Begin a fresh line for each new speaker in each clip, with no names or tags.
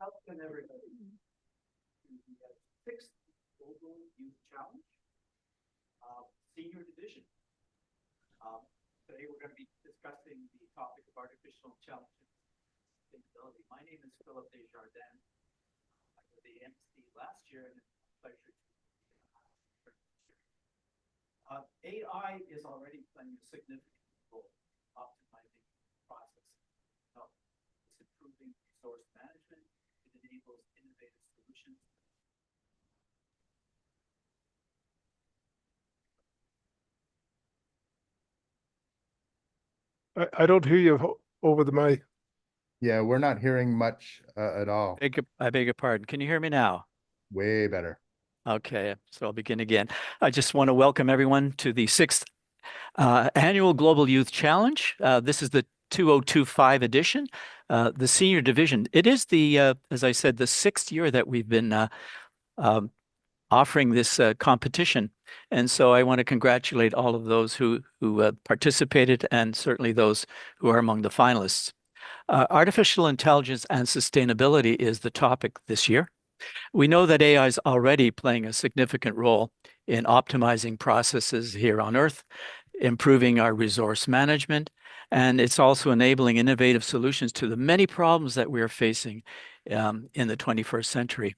Welcome everybody to the sixth Global Youth Challenge, Senior Division. Today we're going to be discussing the topic of artificial intelligence and sustainability. My name is Philip Desjardins. I was the MC last year, and it's a pleasure to be here this year. AI is already playing a significant role optimizing processes. It's improving resource management. It enables innovative solutions.
I don't hear you over the mic.
Yeah, we're not hearing much at all.
I beg your pardon. Can you hear me now?
Way better.
Okay, so I'll begin again. I just want to welcome everyone to the sixth annual Global Youth Challenge. This is the 2025 edition, the senior division. It is the, as I said, the sixth year that we've been offering this competition. And so I want to congratulate all of those who participated and certainly those who are among the finalists. Artificial intelligence and sustainability is the topic this year. We know that AI is already playing a significant role in optimizing processes here on Earth, improving our resource management, and it's also enabling innovative solutions to the many problems that we are facing in the 21st century.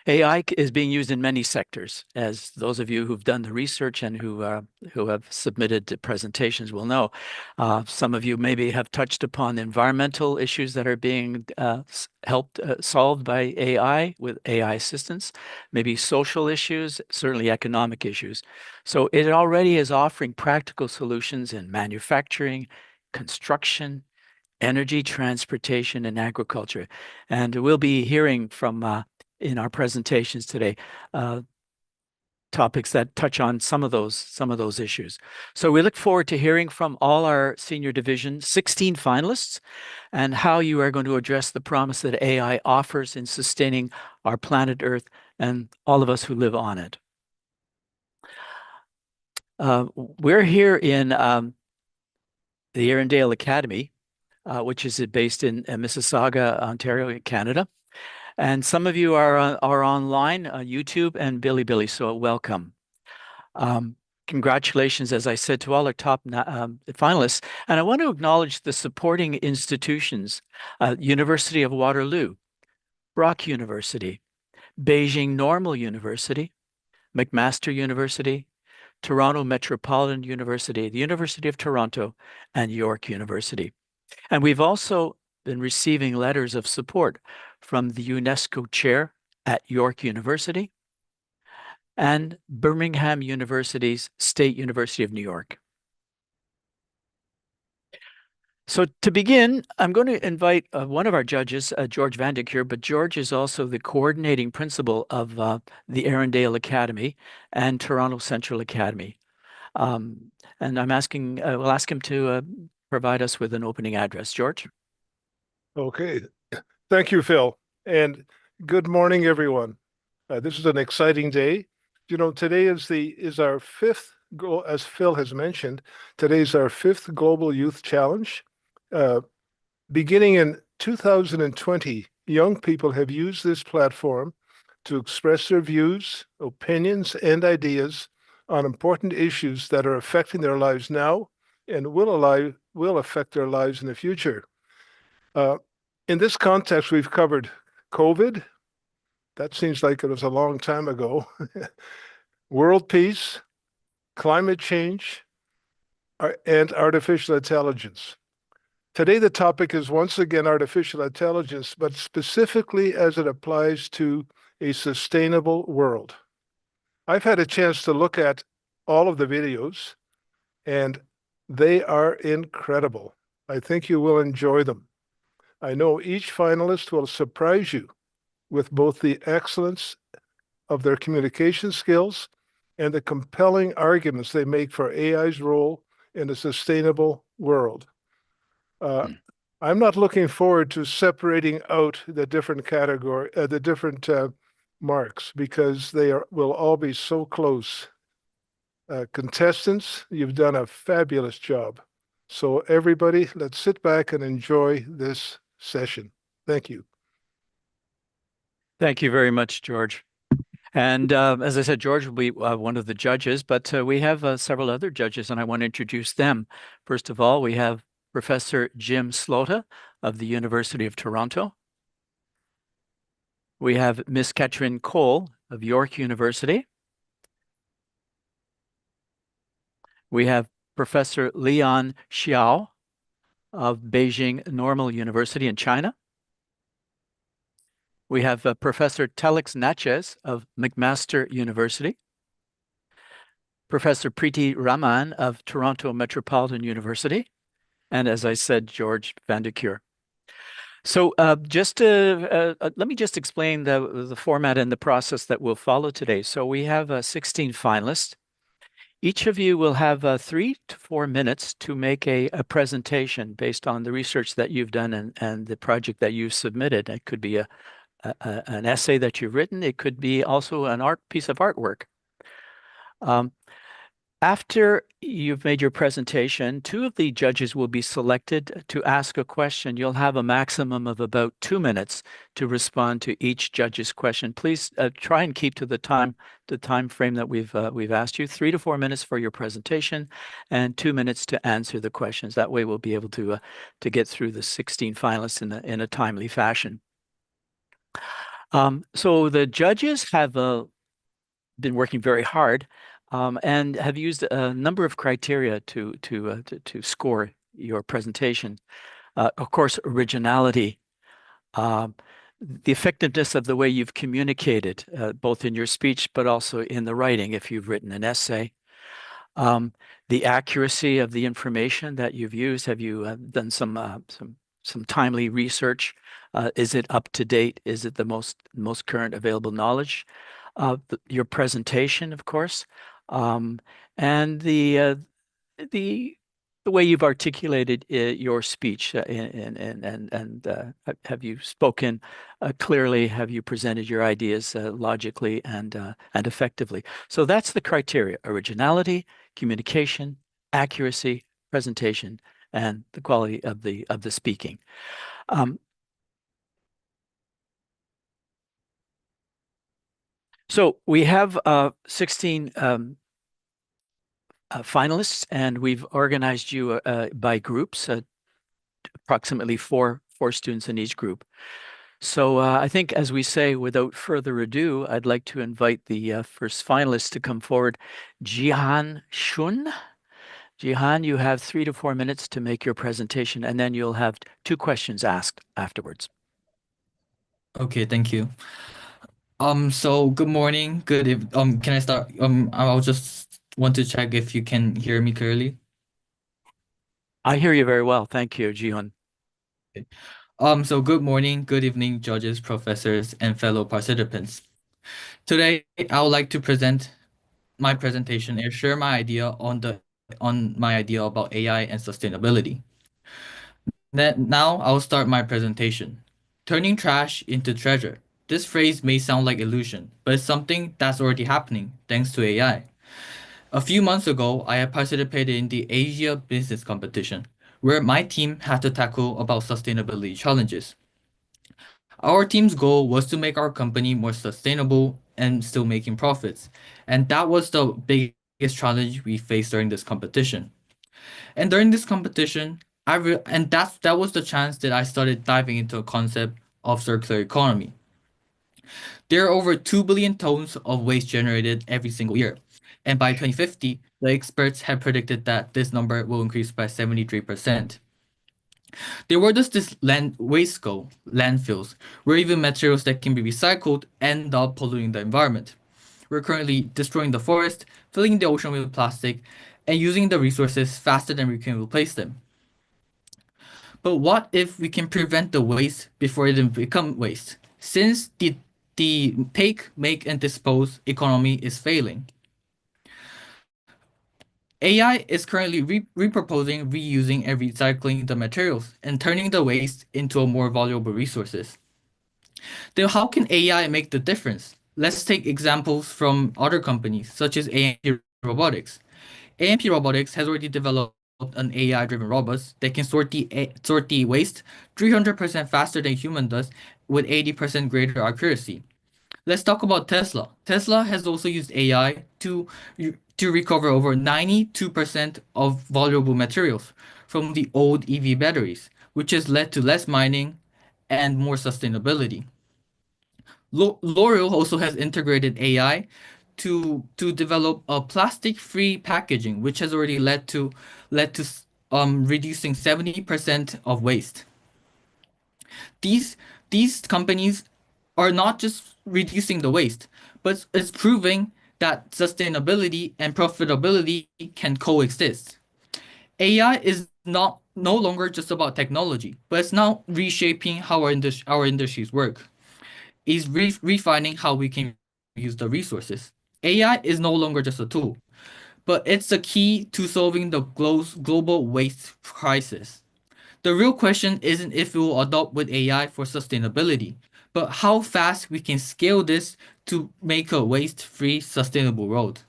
AI is being used in many sectors, as those of you who've done the research and who have submitted presentations will know. Some of you maybe have touched upon the environmental issues that are being helped solved by AI with AI assistance, maybe social issues, certainly economic issues. So it already is offering practical solutions in manufacturing, construction, energy, transportation, and agriculture. And we'll be hearing from in our presentations today, topics that touch on some of those issues. So we look forward to hearing from all our senior division, 16 finalists, and how you are going to address the promise that AI offers in sustaining our planet Earth and all of us who live on it. We're here in the Erindale Academy, which is based in Mississauga, Ontario, Canada. And some of you are online, YouTube and Bilibili, so welcome. Congratulations, as I said, to all our top finalists. And I want to acknowledge the supporting institutions, University of Waterloo, Brock University, Beijing Normal University, McMaster University, Toronto Metropolitan University, the University of Toronto, and York University. And we've also been receiving letters of support from the UNESCO chair at York University and Birmingham University's State University of New York. So to begin, I'm going to invite one of our judges, George Vandekeur, but George is also the coordinating principal of the Erindale Academy and Toronto Central Academy. And we'll ask him to provide us with an opening address. George?
Okay. Thank you, Phil. And good morning, everyone. This is an exciting day. You know, today is our fifth goal, as Phil has mentioned. Today is our fifth Global Youth Challenge. Beginning in 2020, young people have used this platform to express their views, opinions, and ideas on important issues that are affecting their lives now and will affect their lives in the future. In this context, we've covered COVID. That seems like it was a long time ago. World peace, climate change, and artificial intelligence. Today, the topic is once again artificial intelligence, but specifically as it applies to a sustainable world. I've had a chance to look at all of the videos, and they are incredible. I think you will enjoy them. I know each finalist will surprise you with both the excellence of their communication skills and the compelling arguments they make for AI's role in a sustainable world. I'm not looking forward to separating out the different marks, because will all be so close. Contestants, you've done a fabulous job. So everybody, let's sit back and enjoy this session. Thank you.
Thank you very much, George. And as I said, George will be one of the judges, but we have several other judges, and I want to introduce them. First of all, we have Professor Jim Slota of the University of Toronto. We have Miss Katrin Cole of York University. We have Professor Lian Xiao of Beijing Normal University in China. We have Professor Telex Natchez of McMaster University. Professor Preeti Raman of Toronto Metropolitan University. And as I said, George Van de Keur. So let me just explain the format and the process that we'll follow today. So we have 16 finalists. Each of you will have 3 to 4 minutes to make a presentation based on the research that you've done and the project that you've submitted. It could be an essay that you've written. It could be also an piece of artwork. After you've made your presentation, 2 of the judges will be selected to ask a question. You'll have a maximum of about 2 minutes to respond to each judge's question. Please try and keep to the time frame that we've asked you. 3 to 4 minutes for your presentation, and 2 minutes to answer the questions. That way, we'll be able to get through the 16 finalists in a timely fashion. So the judges have been working very hard. And have used a number of criteria to score your presentation. Of course, originality, the effectiveness of the way you've communicated, both in your speech but also in the writing, if you've written an essay. The accuracy of the information that you've used. Have you done some timely research? Is it up to date? Is it the most current available knowledge? Your presentation, of course. And the way you've articulated your speech, and have you spoken clearly? Have you presented your ideas logically and effectively? So that's the criteria: originality, communication, accuracy, presentation, and the quality of the speaking. So we have 16 finalists, and we've organized you by groups, approximately four students in each group. So I think, as we say, without further ado, I'd like to invite the first finalist to come forward, Jihan Shun. Jihan, you have 3 to 4 minutes to make your presentation, and then you'll have 2 questions asked afterwards.
Okay, thank you. So good morning. Can I start? I'll just want to check if you can hear me clearly.
I hear you very well. Thank you, Jihan.
Okay. So good morning, good evening, judges, professors, and fellow participants. Today, I would like to present my presentation and share my idea on my idea about AI and sustainability. Now I'll start my presentation. Turning trash into treasure. This phrase may sound like illusion, but it's something that's already happening thanks to AI. A few months ago, I had participated in the Asia Business Competition, where my team had to tackle about sustainability challenges. Our team's goal was to make our company more sustainable and still making profits, and that was the biggest challenge we faced during this competition. And during this competition, that was the chance that I started diving into a concept of circular economy. There are over 2 billion tons of waste generated every single year. And by 2050, the experts have predicted that this number will increase by 73%. Where does this waste go? Landfills, where even materials that can be recycled end up polluting the environment. We're currently destroying the forest, filling the ocean with plastic, and using the resources faster than we can replace them. But what if we can prevent the waste before it becomes waste? Since the take, make, and dispose economy is failing. AI is currently repurposing, reusing, and recycling the materials and turning the waste into a more valuable resources. Then how can AI make the difference? Let's take examples from other companies such as AMP Robotics. AMP Robotics has already developed an AI-driven robot that can sort the waste 300% faster than human does with 80% greater accuracy. Let's talk about Tesla. Tesla has also used AI to recover over 92% of valuable materials from the old EV batteries, which has led to less mining and more sustainability. L'Oreal also has integrated AI to develop a plastic-free packaging, which has already led to reducing 70% of waste. These these companies are not just reducing the waste, but it's proving that sustainability and profitability can coexist. AI is not no longer just about technology, but it's now reshaping how our industries work. Is refining how we can use the resources. AI is no longer just a tool, but it's the key to solving the global waste crisis. The real question isn't if we will adopt with AI for sustainability, but how fast we can scale this to make a waste-free, sustainable world.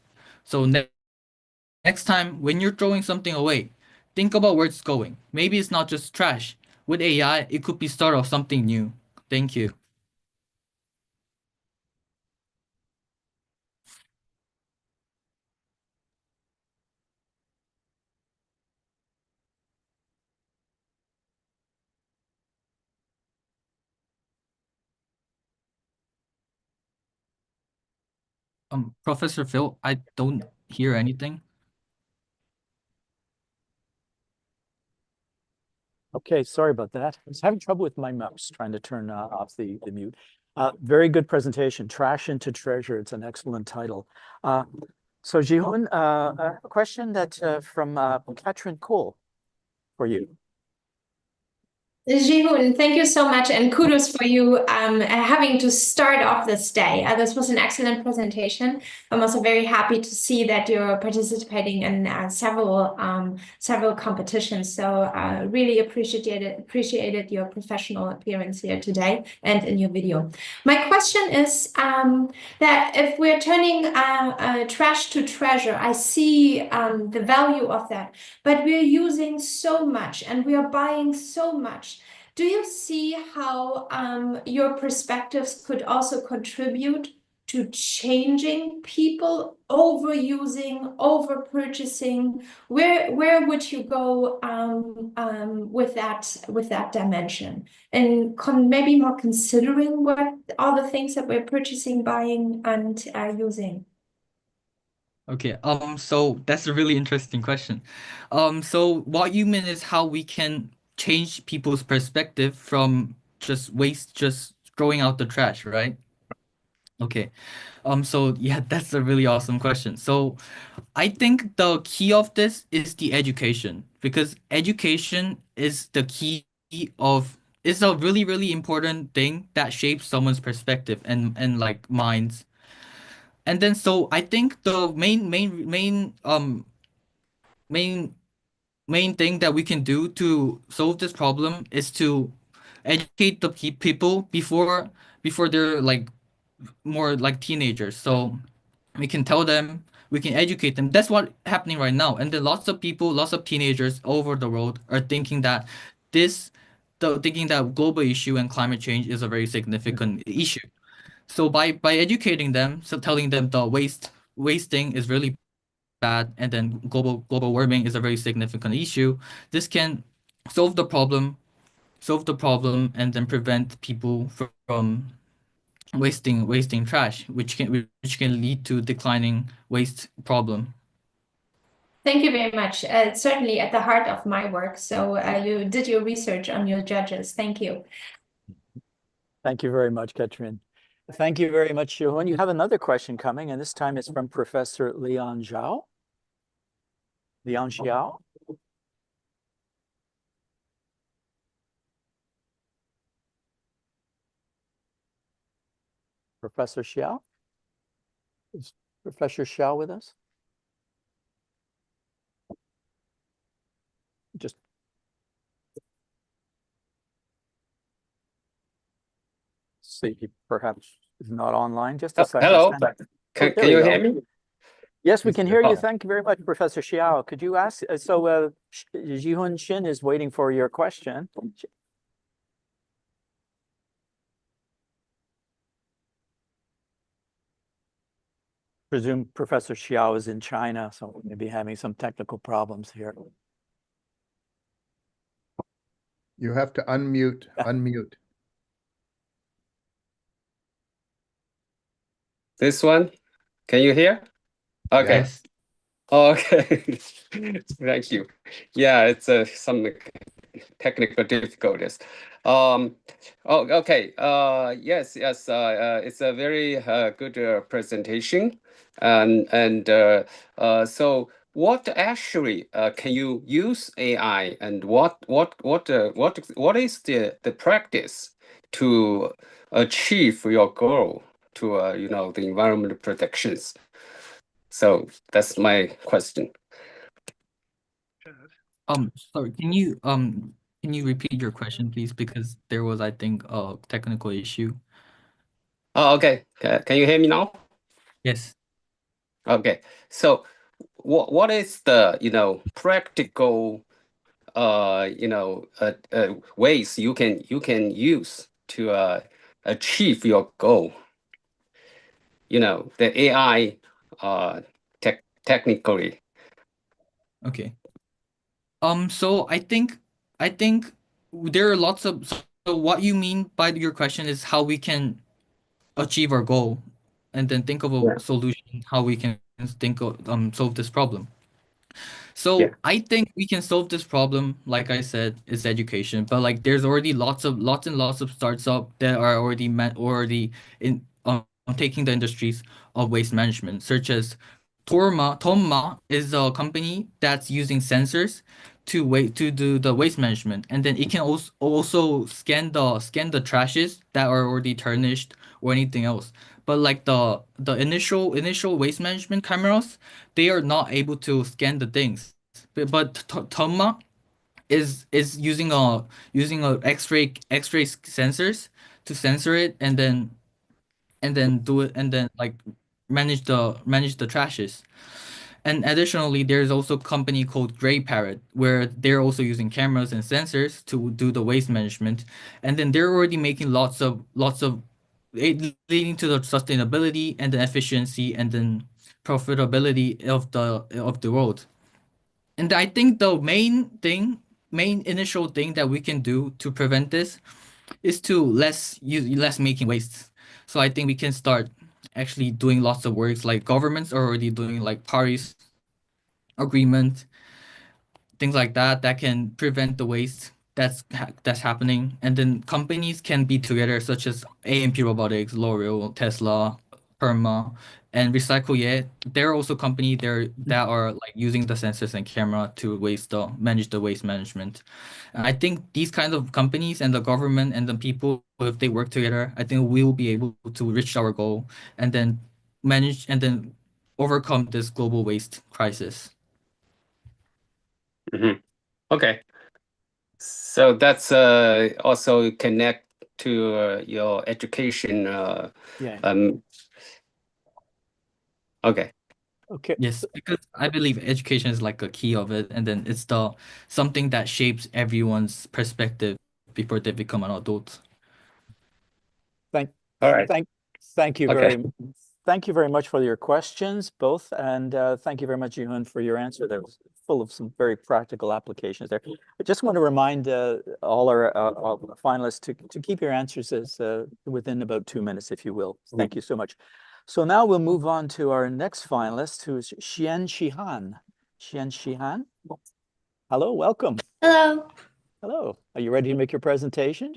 So next time when you're throwing something away, think about where it's going. Maybe it's not just trash. With AI, it could be start of something new. Thank you. Professor Phil, I don't hear anything.
Okay, sorry about that. I was having trouble with my mouse trying to turn off the mute. Very good presentation, Trash into Treasure. It's an excellent title. So Jihoon, a question that from Katrin Cole for you.
Jihoon, thank you so much, and kudos for you having to start off this day. This was an excellent presentation. I'm also very happy to see that you're participating in several competitions. So really appreciated your professional appearance here today and in your video. My question is that if we're turning trash to treasure, I see the value of that, but we're using so much and we are buying so much. Do you see how your perspectives could also contribute to changing people overusing, over purchasing? Where would you go with that dimension? And maybe more considering what all the things that we're purchasing, buying, and using.
Okay, so that's a really interesting question. So what you mean is how we can change people's perspective from just waste, just throwing out the trash, right? Okay. So yeah, that's a really awesome question. So I think the key of this is the education, because education is the key of is a really, really important thing that shapes someone's perspective and like minds. And then so I think the main thing that we can do to solve this problem is to educate the people before they're like more like teenagers. So we can tell them, we can educate them. That's what's happening right now. And then lots of people, lots of teenagers over the world are thinking that thinking that global issue and climate change is a very significant issue. So by educating them, so telling them the wasting is really bad, and then global warming is a very significant issue, this can solve the problem, and then prevent people from wasting trash, which can lead to declining waste problem.
Thank you very much. It's certainly at the heart of my work. So you did your research on your judges. Thank you.
Thank you very much, Katrin. Thank you very much, Jihoon. You have another question coming, and this time it's from Professor Lian Zhao. Lian Xiao. Professor Xiao? Is Professor Xiao with us? Just see, he perhaps is not online. Just a second.
Hello.
Can
Can you hear me?
Yes, we can hear you.
Oh.
Thank you very much, Professor Xiao. Could you ask? Jihoon Shin is waiting for your question. presume Professor Xiao is in China, so maybe having some technical problems here.
You have to unmute, unmute.
This one, can you hear? Okay.
Yes.
Okay. Thank you. Yeah, it's some technical difficulties. Oh, okay. Yes, yes. It's a very good presentation, and so what actually can you use AI, and what is the practice to achieve your goal to the environmental protections? So that's my question.
Sorry, can you repeat your question, please? Because there was, I think, a technical issue.
Oh, okay. Can you hear me now?
Yes.
Okay. So what is the practical ways you can use to achieve your goal? The AI technically.
Okay. So I think there are lots of, so what you mean by your question is how we can achieve our goal, and then think of a
Yeah.
solution how we can think of solve this problem. So
Yeah.
I think we can solve this problem, like I said, is education. But like there's already lots and lots of startups that are already in taking the industries of waste management, such as Tomma is a company that's using sensors to do the waste management, and then it can also scan the trashes that are already tarnished or anything else. But like the initial waste management cameras, they are not able to scan the things. But Tomma is using a X-ray sensors to sensor it, and then do it, and then like manage the trashes. And additionally, there's also a company called Grey Parrot, where they're also using cameras and sensors to do the waste management. And then they're already making lots of leading to the sustainability and the efficiency and then profitability of the world. And I think the main initial thing that we can do to prevent this is to less making wastes. So I think we can start actually doing lots of works, like governments are already doing like Paris Agreement, things like that can prevent the waste that's happening. And then companies can be together, such as AMP Robotics, L'Oreal, Tesla, Perma, and Recycle. Yeah, there are also companies there that are like using the sensors and camera to manage the waste management. And I think these kinds of companies and the government and the people, if they work together, I think we will be able to reach our goal and then manage and then overcome this global waste crisis.
Okay. So that's also connect to your education.
Yeah.
Okay.
Okay.
Yes, because I believe education is like a key of it, and then it's something that shapes everyone's perspective before they become an adult.
All right.
Thank you
Okay.
thank you very much for your questions, both, and thank you very much, Yuhan, for your answer. That was full of some very practical applications there. I just want to remind all our finalists to keep your answers as within about 2 minutes, if you will. Thank you so much. So now we'll move on to our next finalist, who is Xian Shihan. Xian Shihan, hello, welcome.
Hello.
Hello. Are you ready to make your presentation?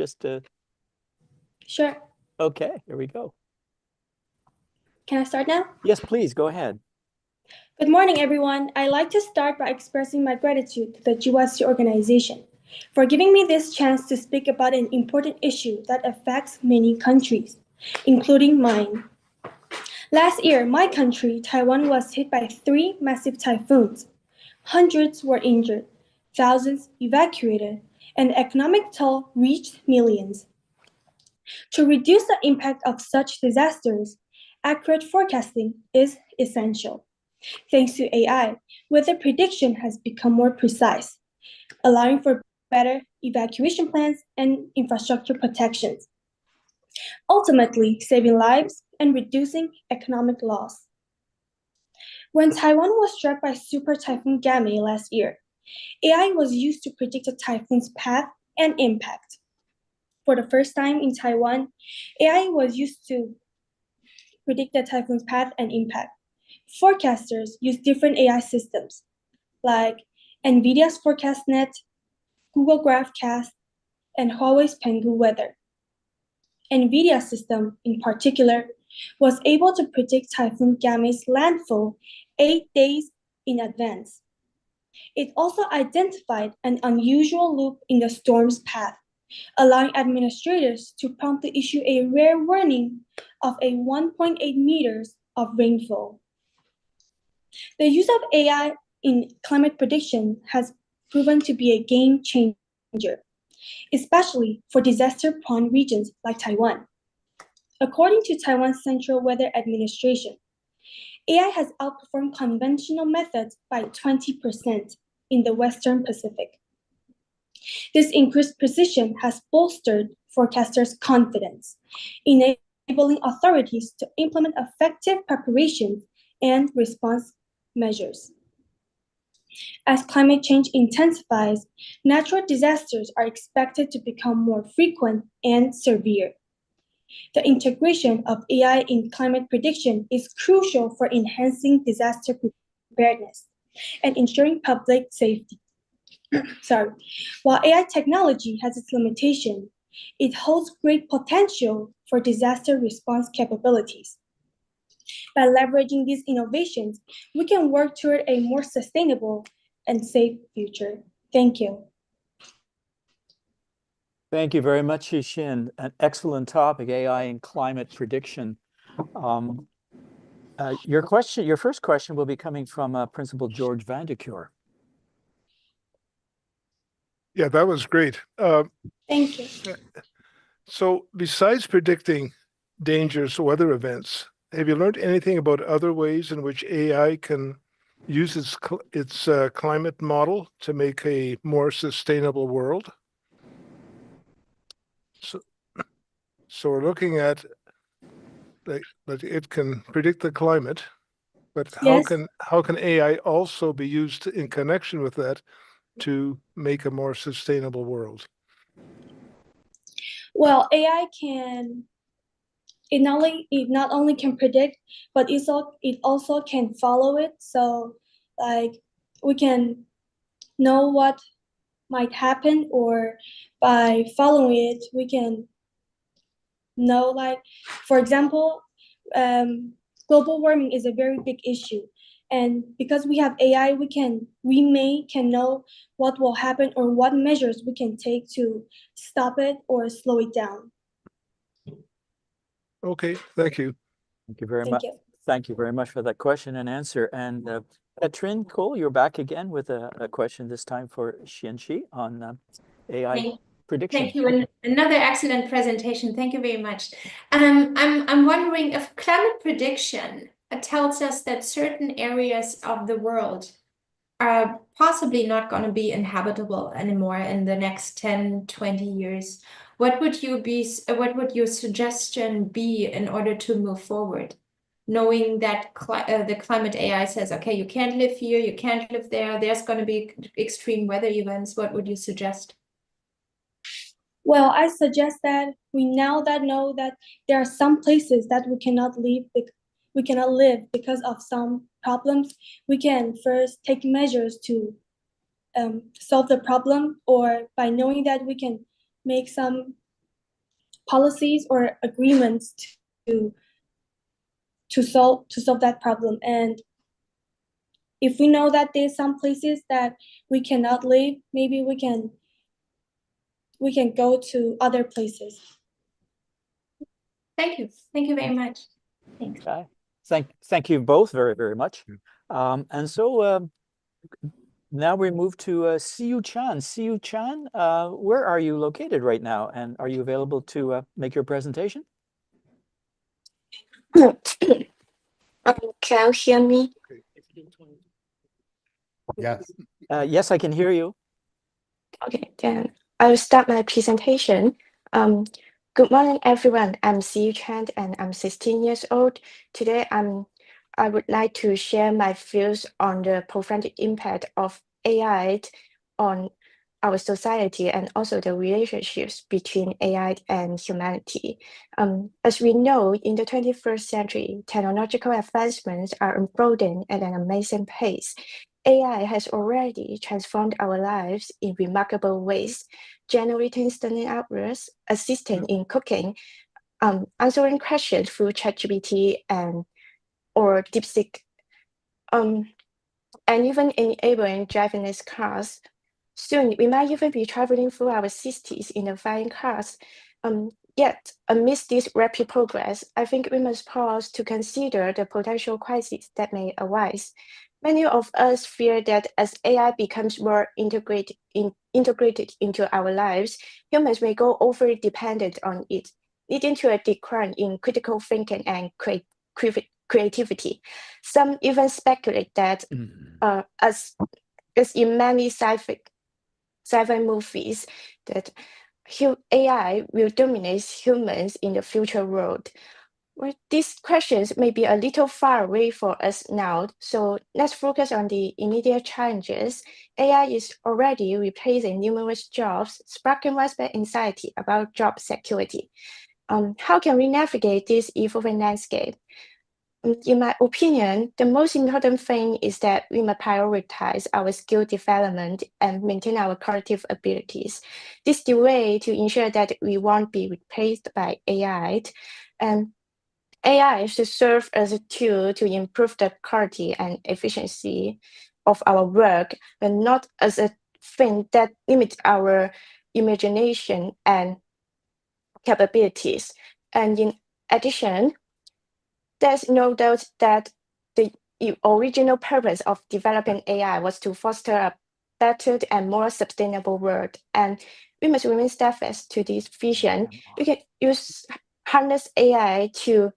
Sure.
Okay, here we go.
Can I start now?
Yes, please, go ahead.
Good morning, everyone. I'd like to start by expressing my gratitude to the GYC organization for giving me this chance to speak about an important issue that affects many countries, including mine. Last year, my country, Taiwan, was hit by 3 massive typhoons. Hundreds were injured, thousands evacuated, and the economic toll reached millions. To reduce the impact of such disasters, accurate forecasting is essential. Thanks to AI, weather prediction has become more precise, allowing for better evacuation plans and infrastructure protections, ultimately saving lives and reducing economic loss. When Taiwan was struck by Super Typhoon Gamay last year, AI was used to predict the typhoon's path and impact. For the first time in Taiwan, AI was used to predict the typhoon's path and impact. Forecasters use different AI systems, like NVIDIA's ForecastNet, Google GraphCast, and Huawei's Pengu Weather. NVIDIA's system, in particular, was able to predict Typhoon Gamay's landfall 8 days in advance. It also identified an unusual loop in the storm's path, allowing administrators to promptly issue a rare warning of a 1.8 meters of rainfall. The use of AI in climate prediction has proven to be a game changer, especially for disaster-prone regions like Taiwan. According to Taiwan's Central Weather Administration, AI has outperformed conventional methods by 20% in the Western Pacific. This increased precision has bolstered forecasters' confidence, enabling authorities to implement effective preparations and response measures. As climate change intensifies, natural disasters are expected to become more frequent and severe. The integration of AI in climate prediction is crucial for enhancing disaster preparedness and ensuring public safety. While AI technology has its limitations, it holds great potential for disaster response capabilities. By leveraging these innovations, we can work toward a more sustainable and safe future. Thank you.
Thank you very much, Xixin. An excellent topic, AI and climate prediction. Your first question will be coming from Principal George Vandecure.
Yeah, that was great.
Thank you.
So besides predicting dangerous weather events, have you learned anything about other ways in which AI can use its climate model to make a more sustainable world? So we're looking at that it can predict the climate, but
Yes.
how can AI also be used in connection with that to make a more sustainable world?
Well, AI not only can predict, but it also can follow it. So like we can know what might happen, or by following it, we can know, like, for example, global warming is a very big issue. And because we have AI, we can know what will happen or what measures we can take to stop it or slow it down.
Okay, thank you.
Thank you very
Thank
much.
you.
Thank you very much for that question and answer. And Katrin Cole, you're back again with a question, this time for Xianxi on AI prediction.
Thank you. And another excellent presentation. Thank you very much. I'm wondering if climate prediction tells us that certain areas of the world are possibly not going to be inhabitable anymore in the next 10, 20 years. What would your suggestion be in order to move forward? Knowing that the climate AI says, okay, you can't live here, you can't live there, there's going to be extreme weather events, what would you suggest?
Well, I suggest that we now know that there are some places that we cannot live because of some problems. We can first take measures to solve the problem, or by knowing that we can make some policies or agreements to solve that problem. And if we know that there's some places that we cannot live, maybe we can go to other places.
Thank you. Thank you very much. Thanks.
Okay. Thank you both very, very much. And so now we move to Siyu Chan. Siyu Chan, where are you located right now? And are you available to make your presentation?
Can you hear me?
Yes.
Yes, I can hear you.
Okay, then I will start my presentation. Good morning, everyone. I'm Siyu Chan and I'm 16 years old. Today, I'm I would like to share my views on the profound impact of AI on our society and also the relationships between AI and humanity. As we know, in the 21st century, technological advancements are unfolding at an amazing pace. AI has already transformed our lives in remarkable ways, generating stunning outputs, assisting in cooking, answering questions through ChatGPT or DeepSeek, and even enabling driverless cars. Soon, we might even be traveling through our cities in the flying cars. Yet, amidst this rapid progress, I think we must pause to consider the potential crises that may arise. Many of us fear that as AI becomes more integrated into our lives, humans may go over dependent on it, leading to a decline in critical thinking and creativity. Some even speculate that, as in many sci-fi movies, that AI will dominate humans in the future world. Well, these questions may be a little far away for us now, so let's focus on the immediate challenges. AI is already replacing numerous jobs, sparking widespread anxiety about job security. How can we navigate this evolving landscape? In my opinion, the most important thing is that we must prioritize our skill development and maintain our creative abilities. This is the way to ensure that we won't be replaced by AI. And AI should serve as a tool to improve the quality and efficiency of our work, but not as a thing that limits our imagination and capabilities. And in addition, there's no doubt that the original purpose of developing AI was to foster a better and more sustainable world. And we must remain steadfast to this vision. We can harness AI to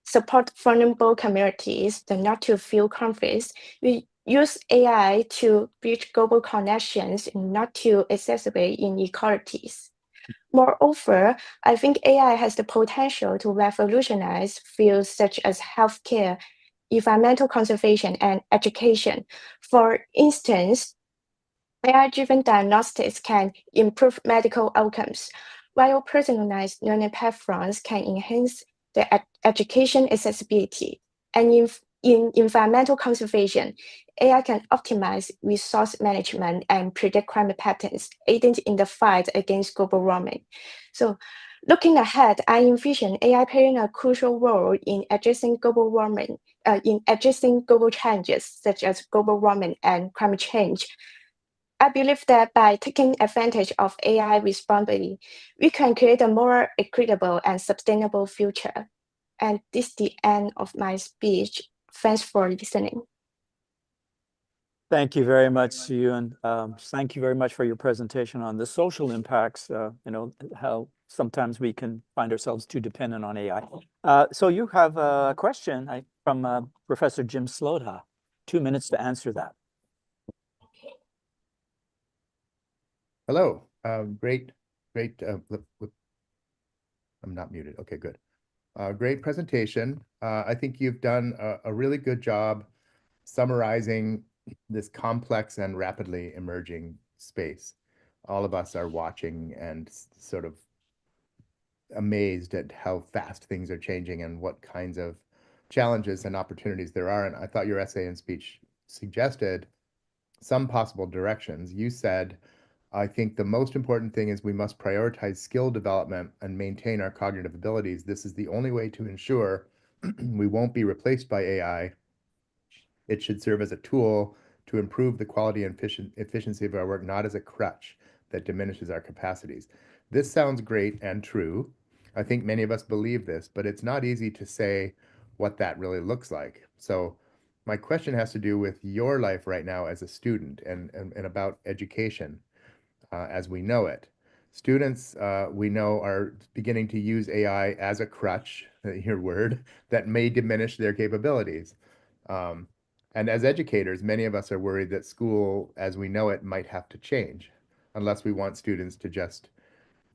support vulnerable communities, but not to fuel conflicts. We use AI to bridge global connections, not to exacerbate inequalities. Moreover, I think AI has the potential to revolutionize fields such as healthcare, environmental conservation, and education. For instance, AI-driven diagnostics can improve medical outcomes, while personalized learning platforms can enhance the education accessibility. And in environmental conservation, AI can optimize resource management and predict climate patterns, aiding in the fight against global warming. So, looking ahead, I envision AI playing a crucial role in addressing global challenges such as global warming and climate change. I believe that by taking advantage of AI responsibly, we can create a more equitable and sustainable future. And this is the end of my speech. Thanks for listening.
Thank you very much, Siyun. Thank you very much for your presentation on the social impacts, how sometimes we can find ourselves too dependent on AI. So you have a question from Professor Jim Slota. 2 minutes to answer that.
Hello. Great. I'm not muted. Okay, good. Great presentation. I think you've done a really good job summarizing this complex and rapidly emerging space. All of us are watching and sort of amazed at how fast things are changing and what kinds of challenges and opportunities there are. And I thought your essay and speech suggested some possible directions. You said, I think the most important thing is we must prioritize skill development and maintain our cognitive abilities. This is the only way to ensure we won't be replaced by AI. It should serve as a tool to improve the quality and efficiency of our work, not as a crutch that diminishes our capacities. This sounds great and true. I think many of us believe this, but it's not easy to say what that really looks like. So my question has to do with your life right now as a student and about education as we know it. Students, we know, are beginning to use AI as a crutch, your word, that may diminish their capabilities. And as educators, many of us are worried that school, as we know it, might have to change unless we want students to just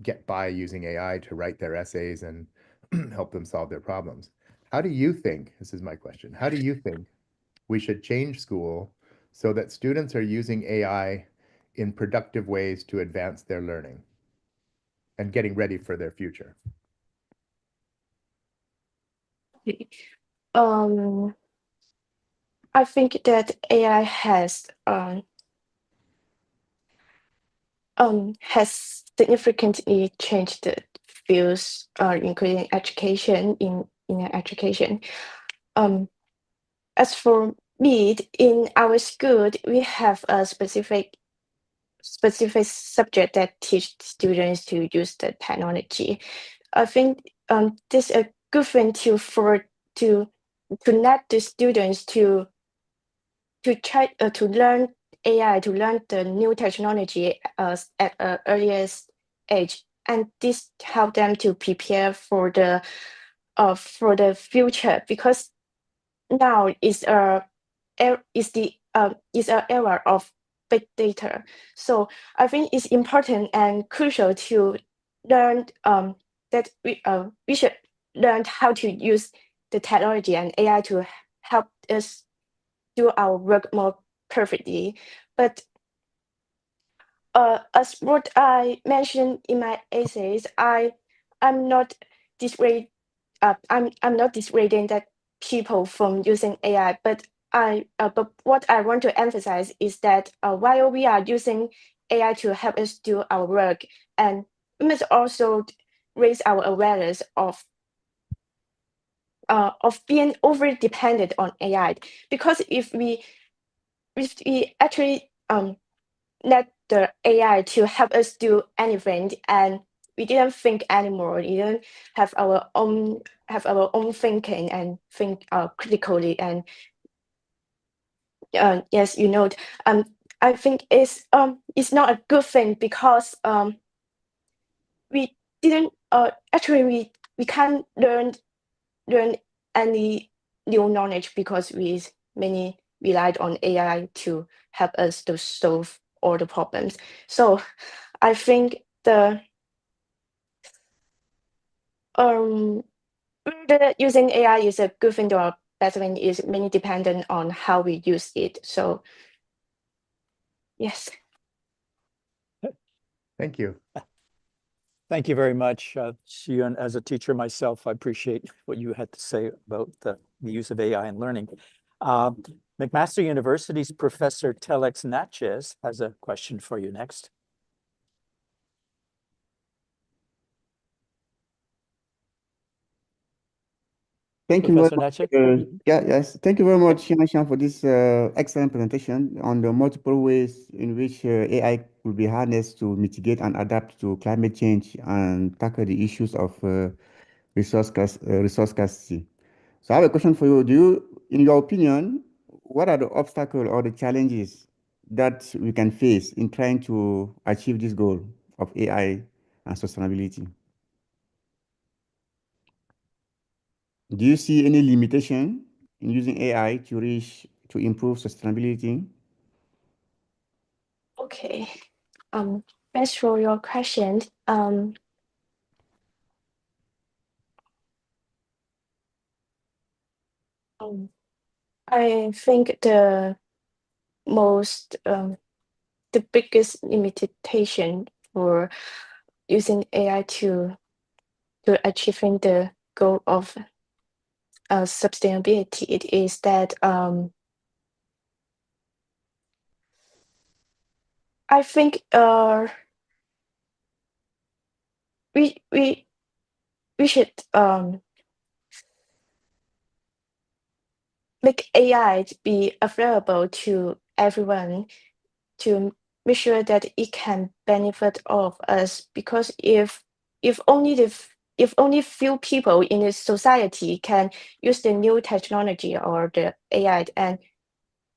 get by using AI to write their essays and help them solve their problems. how do you think, this is my question, how do you think we should change school so that students are using AI in productive ways to advance their learning and getting ready for their future?
I think that AI has significantly changed the fields, including education in education. As for me, in our school, we have a specific subject that teach students to use the technology. I think this is a good thing to let the students to try to learn AI, to learn the new technology at an earliest age, and this help them to prepare for the future, because now is a era of big data. So I think it's important and crucial to learn that we should learn how to use the technology and AI to help us do our work more perfectly. But as what I mentioned in my essays, I'm not dissuading that people from using AI, but but what I want to emphasize is that while we are using AI to help us do our work, and we must also raise our awareness of being over dependent on AI, because if we actually let the AI to help us do anything, and we didn't think anymore, we didn't have our own thinking and think critically, and yes, I think it's not a good thing, because we didn't actually we can't learn any new knowledge, because we mainly relied on AI to help us to solve all the problems. So I think whether using AI is a good thing or a bad thing is mainly dependent on how we use it. So yes.
Thank you.
Thank you very much, Xiyun. As a teacher myself, I appreciate what you had to say about the use of AI in learning. McMaster University's Professor Telex Natchez has a question for you next.
Thank you very
Professor
much.
Natchez?
Yes. Thank you very much, Xian, for this excellent presentation on the multiple ways in which AI will be harnessed to mitigate and adapt to climate change and tackle the issues of resource scarcity. So I have a question for you. In your opinion, what are the obstacles or the challenges that we can face in trying to achieve this goal of AI and sustainability? Do you see any limitation in using AI to improve sustainability?
Okay. Thanks for your question. I think the biggest limitation for using AI to achieving the goal of sustainability, it is that I think we should make AI to be available to everyone, to make sure that it can benefit all of us. Because if only few people in the society can use the new technology or the AI, and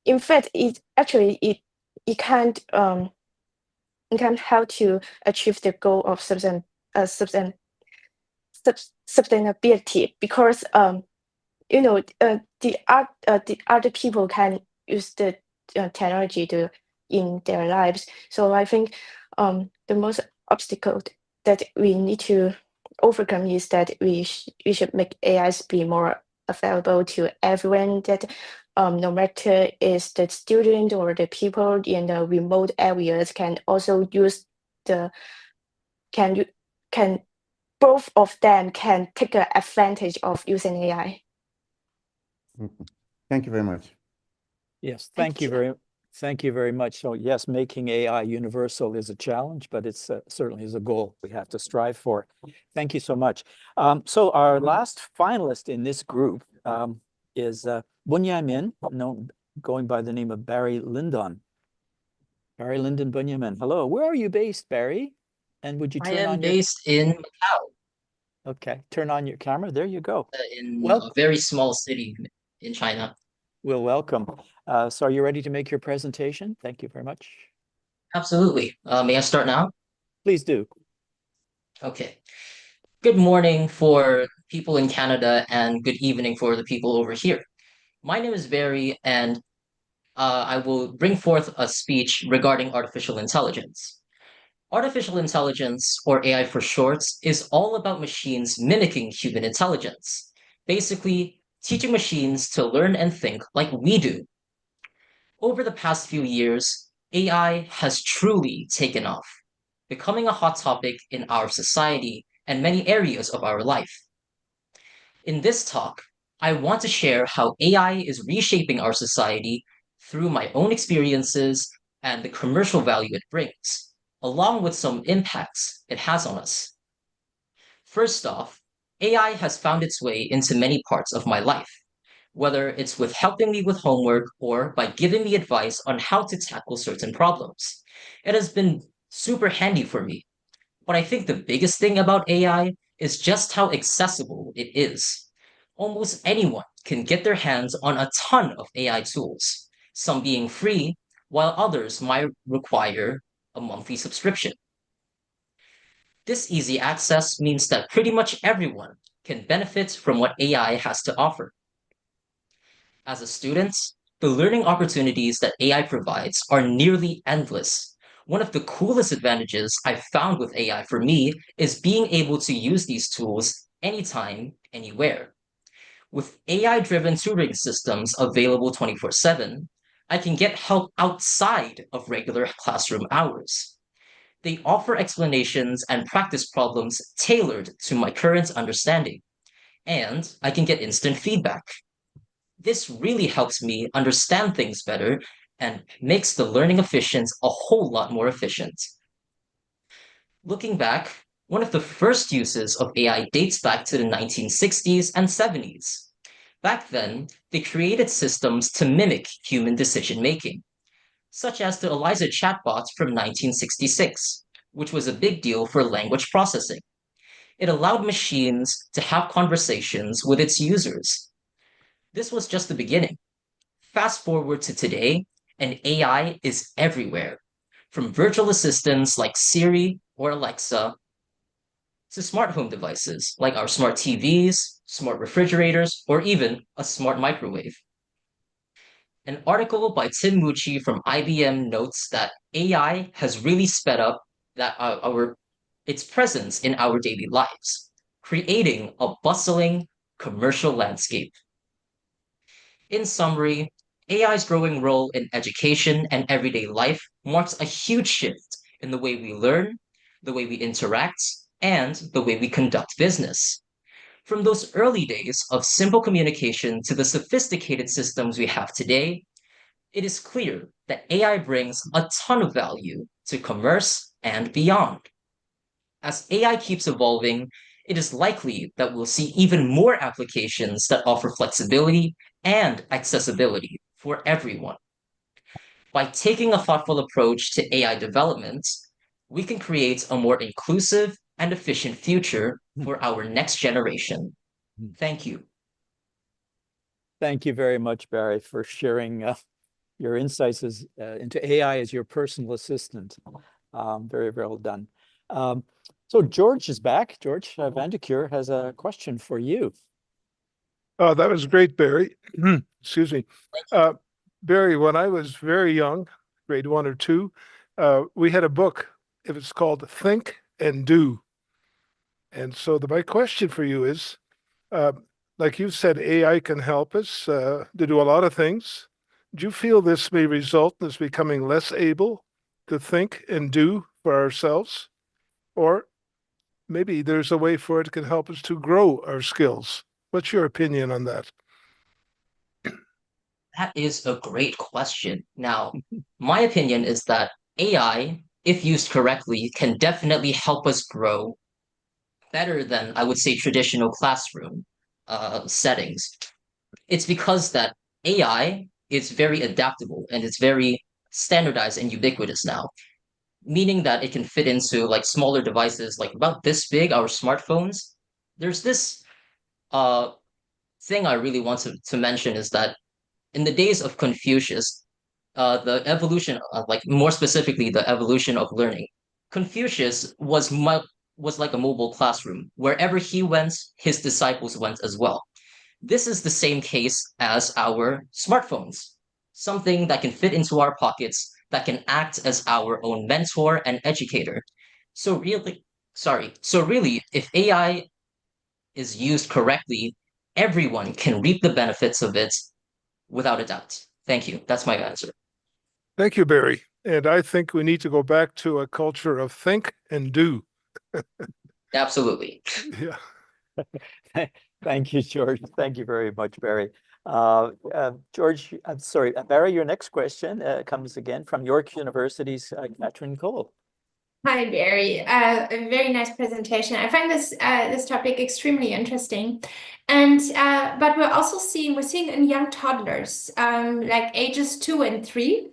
in fact, it can't help to achieve the goal of sustainability, because the other people can use the technology in their lives. So I think the most obstacle that we need to overcome is that we should make AIs be more available to everyone, that no matter is the student or the people in the remote areas can also use can both of them can take advantage of using AI.
Thank you very much.
Yes, thank you very much. So yes, making AI universal is a challenge, but it's certainly is a goal we have to strive for. Thank you so much. So our last finalist in this group is Bunyamin, going by the name of Barry Lyndon. Barry Lyndon Bunyamin. Hello, where are you based, Barry? And would you turn on your...
I am based in Macau,
Okay, turn on your camera. There you go.
in a very small city in China.
Well, welcome. So are you ready to make your presentation? Thank you very much.
Absolutely. May I start now?
Please do.
Okay. Good morning for people in Canada and good evening for the people over here. My name is Barry, and I will bring forth a speech regarding artificial intelligence. Artificial intelligence, or AI for short, is all about machines mimicking human intelligence. Basically, teaching machines to learn and think like we do. Over the past few years, AI has truly taken off, becoming a hot topic in our society and many areas of our life. In this talk, I want to share how AI is reshaping our society through my own experiences and the commercial value it brings, along with some impacts it has on us. First off, AI has found its way into many parts of my life, whether it's with helping me with homework or by giving me advice on how to tackle certain problems. It has been super handy for me. But I think the biggest thing about AI is just how accessible it is. Almost anyone can get their hands on a ton of AI tools, some being free, while others might require a monthly subscription. This easy access means that pretty much everyone can benefit from what AI has to offer. As a student, the learning opportunities that AI provides are nearly endless. One of the coolest advantages I've found with AI for me is being able to use these tools anytime, anywhere. With AI-driven tutoring systems available 24/7, I can get help outside of regular classroom hours. They offer explanations and practice problems tailored to my current understanding, and I can get instant feedback. This really helps me understand things better and makes the learning efficient a whole lot more efficient. Looking back, one of the first uses of AI dates back to the 1960s and 70s. Back then, they created systems to mimic human decision-making, such as the ELIZA chatbot from 1966, which was a big deal for language processing. It allowed machines to have conversations with its users. This was just the beginning. Fast forward to today, and AI is everywhere, from virtual assistants like Siri or Alexa to smart home devices like our smart TVs, smart refrigerators, or even a smart microwave. An article by Tim Mucci from IBM notes that AI has really sped up its presence in our daily lives, creating a bustling commercial landscape. In summary, AI's growing role in education and everyday life marks a huge shift in the way we learn, the way we interact, and the way we conduct business. From those early days of simple communication to the sophisticated systems we have today, it is clear that AI brings a ton of value to commerce and beyond. As AI keeps evolving, it is likely that we'll see even more applications that offer flexibility and accessibility for everyone. By taking a thoughtful approach to AI development, we can create a more inclusive and efficient future for our next generation. Thank you.
Thank you very much, Barry, for sharing your insights into AI as your personal assistant. Very, very well done. So George is back. George Vandekeur has a question for you.
Oh, that was great, Barry. Excuse me. Barry, when I was very young, grade 1 or 2, we had a book. It was called Think and Do. And so my question for you is, like you said, AI can help us to do a lot of things. Do you feel this may result in us becoming less able to think and do for ourselves? Or maybe there's a way for it can help us to grow our skills. What's your opinion on that?
That is a great question. Now, my opinion is that AI, if used correctly, can definitely help us grow better than, I would say, traditional classroom settings. It's because that AI is very adaptable and it's very standardized and ubiquitous now, meaning that it can fit into like smaller devices, like about this big, our smartphones. There's this thing I really want to mention is that in the days of Confucius, the evolution, like more specifically, the evolution of learning, Confucius was like a mobile classroom. Wherever he went, his disciples went as well. This is the same case as our smartphones, something that can fit into our pockets, that can act as our own mentor and educator. So really, if AI is used correctly, everyone can reap the benefits of it without a doubt. Thank you. That's my answer.
Thank you, Barry. And I think we need to go back to a culture of think and do.
Absolutely.
Yeah.
Thank you, George. Thank you very much, Barry. George, I'm sorry, Barry, your next question comes again from York University's Catherine Cole.
Hi, Barry. A very nice presentation. I find this topic extremely interesting, and but we're seeing in young toddlers, like ages 2 and 3.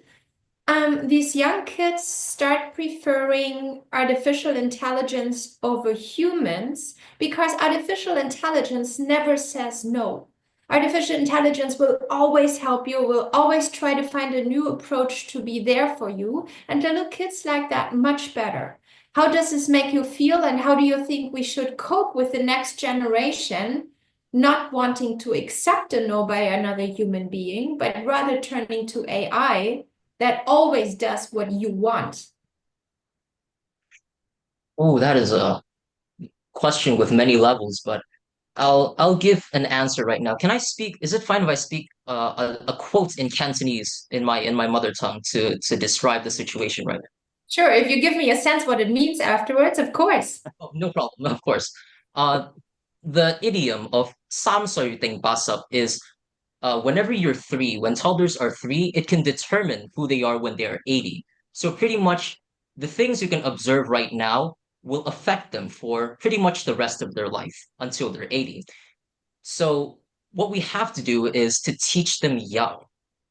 These young kids start preferring artificial intelligence over humans because artificial intelligence never says no. Artificial intelligence will always help you, will always try to find a new approach to be there for you. And little kids like that much better. How does this make you feel? And how do you think we should cope with the next generation, not wanting to accept a no by another human being, but rather turning to AI that always does what you want?
Oh, that is a question with many levels, but I'll give an answer right now. Can I speak? Is it fine if I speak a quote in Cantonese in my mother tongue to describe the situation right now?
Sure, if you give me a sense what it means afterwards, of course.
Oh, no problem, of course. The idiom of "三歲定八十" is whenever you're 3, when toddlers are 3, it can determine who they are when they're 80. So pretty much the things you can observe right now will affect them for pretty much the rest of their life until they're 80. So what we have to do is to teach them young,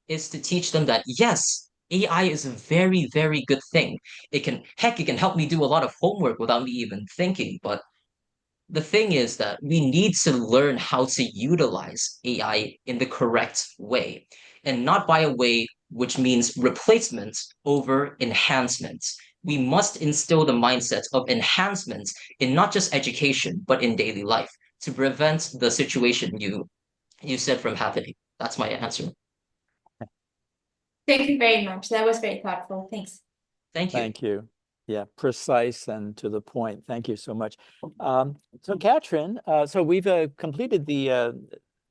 is to teach them that yes, AI is a very, very good thing. It can help me do a lot of homework without me even thinking, but the thing is that we need to learn how to utilize AI in the correct way, and not by a way which means replacement over enhancement. We must instill the mindset of enhancement in not just education, but in daily life to prevent the situation you said from happening. That's my answer.
Thank you very much. That was very thoughtful. Thanks.
Thank you.
Thank you. Yeah, precise and to the point. Thank you so much. So Catherine, so we've completed the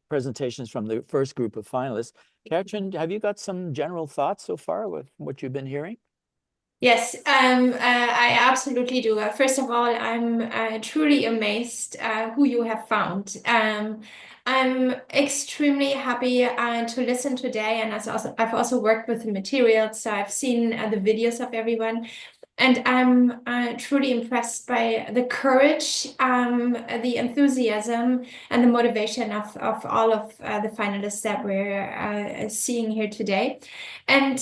presentations from the first group of finalists. Catherine, have you got some general thoughts so far with what you've been hearing?
Yes, I absolutely do. First of all, I'm truly amazed who you have found. I'm extremely happy to listen today, and I've also worked with the materials, so I've seen the videos of everyone. And I'm truly impressed by the courage, the enthusiasm, and the motivation of all of the finalists that we're seeing here today. And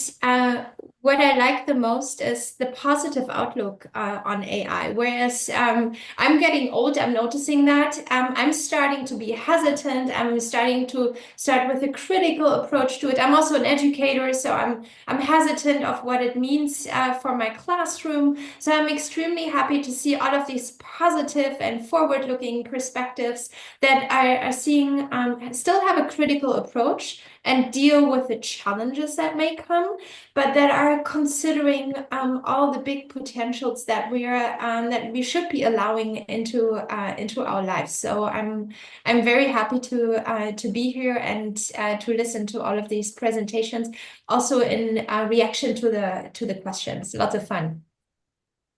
what I like the most is the positive outlook on AI. Whereas I'm getting old, I'm noticing that. I'm starting to be hesitant. I'm starting to start with a critical approach to it. I'm also an educator, so I'm hesitant of what it means for my classroom. So I'm extremely happy to see all of these positive and forward-looking perspectives that are seeing still have a critical approach and deal with the challenges that may come, but that are considering all the big potentials that we should be allowing into our lives. So I'm very happy to be here and to listen to all of these presentations, also in reaction to the questions. Lots of fun.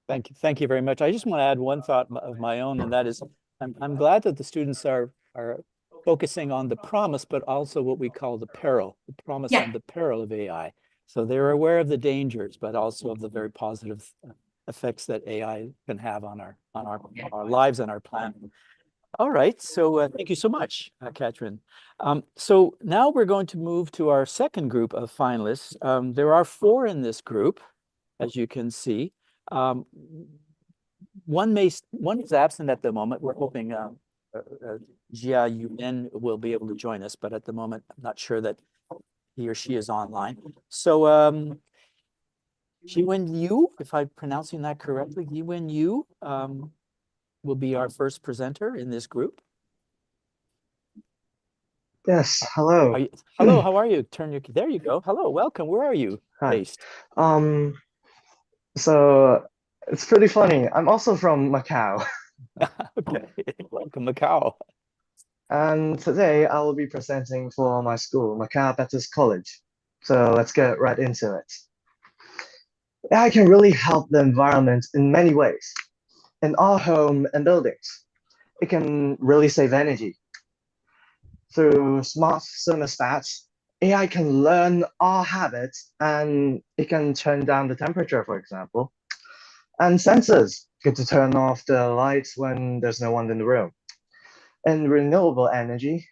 Thank you. Thank you very much. I just want to add one thought of my own, and that is I'm glad that the students are focusing on the promise, but also what we call the peril, the promise and the peril of AI. So they're aware of the dangers, but also of the very positive effects that AI can have on our lives and our planet. All right. So thank you so much, Katrin. So now we're going to move to our second group of finalists. There are 4 in this group, as you can see. One is absent at the moment. We're hoping Jia will be able to join us, but at the moment, I'm not sure that he or she is online. So Jiwen Yu, if I'm pronouncing that correctly, Jiwen Yu will be our first presenter in this group.
Yes, hello.
Hello, how are you? There you go. Hello, welcome. Where are you based?
So it's pretty funny. I'm also from Macau.
Okay, welcome Macau.
And today I will be presenting for my school, Macau Baptist College. So let's get right into it. AI can really help the environment in many ways. In our home and buildings, it can really save energy. Through smart thermostats, AI can learn our habits and it can turn down the temperature, for example. And sensors get to turn off the lights when there's no one in the room. In renewable energy,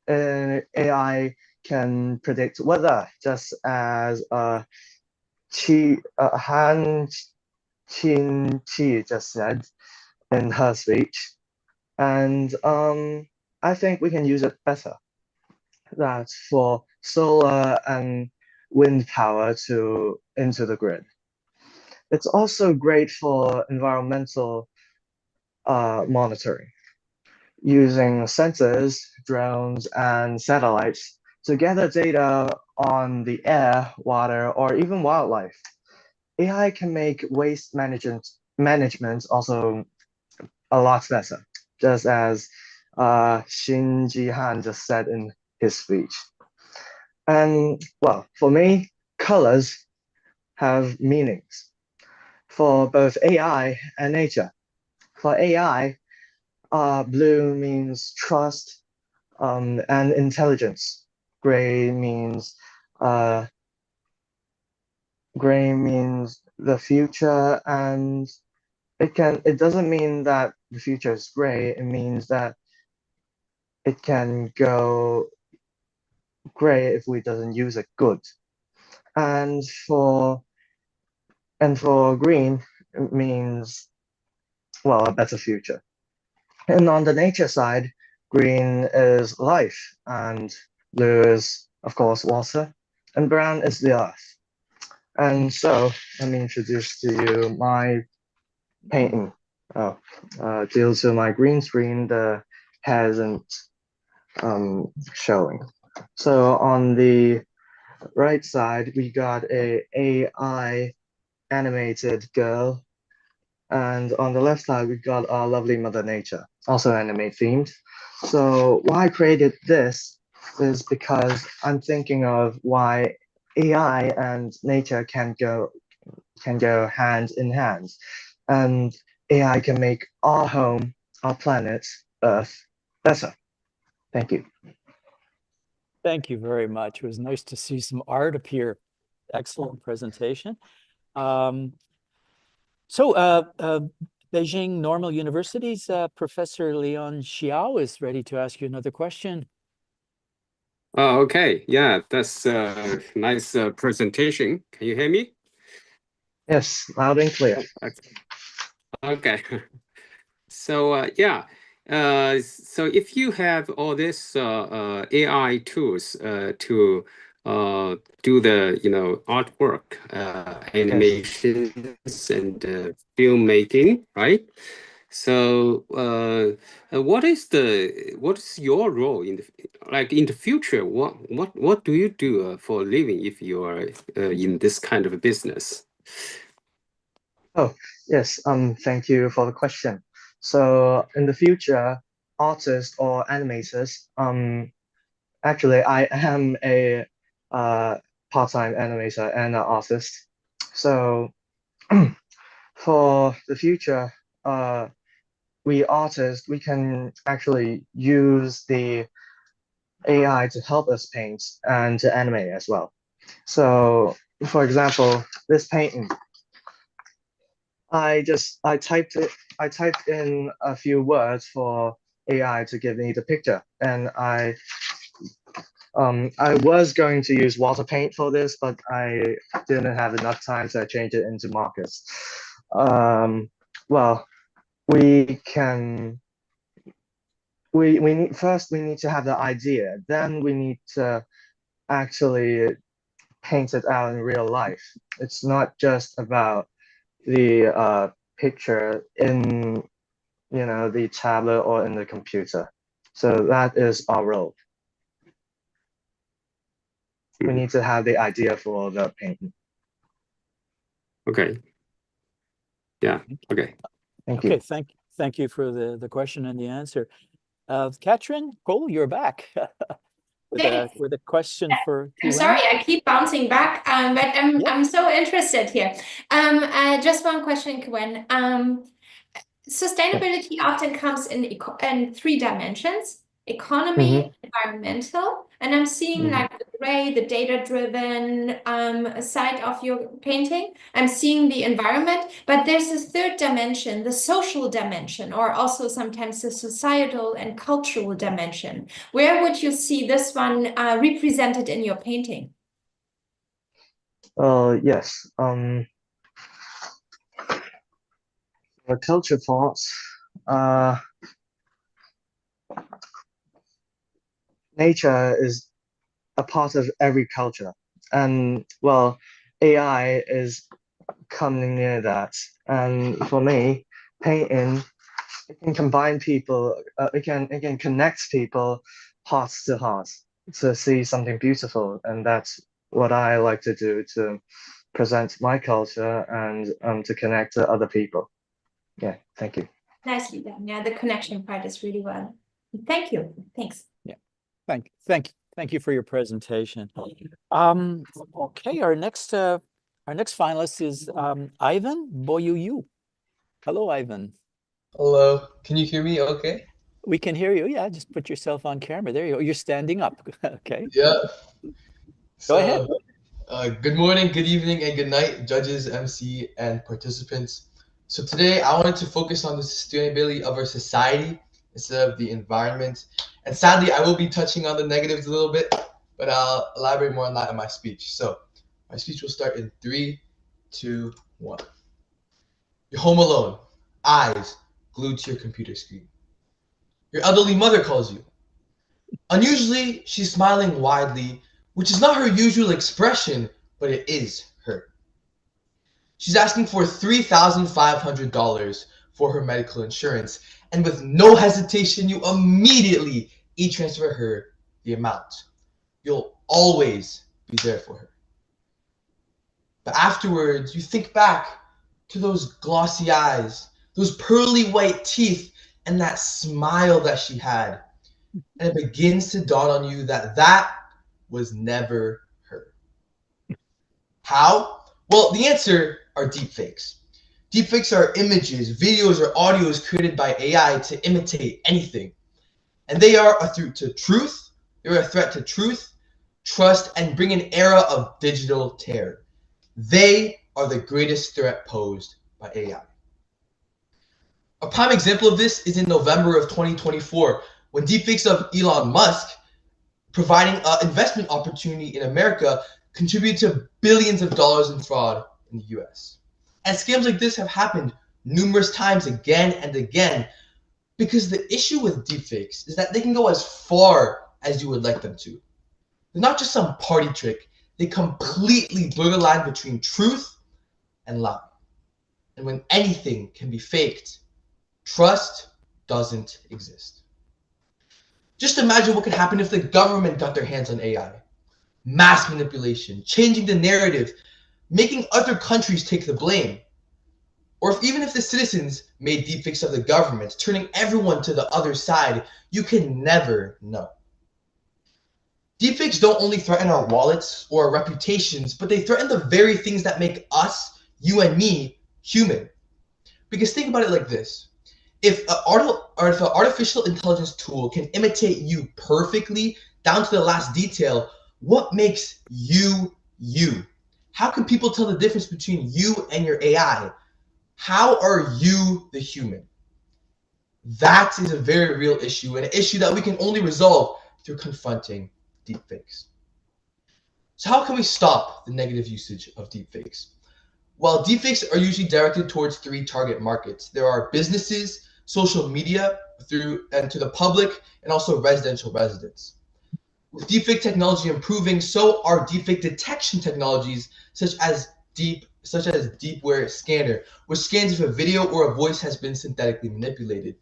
AI can predict weather, just as Han Qin-Chi just said in her speech. And I think we can use it better. That's for solar and wind power into the grid. It's also great for environmental monitoring, using sensors, drones, and satellites to gather data on the air, water, or even wildlife. AI can make waste management also a lot better, just as Xin Jihan just said in his speech. And well, for me, colors have meanings for both AI and nature. For AI, blue means trust and intelligence. Gray means the future, and it doesn't mean that the future is gray. It means that it can go gray if we doesn't use it good. And for green, it means, well, a better future. And on the nature side, green is life, and blue is, of course, water, and brown is the earth. And so, let me introduce to you my painting. Due to my green screen, the hasn't showing. So on the right side, we got a AI animated girl. And on the left side, we got our lovely Mother Nature, also anime themed. So why I created this is because I'm thinking of why AI and nature can go hand in hand. And AI can make our home, our planet, Earth, better. Thank you.
Thank you very much. It was nice to see some art appear. Excellent presentation. Beijing Normal University's Professor Leon Xiao is ready to ask you another question.
Okay, yeah, that's a nice presentation. Can you hear me?
Yes, loud and clear.
Okay. So yeah, so if you have all this AI tools to do the artwork, animations, and filmmaking, right? So, what is your role in the future? What do you do for a living if you are in this kind of a business?
Oh, yes. Thank you for the question. So in the future, artists or animators, actually, I am a part-time animator and an artist. So for the future, we artists, we can actually use the AI to help us paint and to animate as well. So for example, this painting, I typed in a few words for AI to give me the picture, and I was going to use water paint for this, but I didn't have enough time to change it into markers. Well, we can we need first we need to have the idea, then we need to actually paint it out in real life. It's not just about the picture in the tablet or in the computer. So that is our role. We need to have the idea for the painting.
Okay. Yeah. Okay.
Thank you.
Okay, thank you for the question and the answer. Katrin Cole, you're back with a question for
I'm
Q&A.
sorry, I keep bouncing back, but
Yeah.
I'm so interested here. Just one question, Gwen. Sustainability often comes in 3 dimensions: economy, environmental, and I'm seeing like the gray, the data-driven side of your painting. I'm seeing the environment, but there's this 3rd dimension, the social dimension, or also sometimes the societal and cultural dimension. Where would you see this one represented in your painting?
Yes. The culture parts. Nature is a part of every culture, and well, AI is coming near that. And for me, painting, it can combine people. It can connect people hearts to hearts to see something beautiful, and that's what I like to do to present my culture and to connect to other people. Yeah, thank you.
Nicely done. Yeah, the connection part is really well. Thank you. Thanks.
Yeah. Thank you for your presentation. Okay, our next finalist is Ivan Boyuyu. Hello, Ivan.
Hello, can you hear me okay?
We can hear you. Yeah, just put yourself on camera. There you go. You're standing up. Okay.
Yeah.
Go ahead.
Good morning, good evening, and good night, judges, MC, and participants. So today I wanted to focus on the sustainability of our society instead of the environment. And sadly, I will be touching on the negatives a little bit, but I'll elaborate more on that in my speech. So my speech will start in 3, 2, 1. You're home alone, eyes glued to your computer screen. Your elderly mother calls you. Unusually, she's smiling widely, which is not her usual expression, but it is her. She's asking for $3,500 for her medical insurance, and with no hesitation, you immediately e-transfer her the amount. You'll always be there for her. But afterwards, you think back to those glossy eyes, those pearly white teeth, and that smile that she had. And it begins to dawn on you that that was never her. How? Well, the answer are deepfakes. Deepfakes are images, videos, or audios created by AI to imitate anything. And they are a threat to truth. They're a threat to truth, trust, and bring an era of digital terror. They are the greatest threat posed by AI. A prime example of this is in November of 2024, when deepfakes of Elon Musk providing an investment opportunity in America contributed to billions of dollars in fraud in the US. And scams like this have happened numerous times again and again, because the issue with deepfakes is that they can go as far as you would like them to. They're not just some party trick, they completely blur the line between truth and lie. And when anything can be faked, Trust doesn't exist. Just imagine what could happen if the government got their hands on AI. Mass manipulation, changing the narrative, making other countries take the blame. Or even if the citizens made deepfakes of the government, turning everyone to the other side, you can never know. Deepfakes don't only threaten our wallets or our reputations, but they threaten the very things that make us, you and me, human. Because think about it like this. If an artificial intelligence tool can imitate you perfectly down to the last detail, what makes you, you? How can people tell the difference between you and your AI? How are you the human? That is a very real issue, and an issue that we can only resolve through confronting deepfakes. So how can we stop the negative usage of deepfakes? Well, deepfakes are usually directed towards three target markets. There are businesses, social media, and to the public, and also residential residents. With deepfake technology improving, so are deepfake detection technologies such as deepware scanner, which scans if a video or a voice has been synthetically manipulated.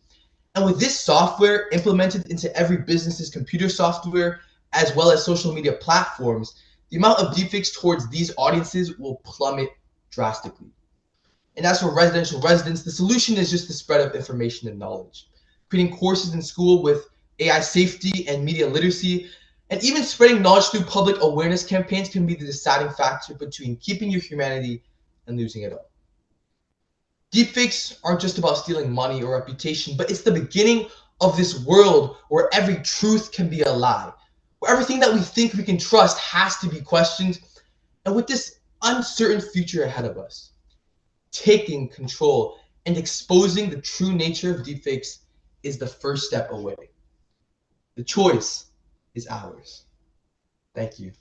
And with this software implemented into every business's computer software, as well as social media platforms, the amount of deepfakes towards these audiences will plummet drastically. And as for residential residents, the solution is just the spread of information and knowledge. Creating courses in school with AI safety and media literacy, and even spreading knowledge through public awareness campaigns can be the deciding factor between keeping your humanity and losing it all. Deepfakes aren't just about stealing money or reputation, but it's the beginning of this world where every truth can be a lie, where everything that we think we can trust has to be questioned. And with this uncertain future ahead of us, taking control and exposing the true nature of deepfakes is the first step away. The choice is ours. Thank you.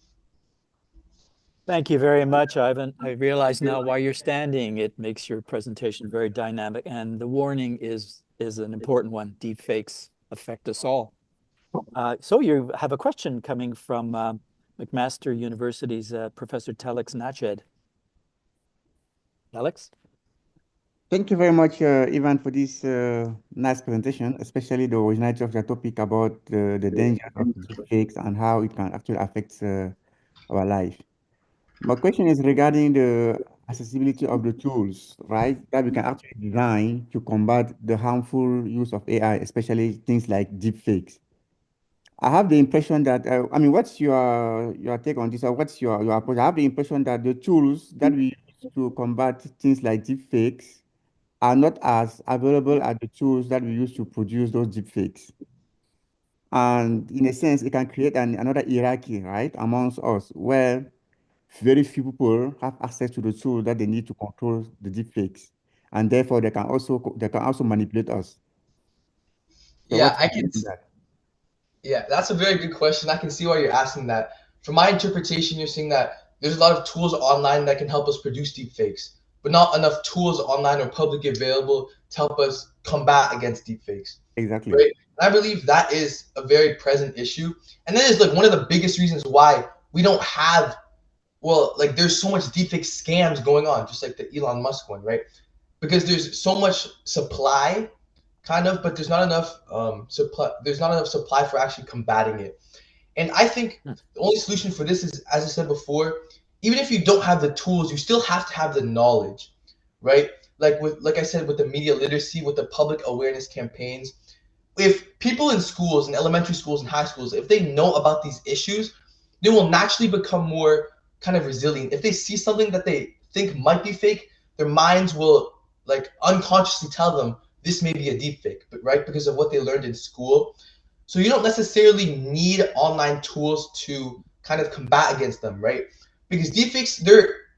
Thank you very much, Ivan. I realize now why you're standing. It makes your presentation very dynamic, and the warning is an important one. Deepfakes affect us all. So you have a question coming from McMaster University's Professor Telex Nached. Alex?
Thank you very much, Ivan, for this nice presentation, especially the originality of the topic about the danger of deepfakes and how it can actually affect our life. My question is regarding the accessibility of the tools, right, that we can actually design to combat the harmful use of AI, especially things like deepfakes. I have the impression that, I mean, what's your take on this, or what's your approach? I have the impression that the tools that we use to combat things like deepfakes are not as available as the tools that we use to produce those deepfakes. And in a sense, it can create another hierarchy, right, amongst us, where very few people have access to the tool that they need to control the deepfakes, and therefore they can also manipulate us. So
Yeah,
what's your take on that?
Yeah, that's a very good question. I can see why you're asking that. From my interpretation, you're saying that there's a lot of tools online that can help us produce deepfakes, but not enough tools online or publicly available to help us combat against deepfakes.
Exactly.
Right? And I believe that is a very present issue. And that is like one of the biggest reasons why we don't have, well, like there's so much deepfake scams going on, just like the Elon Musk one, right? Because there's so much supply kind of, but there's not enough supply. There's not enough supply for actually combating it. And I think the only solution for this is, as I said before, even if you don't have the tools, you still have to have the knowledge, right? Like I said, with the media literacy, with the public awareness campaigns, if people in schools, in elementary schools and high schools, if they know about these issues, they will naturally become more kind of resilient. If they see something that they think might be fake, their minds will like unconsciously tell them this may be a deep fake, but right, because of what they learned in school. So you don't necessarily need online tools to kind of combat against them, right? Because deepfakes,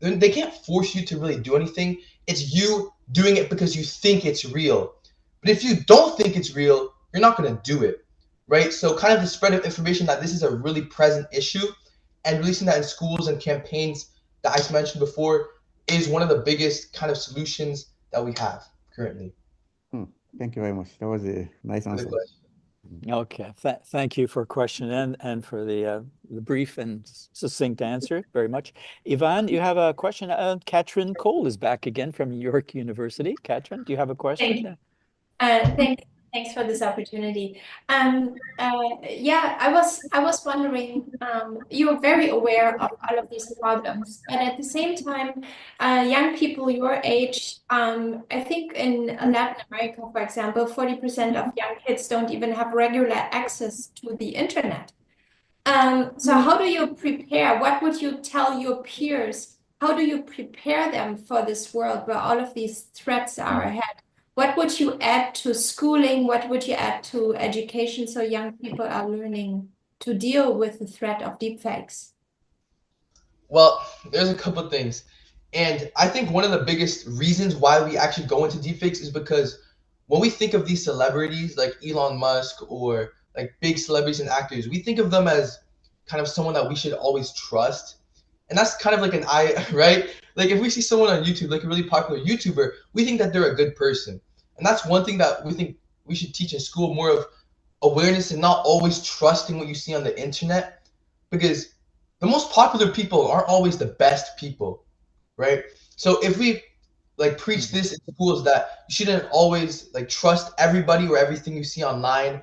they can't force you to really do anything. It's you doing it because you think it's real. But if you don't think it's real, you're not going to do it, right? So kind of the spread of information that this is a really present issue, and releasing that in schools and campaigns that I mentioned before is one of the biggest kind of solutions that we have currently.
Thank you very much. That was a nice answer.
Okay, thank you for question and for the brief and succinct answer. Very much. Ivan, you have a question. Katrin Cole is back again from York University. Katrin, do you have a question?
Thanks for this opportunity. Yeah, I was wondering, you're very aware of all of these problems, but at the same time, young people your age, I think in Latin America, for example, 40% of young kids don't even have regular access to the internet. So how do you prepare? What would you tell your peers? How do you prepare them for this world where all of these threats are ahead? What would you add to schooling? What would you add to education so young people are learning to deal with the threat of deepfakes?
Well, there's a couple things. And I think one of the biggest reasons why we actually go into deepfakes is because when we think of these celebrities like Elon Musk or like big celebrities and actors, we think of them as kind of someone that we should always trust. And that's kind of like an eye, right? Like if we see someone on YouTube, like a really popular YouTuber, we think that they're a good person. And that's one thing that we think we should teach in school, more of awareness and not always trusting what you see on the internet, because the most popular people aren't always the best people, right? So if we like preach this in schools that you shouldn't always like trust everybody or everything you see online,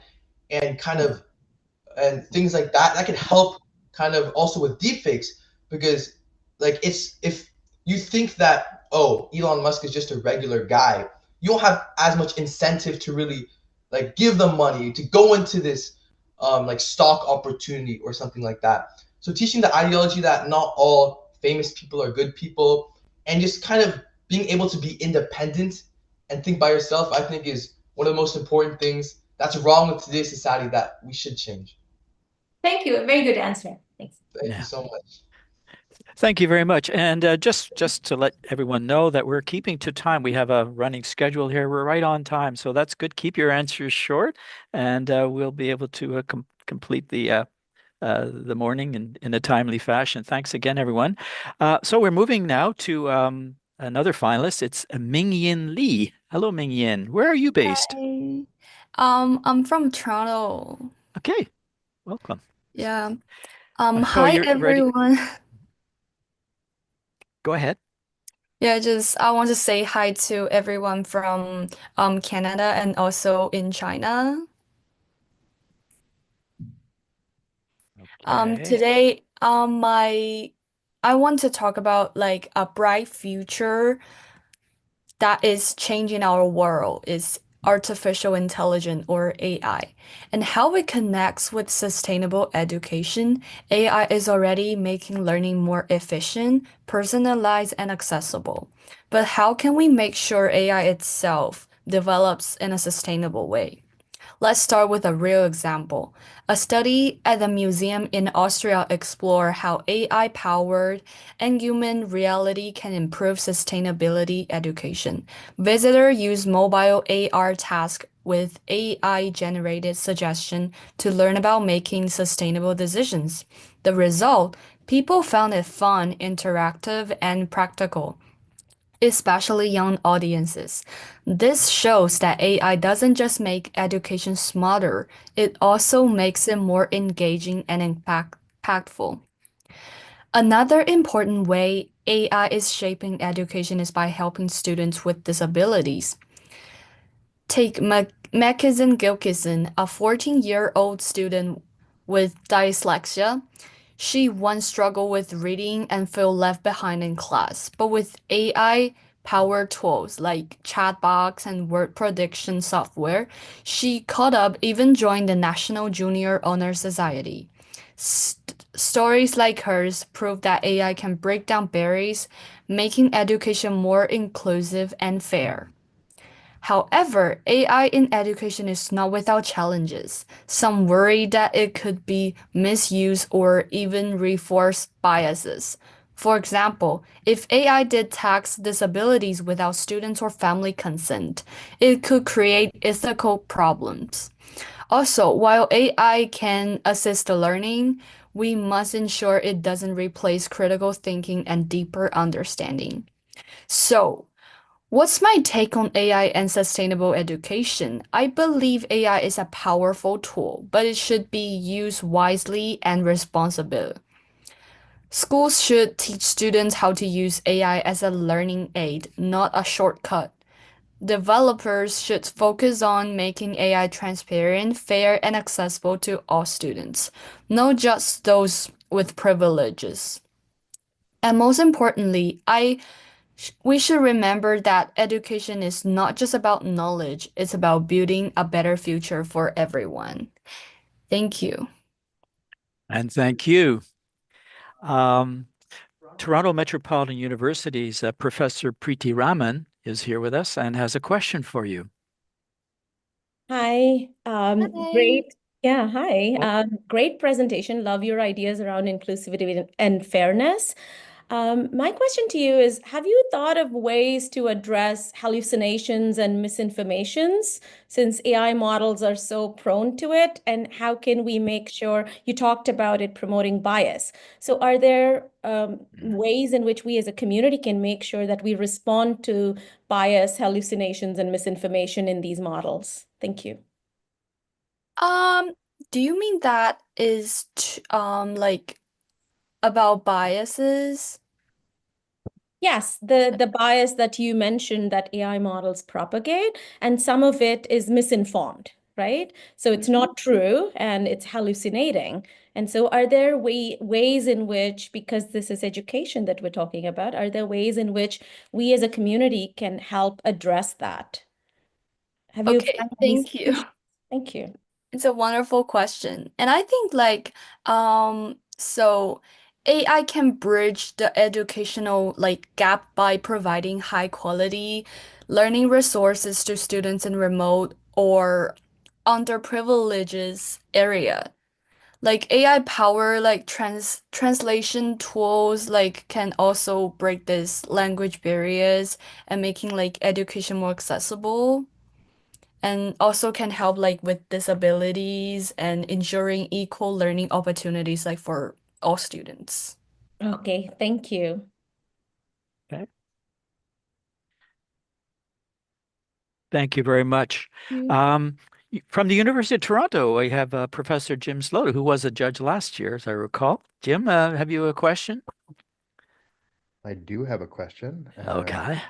and kind of and things like that, that can help kind of also with deepfakes, because like it's, if you think that, oh, Elon Musk is just a regular guy, you don't have as much incentive to really like give them money to go into this like stock opportunity or something like that. So teaching the ideology that not all famous people are good people, and just kind of being able to be independent and think by yourself, I think is one of the most important things that's wrong with today's society that we should change.
Thank you. A very good answer. Thanks.
Thank you so much.
Thank you very much. And just to let everyone know that we're keeping to time. We have a running schedule here. We're right on time, so that's good. Keep your answers short, and we'll be able to complete the morning in a timely fashion. Thanks again, everyone. So we're moving now to another finalist. It's Mingyin Lee. Hello, Mingyin. Where are you based?
Hi. I'm from Toronto.
Okay, welcome.
Yeah.
So
Hi
you're ready?
everyone.
Go ahead.
Yeah, just I want to say hi to everyone from Canada and also in China.
Okay.
Today I want to talk about like a bright future that is changing our world is artificial intelligence or AI. And how it connects with sustainable education, AI is already making learning more efficient, personalized, and accessible. But how can we make sure AI itself develops in a sustainable way? Let's start with a real example. A study at the museum in Austria explored how AI-powered and human reality can improve sustainability education. Visitors use mobile AR tasks with AI-generated suggestion to learn about making sustainable decisions. The result, people found it fun, interactive, and practical, especially young audiences. This shows that AI doesn't just make education smarter, it also makes it more engaging and impactful. Another important way AI is shaping education is by helping students with disabilities. Take Mackenzie Gilkison, a 14-year-old student with dyslexia. She once struggled with reading and felt left behind in class, but with AI powered tools like chatbots and word prediction software, she caught up, even joined the National Junior Honor Society. Stories like hers prove that AI can break down barriers, making education more inclusive and fair. However, AI in education is not without challenges. Some worry that it could be misused or even reinforce biases. For example, if AI detects disabilities without students or family consent, it could create ethical problems. Also, while AI can assist the learning, we must ensure it doesn't replace critical thinking and deeper understanding. So, what's my take on AI and sustainable education? I believe AI is a powerful tool, but it should be used wisely and responsibly. Schools should teach students how to use AI as a learning aid, not a shortcut. developers should focus on making AI transparent, fair, and accessible to all students, not just those with privileges. And most importantly, we should remember that education is not just about knowledge, it's about building a better future for everyone. Thank you.
And thank you. Toronto Metropolitan University's Professor Preeti Raman is here with us and has a question for you.
Hi.
Hi.
Great. Yeah, hi. Great presentation. Love your ideas around inclusivity and fairness. My question to you is, have you thought of ways to address hallucinations and misinformations since AI models are so prone to it? And how can we make sure, you talked about it promoting bias. So are there ways in which we as a community can make sure that we respond to bias, hallucinations, and misinformation in these models? Thank you.
Do you mean that is like about biases?
Yes, the bias that you mentioned that AI models propagate, and some of it is misinformed, right? So it's not true and it's hallucinating. And so are there ways in which, because this is education that we're talking about, are there ways in which we as a community can help address that? Have you
Okay,
found any
thank you.
solutions? Thank you.
It's a wonderful question. And I think like so AI can bridge the educational like gap by providing high quality learning resources to students in remote or underprivileged area. Like AI power like translation tools like can also break this language barriers and making like education more accessible and also can help like with disabilities and ensuring equal learning opportunities like for all students.
Okay, thank you.
Okay. Thank you very much. From the University of Toronto, I have Professor Jim Slaughter, who was a judge last year, as I recall. Jim, have you a question?
I do have a question.
Okay.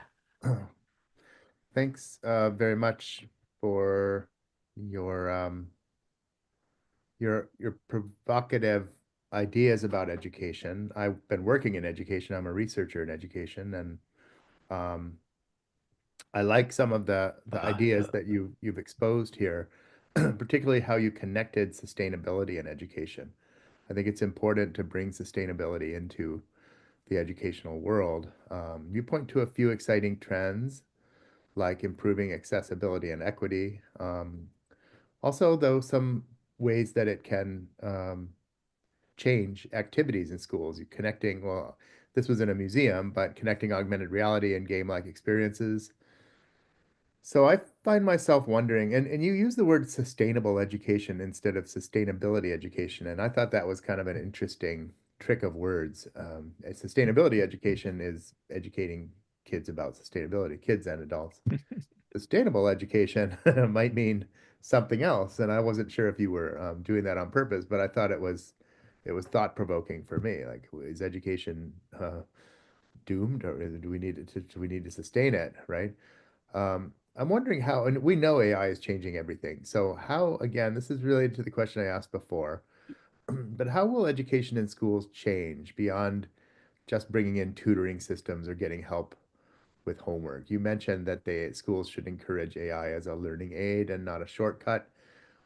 Thanks very much for your your provocative ideas about education. I've been working in education. I'm a researcher in education, and I like some of the ideas that you've exposed here, particularly how you connected sustainability and education. I think it's important to bring sustainability into the educational world. You point to a few exciting trends like improving accessibility and equity. Also, though, some ways that it can change activities in schools. You connecting, well, this was in a museum, but connecting augmented reality and game-like experiences. So I find myself wondering, and you use the word sustainable education instead of sustainability education, and I thought that was kind of an interesting trick of words. Sustainability education is educating kids about sustainability, kids and adults. Sustainable education might mean something else, and I wasn't sure if you were doing that on purpose, but I thought it was thought-provoking for me. Like, is education doomed, or do we need to sustain it, right? I'm wondering how, and we know AI is changing everything. So how, again, this is related to the question I asked before, but how will education in schools change beyond just bringing in tutoring systems or getting help with homework? You mentioned that schools should encourage AI as a learning aid and not a shortcut.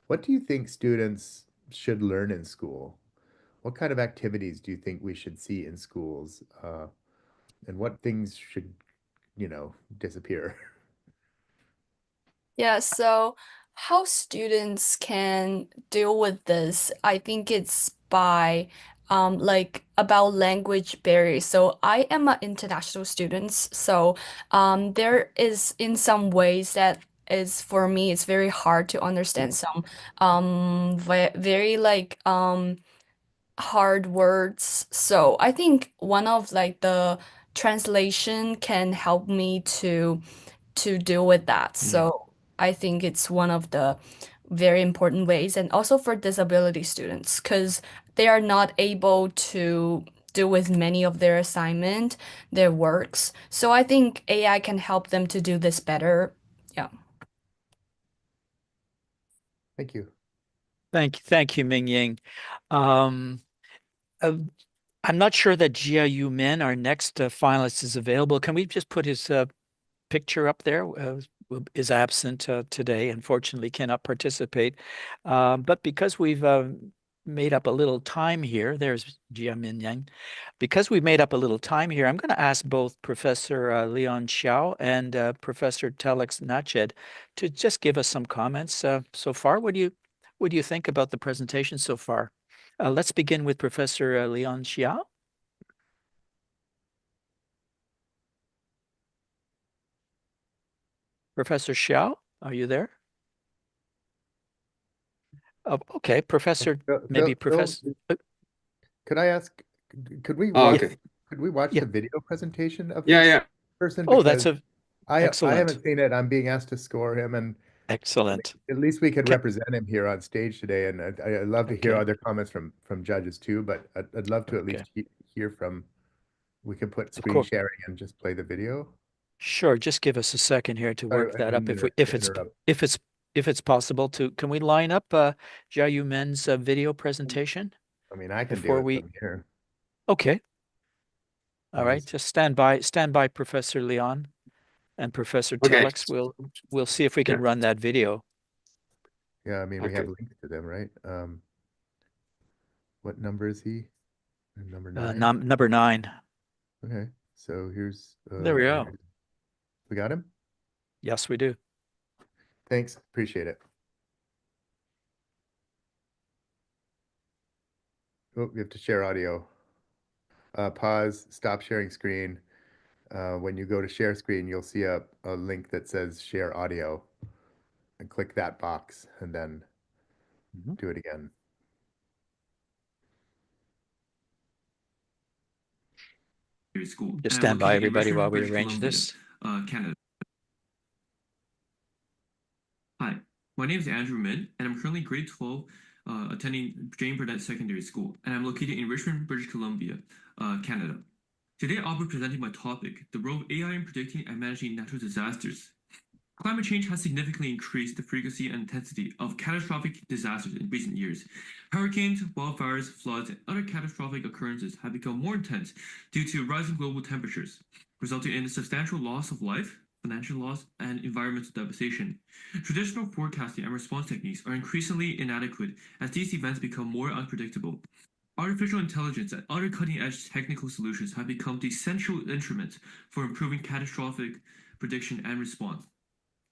What do you think students should learn in school? What kind of activities do you think we should see in schools? And what things should, disappear?
Yeah, so how students can deal with this, I think it's by like about language barriers. So I am an international student, so there is in some ways that is for me it's very hard to understand some very like hard words. So I think one of like the translation can help me to deal with that. So I think it's one of the very important ways, and also for disability students, because they are not able to do with many of their works. So I think AI can help them to do this better Yeah.
Thank you.
Thank you, Ming Ying. Um, uh, I'm not sure that Jiayu Min, our next finalist, is available. Can we just put his picture up there? Is absent today, unfortunately cannot participate. But because we've made up a little time here, there's Jia Min Yang. Because we've made up a little time here, I'm going to ask both Professor Leon Xiao and Professor Telex Nached to just give us some comments so far. What do you think about the presentation so far? Let's begin with Professor Leon Xiao. Professor Xiao, are you there? Oh, okay, Professor, maybe Professor.
Could I ask, could we
Oh,
watch,
okay.
could we watch
Yeah.
the video presentation of
Yeah,
this
yeah.
person?
Oh, that's
Because I
excellent.
haven't seen it. I'm being asked to score him, and
Excellent.
at least we could
Okay.
represent him here on stage today. And I'd love to hear
Okay.
other comments from judges too, but I'd love to at
Okay.
least hear from, we could put
Of
screen
course.
sharing and just play the video.
Sure, just give us a second here to
Sorry,
work
I
that up.
didn't
If it's possible to, can we line up Jiayu Men's video presentation
I mean, I can do
before
it
we?
from here.
Okay. All
I'll
right, just stand by, Professor Leon and Professor
Okay.
Telex. We'll see if we can run that video.
Yeah, I mean, we have
Okay.
links to them, right? What number is he? Number 9?
Number 9.
Okay, so here's
There we go.
We got him?
Yes, we do.
Thanks, appreciate it. Oh, we have to share audio. Pause, stop sharing screen. When you go to share screen, you'll see a link that says share audio, and click that box and then do it again.
School.
Just stand by, everybody, while we arrange this.
Canada. Hi, my name is Andrew Min, and I'm currently grade 12, attending Jane Burnett Secondary School, and I'm located in Richmond, British Columbia, Canada. Today, I'll be presenting my topic, the role of AI in predicting and managing natural disasters. Climate change has significantly increased the frequency and intensity of catastrophic disasters in recent years. Hurricanes, wildfires, floods, and other catastrophic occurrences have become more intense due to rising global temperatures, resulting in a substantial loss of life, financial loss, and environmental devastation. Traditional forecasting and response techniques are increasingly inadequate as these events become more unpredictable. Artificial intelligence and other cutting-edge technical solutions have become the essential instruments for improving catastrophic prediction and response.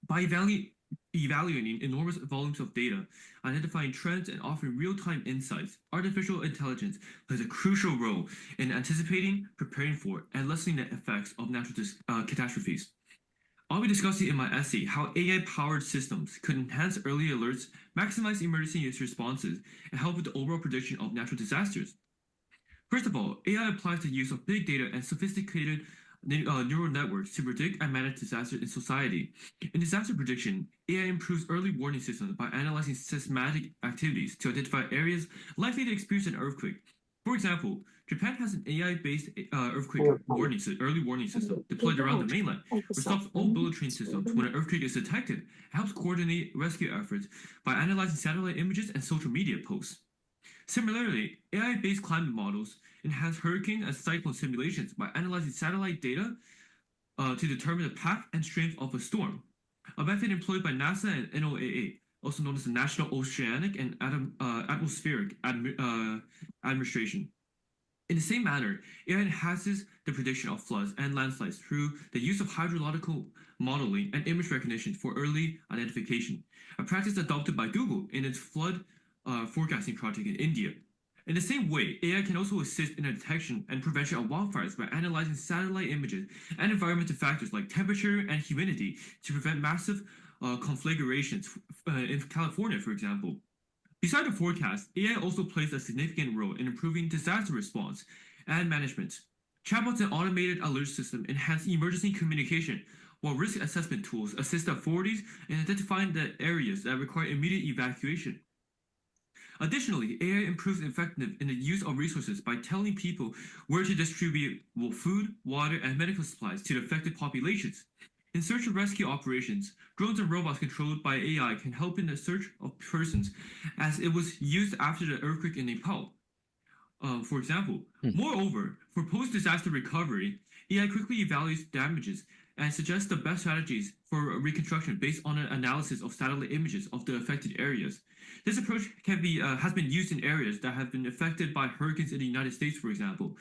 By evaluating enormous volumes of data, identifying trends, and offering real-time insights, artificial intelligence plays a crucial role in anticipating, preparing for, and lessening the effects of natural catastrophes. I'll be discussing in my essay how AI-powered systems could enhance early alerts, maximize emergency responses, and help with the overall prediction of natural disasters. First of all, AI applies the use of big data and sophisticated neural networks to predict and manage disasters in society. In disaster prediction, AI improves early warning systems by analyzing seismic activities to identify areas likely to experience an earthquake. For example, Japan has an AI-based earthquake early warning system deployed around the mainland, which stops all bullet train systems when an earthquake is detected and helps coordinate rescue efforts by analyzing satellite images and social media posts. Similarly, AI-based climate models enhance hurricane and cyclone simulations by analyzing satellite data to determine the path and strength of a storm, a method employed by NASA and NOAA, also known as the National Oceanic and Atmospheric Administration. In the same manner, AI enhances the prediction of floods and landslides through the use of hydrological modeling and image recognition for early identification, a practice adopted by Google in its flood forecasting project in India. In the same way, AI can also assist in the detection and prevention of wildfires by analyzing satellite images and environmental factors like temperature and humidity to prevent massive conflagrations in California, for example. Beside the forecast, AI also plays a significant role in improving disaster response and management. Chatbots and automated alert systems enhance emergency communication, while risk assessment tools assist authorities in identifying the areas that require immediate evacuation. Additionally, AI improves effectiveness in the use of resources by telling people where to distribute food, water, and medical supplies to the affected populations. In search and rescue operations, drones and robots controlled by AI can help in the search of persons, as it was used after the earthquake in Nepal. For example, moreover, for post-disaster recovery, AI quickly evaluates damages and suggests the best strategies for reconstruction based on an analysis of satellite images of the affected areas. This approach has been used in areas that have been affected by hurricanes in the United States, for example.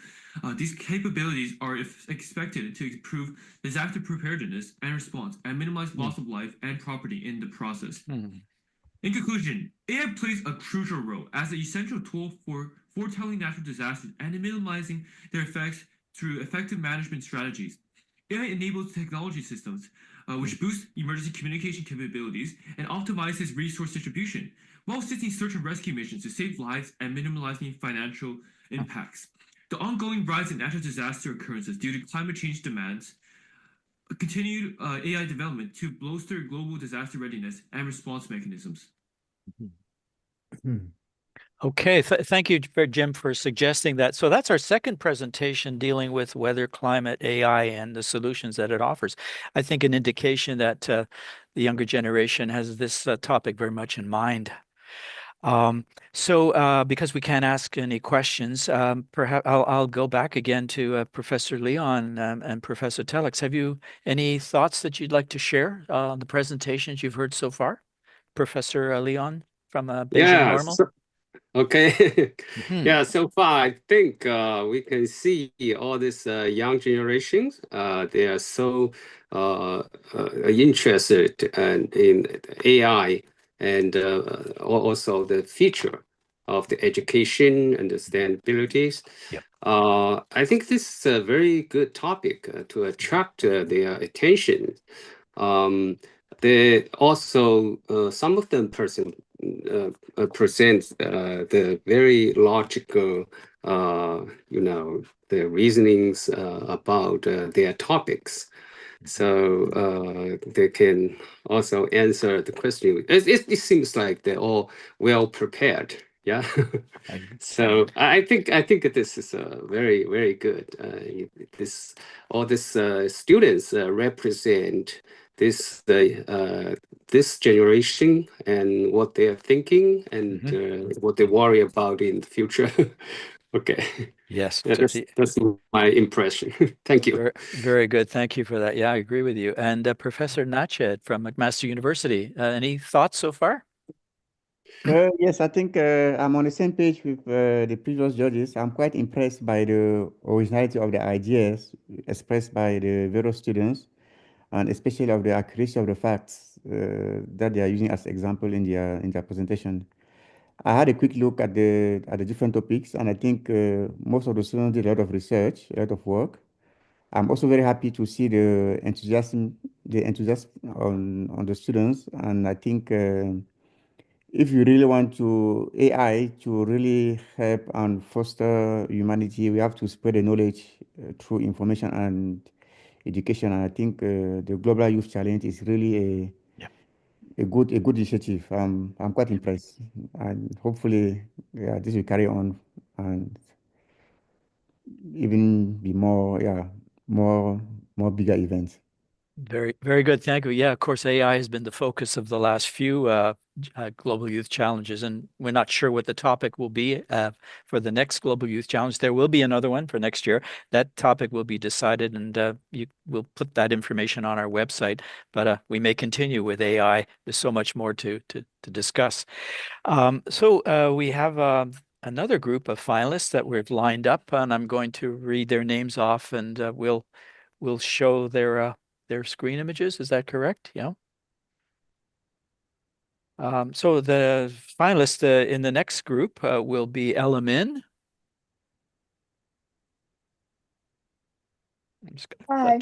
These capabilities are expected to improve disaster preparedness and response and minimize loss of life and property in the process. In conclusion, AI plays a crucial role as an essential tool for foretelling natural disasters and in minimizing their effects through effective management strategies. AI enables technology systems which boost emergency communication capabilities and optimizes resource distribution, while assisting search and rescue missions to save lives and minimizing financial impacts. The ongoing rise in natural disaster occurrences due to climate change demands continued AI development to bolster global disaster readiness and response mechanisms.
Okay, thank you, Jim, for suggesting that. So that's our second presentation dealing with weather, climate, AI, and the solutions that it offers. I think an indication that the younger generation has this topic very much in mind. Because we can't ask any questions, perhaps I'll go back again to Professor Leon and Professor Telex. Have you any thoughts that you'd like to share on the presentations you've heard so far? Professor Leon from Beijing Normal?
Okay. Yeah, so far I think we can see all this young generations. They are so interested in AI and also the future of the education and the sustainabilities.
Yep.
I think this is a very good topic to attract their attention. They also some of them present the very logical, the reasonings about their topics. So they can also answer the question. It seems like they're all well prepared. Yeah. So I think this is very, very good. All these students represent this generation and what they are thinking and what they worry about in the future. Okay.
Yes,
that's my impression. Thank you.
Very, very good. Thank you for that. Yeah, I agree with you. And Professor Nached from McMaster University, any thoughts so far?
Yes, I think I'm on the same page with the previous judges. I'm quite impressed by the originality of the ideas expressed by the various students, and especially of the accuracy of the facts that they are using as example in their presentation. I had a quick look at the different topics, and I think most of the students did a lot of research, a lot of work. I'm also very happy to see the enthusiasm on the students, and I think if you really want AI to really help and foster humanity, we have to spread the knowledge through information and education. And I think the Global Youth Challenge is really a good initiative. I'm quite impressed, and hopefully, this will carry on and even be more bigger events.
Very, very good. Thank you. Yeah, of course, AI has been the focus of the last few Global Youth Challenges, and we're not sure what the topic will be for the next Global Youth Challenge. There will be another one for next year. That topic will be decided, and we'll put that information on our website. But we may continue with AI. There's so much more to discuss. We have another group of finalists that we've lined up, and I'm going to read their names off, and we'll show their screen images. Is that correct? Yeah. So the finalists in the next group will be Ella Min. I'm just gonna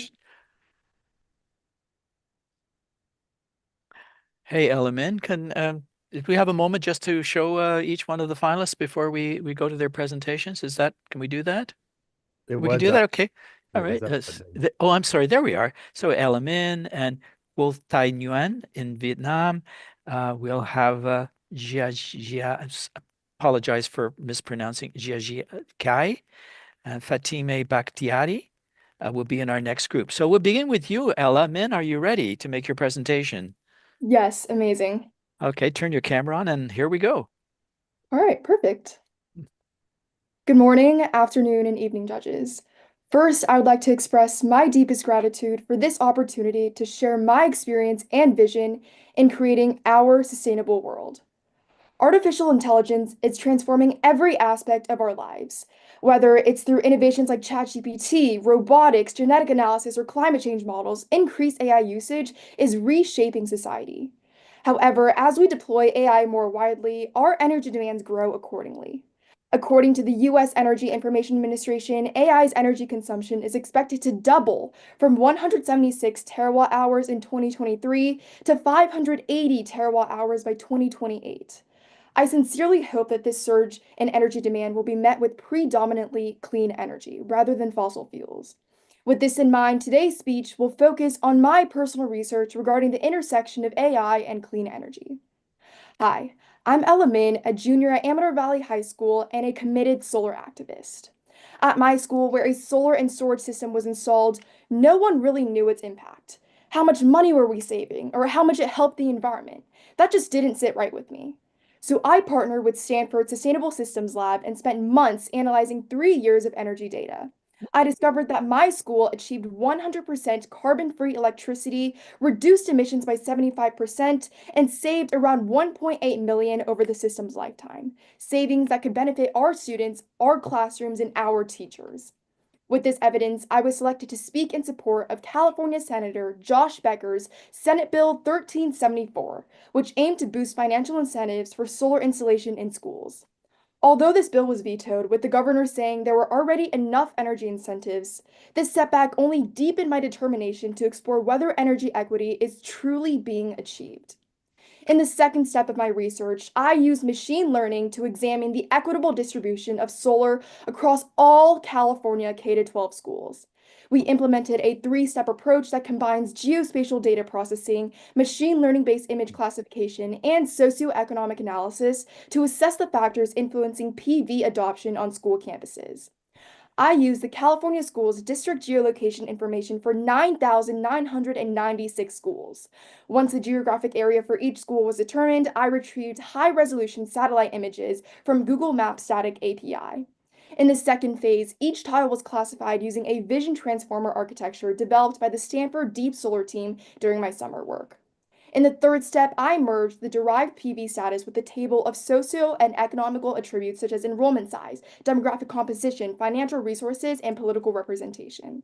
Hey, Ella Min, if we have a moment just to show each one of the finalists before we go to their presentations, can we do that? We can do that, okay. All right. I'm sorry, there we are. So Ella Min and Wolf Tai Nguyen in Vietnam. We'll have apologize for mispronouncing, Jia Kai, and Fatime Bakhtiari will be in our next group. So we'll begin with you, Ella. Min, are you ready to make your presentation?
Yes, amazing.
Okay, turn your camera on and here we go.
All right, perfect. Good morning, afternoon, and evening, judges. First, I would like to express my deepest gratitude for this opportunity to share my experience and vision in creating our sustainable world. Artificial intelligence is transforming every aspect of our lives, whether it's through innovations like ChatGPT, robotics, genetic analysis, or climate change models. Increased AI usage is reshaping society. However, as we deploy AI more widely, our energy demands grow accordingly. According to the US Energy Information Administration, AI's energy consumption is expected to double from 176 terawatt hours in 2023 to 580 terawatt hours by 2028. I sincerely hope that this surge in energy demand will be met with predominantly clean energy rather than fossil fuels. With this in mind, today's speech will focus on my personal research regarding the intersection of AI and clean energy. Hi, I'm Ella Min, a junior at Amador Valley High School and a committed solar activist. At my school, where a solar and storage system was installed, no one really knew its impact. How much money were we saving, or how much it helped the environment? That just didn't sit right with me. So I partnered with Stanford Sustainable Systems Lab and spent months analyzing 3 years of energy data. I discovered that my school achieved 100% carbon-free electricity, reduced emissions by 75%, and saved around 1.8 million over the system's lifetime. Savings that could benefit our students, our classrooms, and our teachers. With this evidence, I was selected to speak in support of California Senator Josh Becker's Senate Bill 1374, which aimed to boost financial incentives for solar installation in schools. Although this bill was vetoed, with the governor saying there were already enough energy incentives, this setback only deepened my determination to explore whether energy equity is truly being achieved. In the second step of my research, I used machine learning to examine the equitable distribution of solar across all California K-12 schools. We implemented a 3-step approach that combines geospatial data processing, machine learning-based image classification, and socioeconomic analysis to assess the factors influencing PV adoption on school campuses. I used the California Schools district geolocation information for 9,996 schools. Once the geographic area for each school was determined, I retrieved high-resolution satellite images from Google Maps Static API. In the second phase, each tile was classified using a vision transformer architecture developed by the Stanford Deep Solar team during my summer work. In the third step, I merged the derived PV status with the table of socio and economical attributes such as enrollment size, demographic composition, financial resources, and political representation.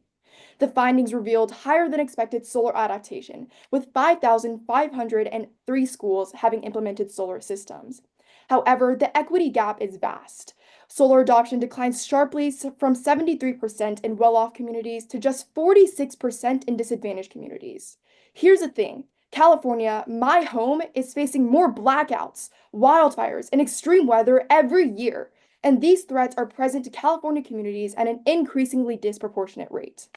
The findings revealed higher than expected solar adaptation, with 5,503 schools having implemented solar systems. However, the equity gap is vast. Solar adoption declines sharply from 73% in well-off communities to just 46% in disadvantaged communities. Here's the thing. California, my home, is facing more blackouts, wildfires, and extreme weather every year, and these threats are present to California communities at an increasingly disproportionate rate.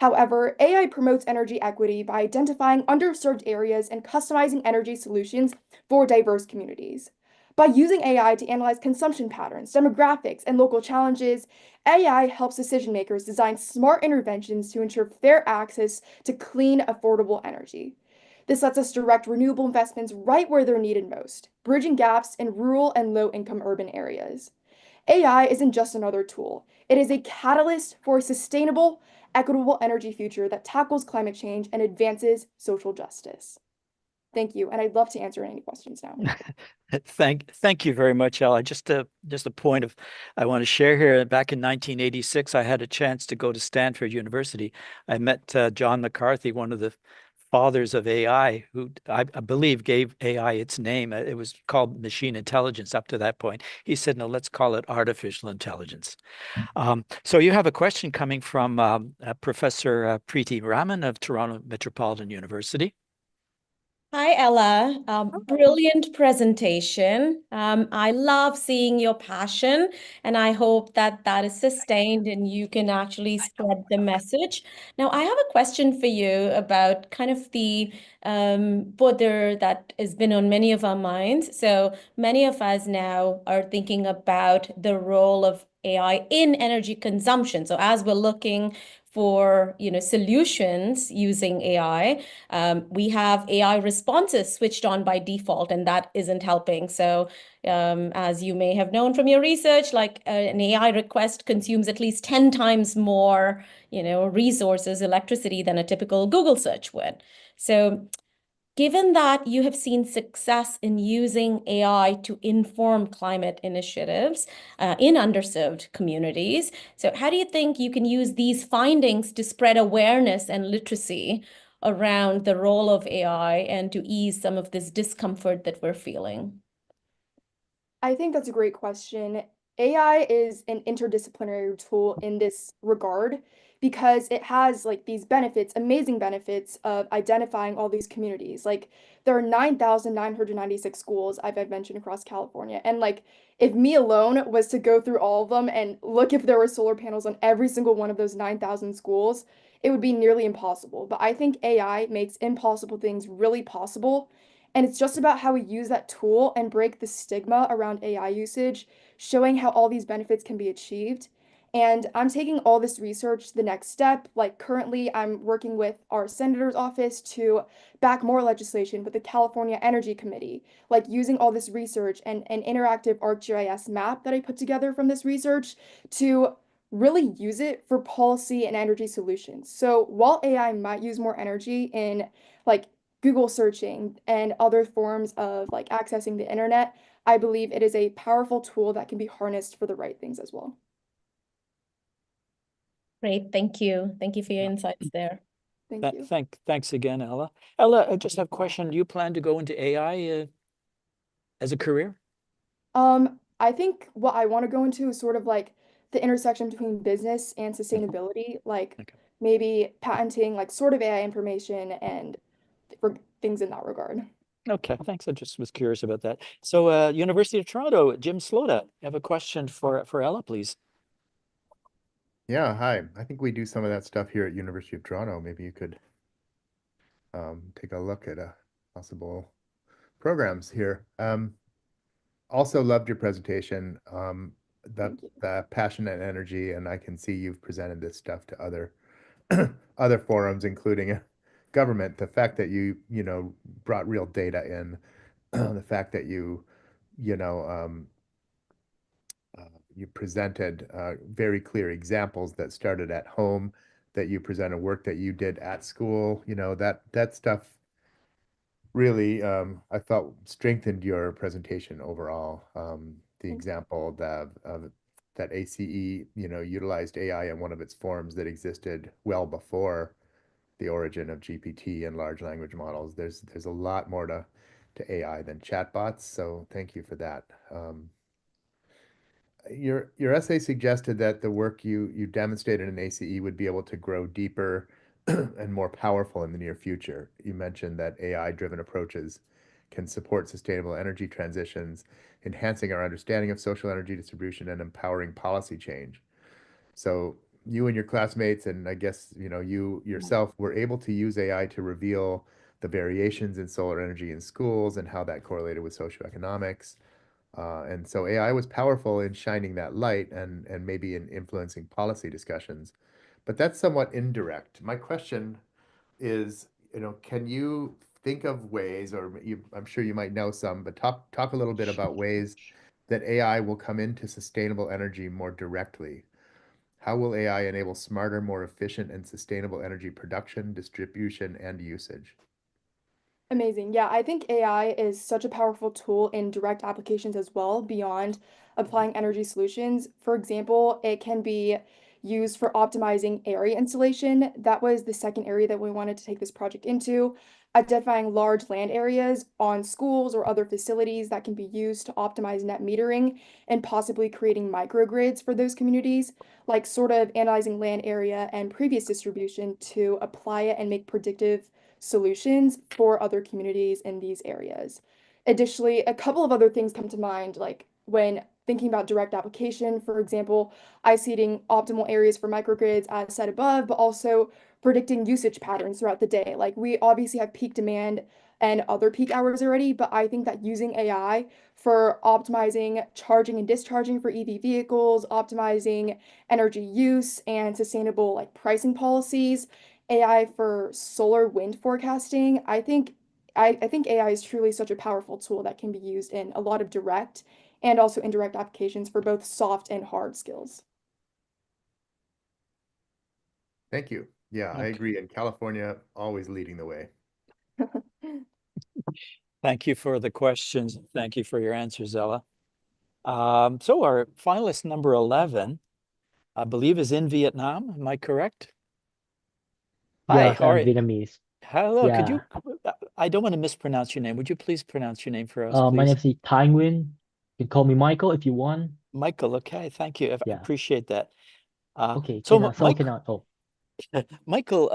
However, AI promotes energy equity by identifying underserved areas and customizing energy solutions for diverse communities. By using AI to analyze consumption patterns, demographics, and local challenges, AI helps decision makers design smart interventions to ensure fair access to clean, affordable energy. This lets us direct renewable investments right where they're needed most, bridging gaps in rural and low-income urban areas. AI isn't just another tool. It is a catalyst for a sustainable, equitable energy future that tackles climate change and advances social justice. Thank you, and I'd love to answer any questions now.
Thank you very much, Ella. Just a point of I want to share here. Back in 1986, I had a chance to go to Stanford University. I met John McCarthy, one of the fathers of AI, who I believe gave AI its name. It was called machine intelligence up to that point. He said, no, let's call it artificial intelligence. So you have a question coming from Professor Preeti Raman of Toronto Metropolitan University.
Hi, Ella. Brilliant presentation. I love seeing your passion, and I hope that that is sustained and you can actually spread the message. Now, I have a question for you about kind of the border that has been on many of our minds. So many of us now are thinking about the role of AI in energy consumption. So as we're looking for solutions using AI. We have AI responses switched on by default, and that isn't helping. So as you may have known from your research, like an AI request consumes at least 10 times more resources, electricity, than a typical Google search would. So given that you have seen success in using AI to inform climate initiatives in underserved communities, so how do you think you can use these findings to spread awareness and literacy around the role of AI and to ease some of this discomfort that we're feeling?
I think that's a great question. AI is an interdisciplinary tool in this regard because it has like these benefits, amazing benefits of identifying all these communities. Like there are 9,996 schools I've mentioned across California. And like if me alone was to go through all of them and look if there were solar panels on every single one of those 9,000 schools, it would be nearly impossible. But I think AI makes impossible things really possible. And it's just about how we use that tool and break the stigma around AI usage, showing how all these benefits can be achieved. And I'm taking all this research to the next step. Like currently, I'm working with our senator's office to back more legislation with the California Energy Committee, like using all this research and an interactive ArcGIS map that I put together from this research to really use it for policy and energy solutions. So while AI might use more energy in like Google searching and other forms of like accessing the internet, I believe it is a powerful tool that can be harnessed for the right things as well.
Great, thank you. Thank you for your insights there.
Thank you.
Thanks again, Ella. Ella, I just have a question. Do you plan to go into AI as a career?
I think what I want to go into is sort of like the intersection between business and sustainability, like maybe patenting like sort of AI information and things in that regard.
Okay, thanks. I just was curious about that. So University of Toronto, Jim Slota, you have a question for Ella, please.
Yeah, hi. I think we do some of that stuff here at University of Toronto. Maybe you could take a look at possible programs here. Also loved your presentation, the passion and energy, and I can see you've presented this stuff to other other forums, including government. The fact that you brought real data in, the fact that you presented very clear examples that started at home, that you presented work that you did at school, that stuff really, I thought strengthened your presentation overall. The example that ACE, utilized AI in one of its forms that existed well before the origin of GPT and large language models. There's a lot more to AI than chatbots, so thank you for that. Your essay suggested that the work you demonstrated in ACE would be able to grow deeper and more powerful in the near future. You mentioned that AI-driven approaches can support sustainable energy transitions, enhancing our understanding of social energy distribution and empowering policy change. So you and your classmates, and I guess you yourself, were able to use AI to reveal the variations in solar energy in schools and how that correlated with socioeconomics. And so AI was powerful in shining that light and maybe in influencing policy discussions, but that's somewhat indirect. My question is, can you think of ways, or I'm sure you might know some, but talk a little bit about ways that AI will come into sustainable energy more directly. How will AI enable smarter, more efficient, and sustainable energy production, distribution, and usage?
Amazing. Yeah, I think AI is such a powerful tool in direct applications as well, beyond applying energy solutions. For example, it can be used for optimizing area insulation. That was the second area that we wanted to take this project into, identifying large land areas on schools or other facilities that can be used to optimize net metering and possibly creating microgrids for those communities, like sort of analyzing land area and previous distribution to apply it and make predictive solutions for other communities in these areas. Additionally, a couple of other things come to mind, like when thinking about direct application, for example, isolating optimal areas for microgrids as said above, but also predicting usage patterns throughout the day. Like we obviously have peak demand and other peak hours already, but I think that using AI for optimizing charging and discharging for EV vehicles, optimizing energy use and sustainable like pricing policies, AI for solar wind forecasting, I think AI is truly such a powerful tool that can be used in a lot of direct and also indirect applications for both soft and hard skills.
Thank you. Yeah, I agree. And California always leading the way.
Thank you for the questions. Thank you for your answers, Ella. So our finalist number 11, I believe, is in Vietnam. Am I correct? Hi,
Yes,
how
I'm
are you?
Vietnamese.
Hello, could
Yeah.
you, I don't want to mispronounce your name. Would you please pronounce your name for us,
My
please?
name's Thái Nguyen. You can call me Michael if you want.
Michael, okay, thank you. I
Yeah.
appreciate that.
Okay,
So
Michael,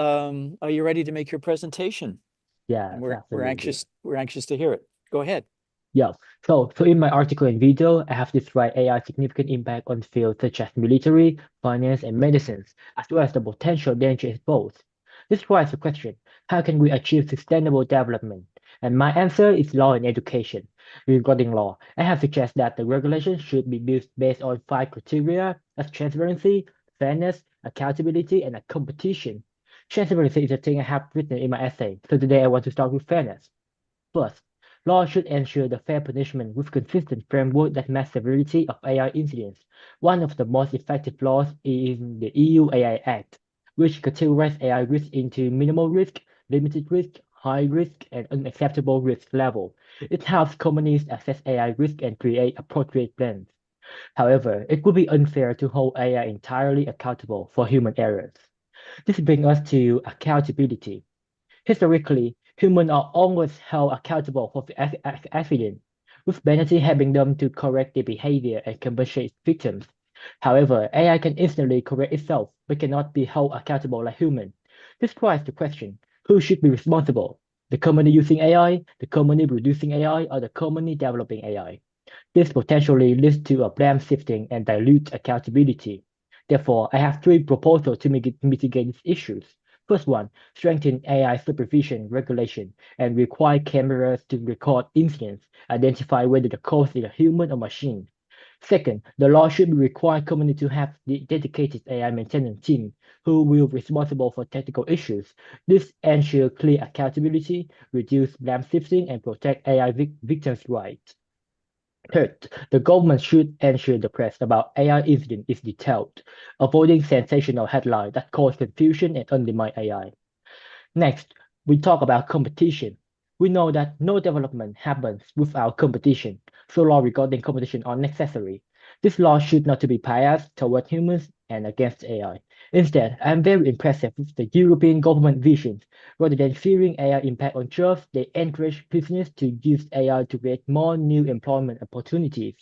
are you ready to make your presentation?
yes,
And we're
absolutely.
anxious to hear it. Go ahead.
Yeah. So in my article and video, I have described AI's significant impact on fields such as military, finance, and medicines, as well as the potential dangers it both. This raises the question, how can we achieve sustainable development? And my answer is law and education. Regarding law, I have suggested that the regulations should be built based on 5 criteria as transparency, fairness, accountability, and a competition. Transparency is a thing I have written in my essay, so today I want to start with fairness. First, law should ensure the fair punishment with consistent framework that match severity of AI incidents. One of the most effective laws is the EU AI Act, which categorizes AI risk into minimal risk, limited risk, high risk, and unacceptable risk level. It helps companies assess AI risk and create appropriate plans. However, it would be unfair to hold AI entirely accountable for human errors. This brings us to accountability. Historically, humans are always held accountable for accidents, with penalty helping them to correct their behavior and compensate victims. However, AI can instantly correct itself but cannot be held accountable like humans. This raises the question, who should be responsible? The company using AI, the company producing AI, or the company developing AI? This potentially leads to a blame shifting and dilute accountability. Therefore, I have 3 proposals to mitigate these issues. First one, strengthen AI supervision regulation and require cameras to record incidents, identify whether the cause is a human or machine. Second, the law should require companies to have the dedicated AI maintenance team who will be responsible for technical issues. This ensures clear accountability, reduce blame shifting, and protect AI victims' rights. Third, the government should ensure the press about AI incident is detailed, avoiding sensational headlines that cause confusion and undermine AI. Next, we talk about competition. We know that no development happens without competition, so laws regarding competition are necessary. This law should not be biased toward humans and against AI. Instead, I am very impressed with the European government vision. Rather than fearing AI impact on jobs, they encourage business to use AI to create more new employment opportunities.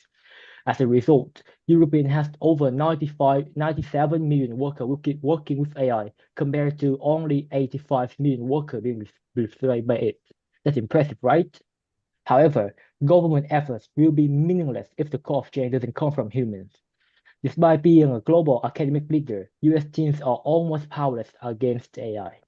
As a result, Europe has over 97 million workers working with AI compared to only 85 million workers being replaced by it. That's impressive, right? However, government efforts will be meaningless if the core of change doesn't come from humans. Despite being a global academic leader, US teams are almost powerless against AI.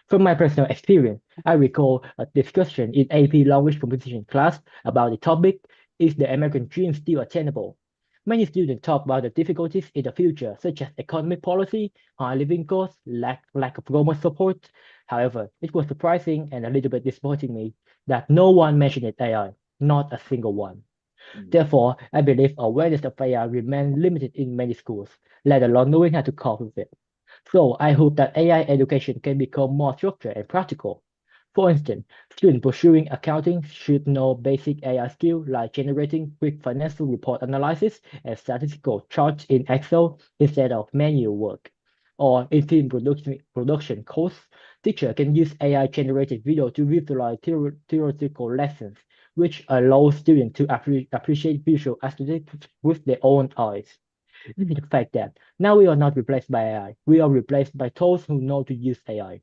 From my personal experience, I recall a discussion in AP language composition class about the topic, is the American dream still attainable? Many students talk about the difficulties in the future, such as economic policy, high living costs, lack of government support. However, it was surprising and a little bit disappointing me that no one mentioned AI, not a single one. Therefore, I believe awareness of AI remains limited in many schools, let alone knowing how to cope with it. So I hope that AI education can become more structured and practical. For instance, students pursuing accounting should know basic AI skills like generating quick financial report analysis and statistical charts in Excel instead of manual work. Or in film production course, teacher can use AI-generated video to visualize theoretical lessons, which allows students to appreciate visual aesthetics with their own eyes. This is the fact that now we are not replaced by AI, we are replaced by those who know to use AI.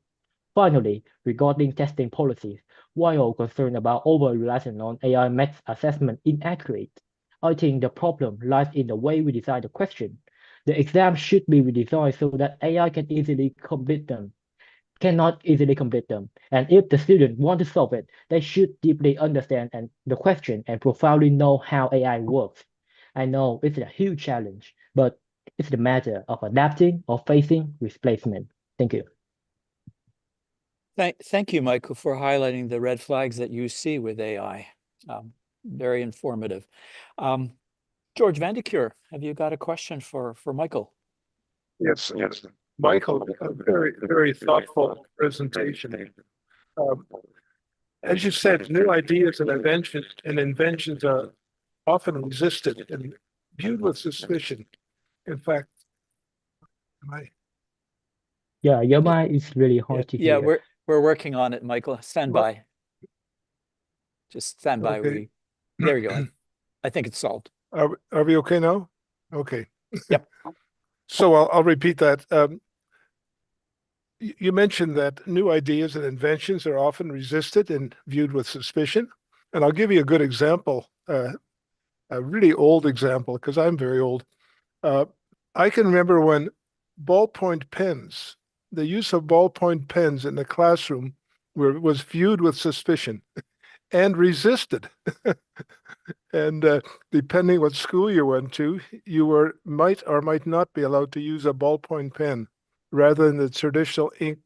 Finally, regarding testing policies, while concerned about over-reliance on AI makes assessment inaccurate, I think the problem lies in the way we design the question. The exam should be redesigned so that AI can easily complete them. cannot easily complete them. And if the student want to solve it, they should deeply understand the question and profoundly know how AI works. I know it's a huge challenge, but it's the matter of adapting or facing replacement. Thank you.
Thank you, Michael, for highlighting the red flags that you see with AI. Very informative. George Vandecure, have you got a question for Michael?
Yes. Michael, a very, very thoughtful presentation. As you said, new ideas and inventions are often resisted and viewed with suspicion. In fact,
Yeah, your mic is really hard to
Yeah,
hear.
we're working on it, Michael. Stand by. Just stand by.
Okay.
There we go. I think it's solved.
Are we okay now? Okay.
Yep.
So I'll repeat that. You mentioned that new ideas and inventions are often resisted and viewed with suspicion. And I'll give you a good example, a really old example, because I'm very old. I can remember when ballpoint pens, the use of ballpoint pens in the classroom was viewed with suspicion and resisted. And depending what school you went to, you might or might not be allowed to use a ballpoint pen rather than the traditional ink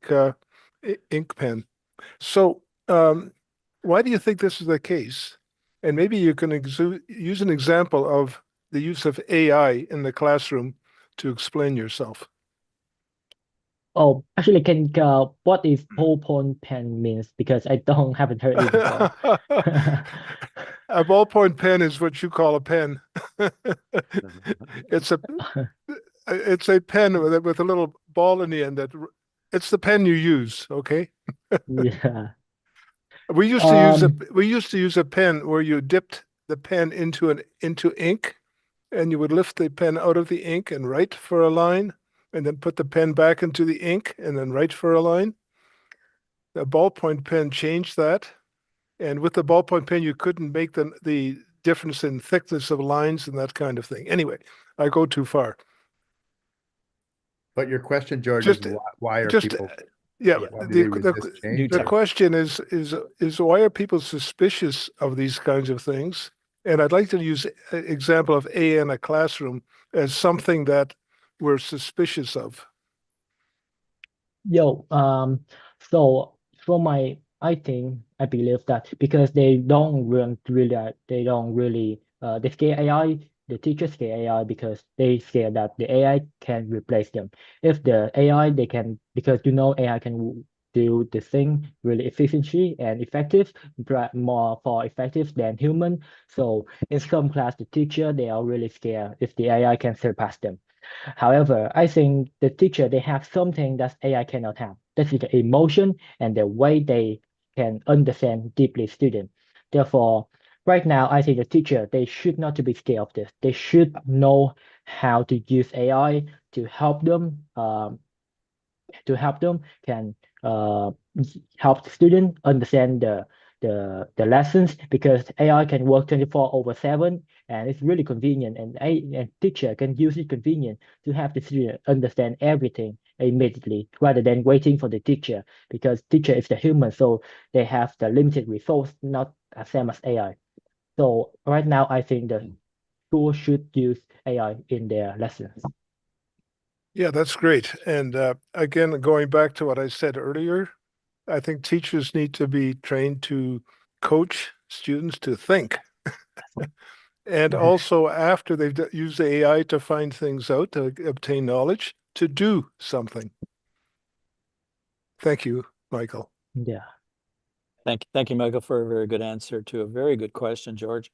pen. So why do you think this is the case? And maybe you can use an example of the use of AI in the classroom to explain yourself.
Oh, actually, what is ballpoint pen means? Because I haven't heard it before.
A ballpoint pen is what you call a pen. It's a pen with a little ball in the end. It's the pen you use. Okay.
Yeah.
We used to use a pen where you dipped the pen into ink, and you would lift the pen out of the ink and write for a line, and then put the pen back into the ink and then write for a line. The ballpoint pen changed that, and with the ballpoint pen, you couldn't make the difference in thickness of lines and that kind of thing. Anyway, I go too far.
But your question, George, is why are people?
Yeah,
why do they resist change?
the question is why are people suspicious of these kinds of things? And I'd like to use an example of AI in a classroom as something that we're suspicious of.
So I believe that because they scare AI, the teachers scare AI because they scare that the AI can replace them. If the AI, because AI can do the thing really efficiently and effective, more effective than human. So in some class, the teacher, they are really scared if the AI can surpass them. However, I think the teacher, they have something that AI cannot have. That's the emotion and the way they can understand deeply student. Therefore, right now, I think the teacher, they should not to be scared of this. They should know how to use AI to help them can help the student understand the lessons, because AI can work 24/7 and it's really convenient, and teacher can use it convenient to have the student understand everything immediately rather than waiting for the teacher, because teacher is the human, so they have the limited resource, not the same as AI. So right now I think the school should use AI in their lessons.
Yeah, that's great. And again, going back to what I said earlier, I think teachers need to be trained to coach students to think. And also, after they've used the AI to find things out, to obtain knowledge, to do something. Thank you, Michael.
Yeah.
Thank you, Michael, for a very good answer to a very good question, George.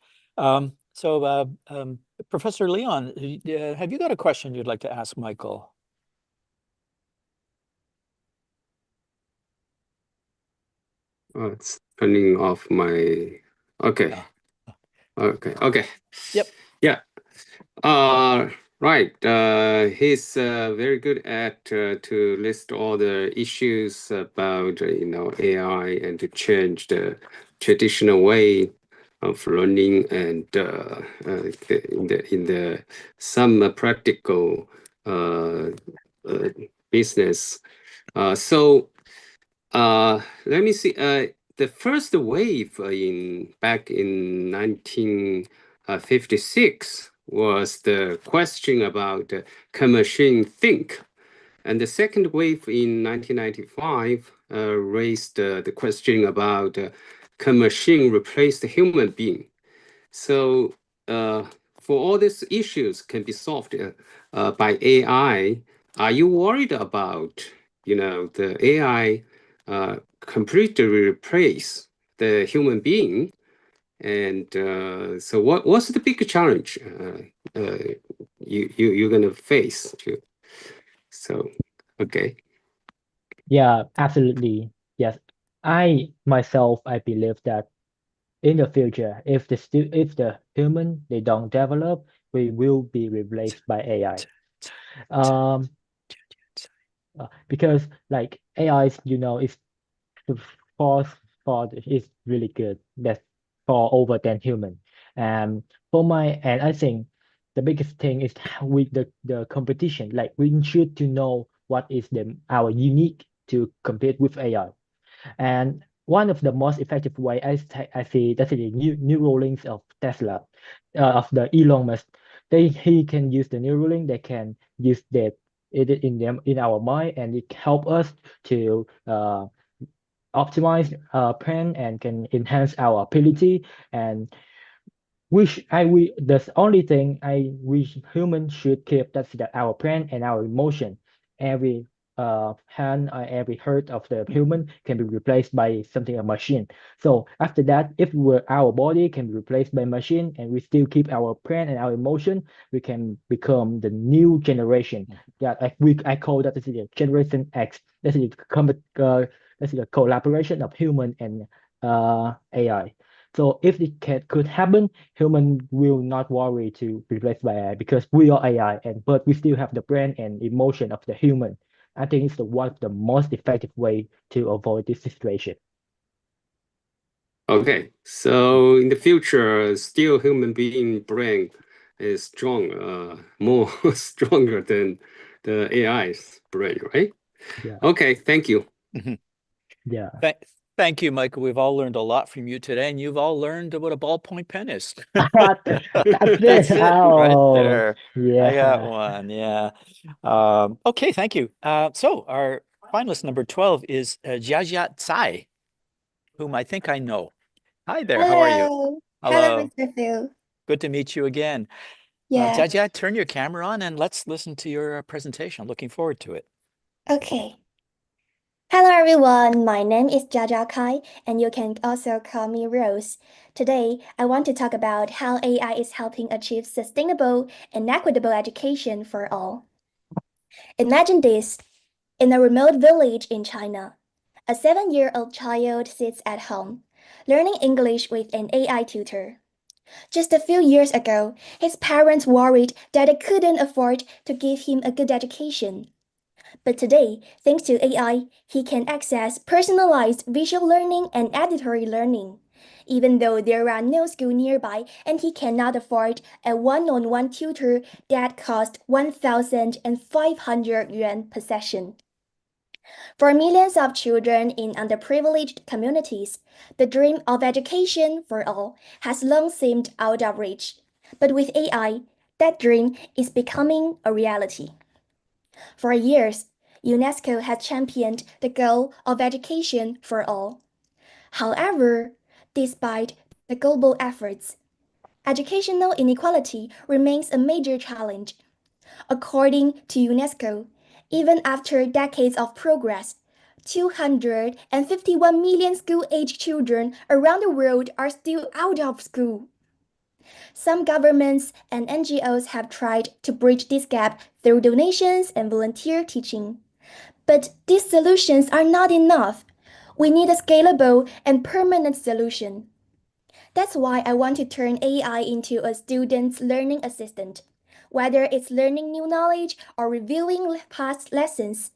Professor Leon, have you got a question you'd like to ask Michael?
It's turning off my. Okay. Okay.
Yep.
Yeah. Right. He's very good at to list all the issues about AI and to change the traditional way of learning and in the some practical business. So let me see. The first wave back in 1956 was the question about can machine think? And the second wave in 1995 raised the question about can machine replace the human being? So for all these issues can be solved by AI, are you worried about, the AI completely replace the human being? And so what's the big challenge you're going to face too? So, okay.
Yeah, absolutely. Yes. I myself, I believe that in the future, if the human they don't develop, we will be replaced by AI. Um, because like AI is, is the fourth thought is really good. That's far over than human. And I think the biggest thing is with the competition. Like we should to know what is our unique to compete with AI. And one of the most effective way I see that's the new rulings of Tesla, of the Elon Musk. He can use the new ruling. They can use that it in them in our mind, and it help us to optimize plan and can enhance our ability. And we the only thing I wish humans should keep that's that our brain and our emotion. Every hand or every hurt of the human can be replaced by something a machine. So after that, if our body can be replaced by machine and we still keep our brain and our emotion, we can become the new generation. That I call that is the generation X. That's the collaboration of human and AI. So if could happen, human will not worry to be replaced by AI because we are AI, but we still have the brain and emotion of the human. I think it's one of the most effective way to avoid this situation.
Okay, so in the future, still human being brain is strong, more stronger than the AI's brain, right?
Yeah.
Okay, thank you.
Yeah.
Thank you, Michael. We've all learned a lot from you today, and you've all learned what a ballpoint pen is.
That's
That's
it.
it right there. I
Yeah.
got one. Yeah. Okay, thank you. So our finalist number 12 is Jiajia Tsai, whom I think I know. Hi there. How are you?
Hello.
Hello.
Mr. Phil.
Good to meet you again.
Yeah.
Jiajia, turn your camera on and let's listen to your presentation. Looking forward to it.
Okay. Hello everyone, my name is Jaja Kai, and you can also call me Rose. Today, I want to talk about how AI is helping achieve sustainable and equitable education for all. Imagine this. In a remote village in China, a 7-year-old child sits at home, learning English with an AI tutor. Just a few years ago, his parents worried that they couldn't afford to give him a good education. But today, thanks to AI, he can access personalized visual learning and auditory learning, even though there are no schools nearby and he cannot afford a one-on-one tutor that costs 1,500 yuan per session. For millions of children in underprivileged communities, the dream of education for all has long seemed out of reach. But with AI, that dream is becoming a reality. For years, UNESCO has championed the goal of education for all. However, despite the global efforts, educational inequality remains a major challenge. According to UNESCO, even after decades of progress, 251 million school-aged children around the world are still out of school. Some governments and NGOs have tried to bridge this gap through donations and volunteer teaching. But these solutions are not enough. We need a scalable and permanent solution. That's why I want to turn AI into a student's learning assistant. Whether it's learning new knowledge or reviewing past lessons,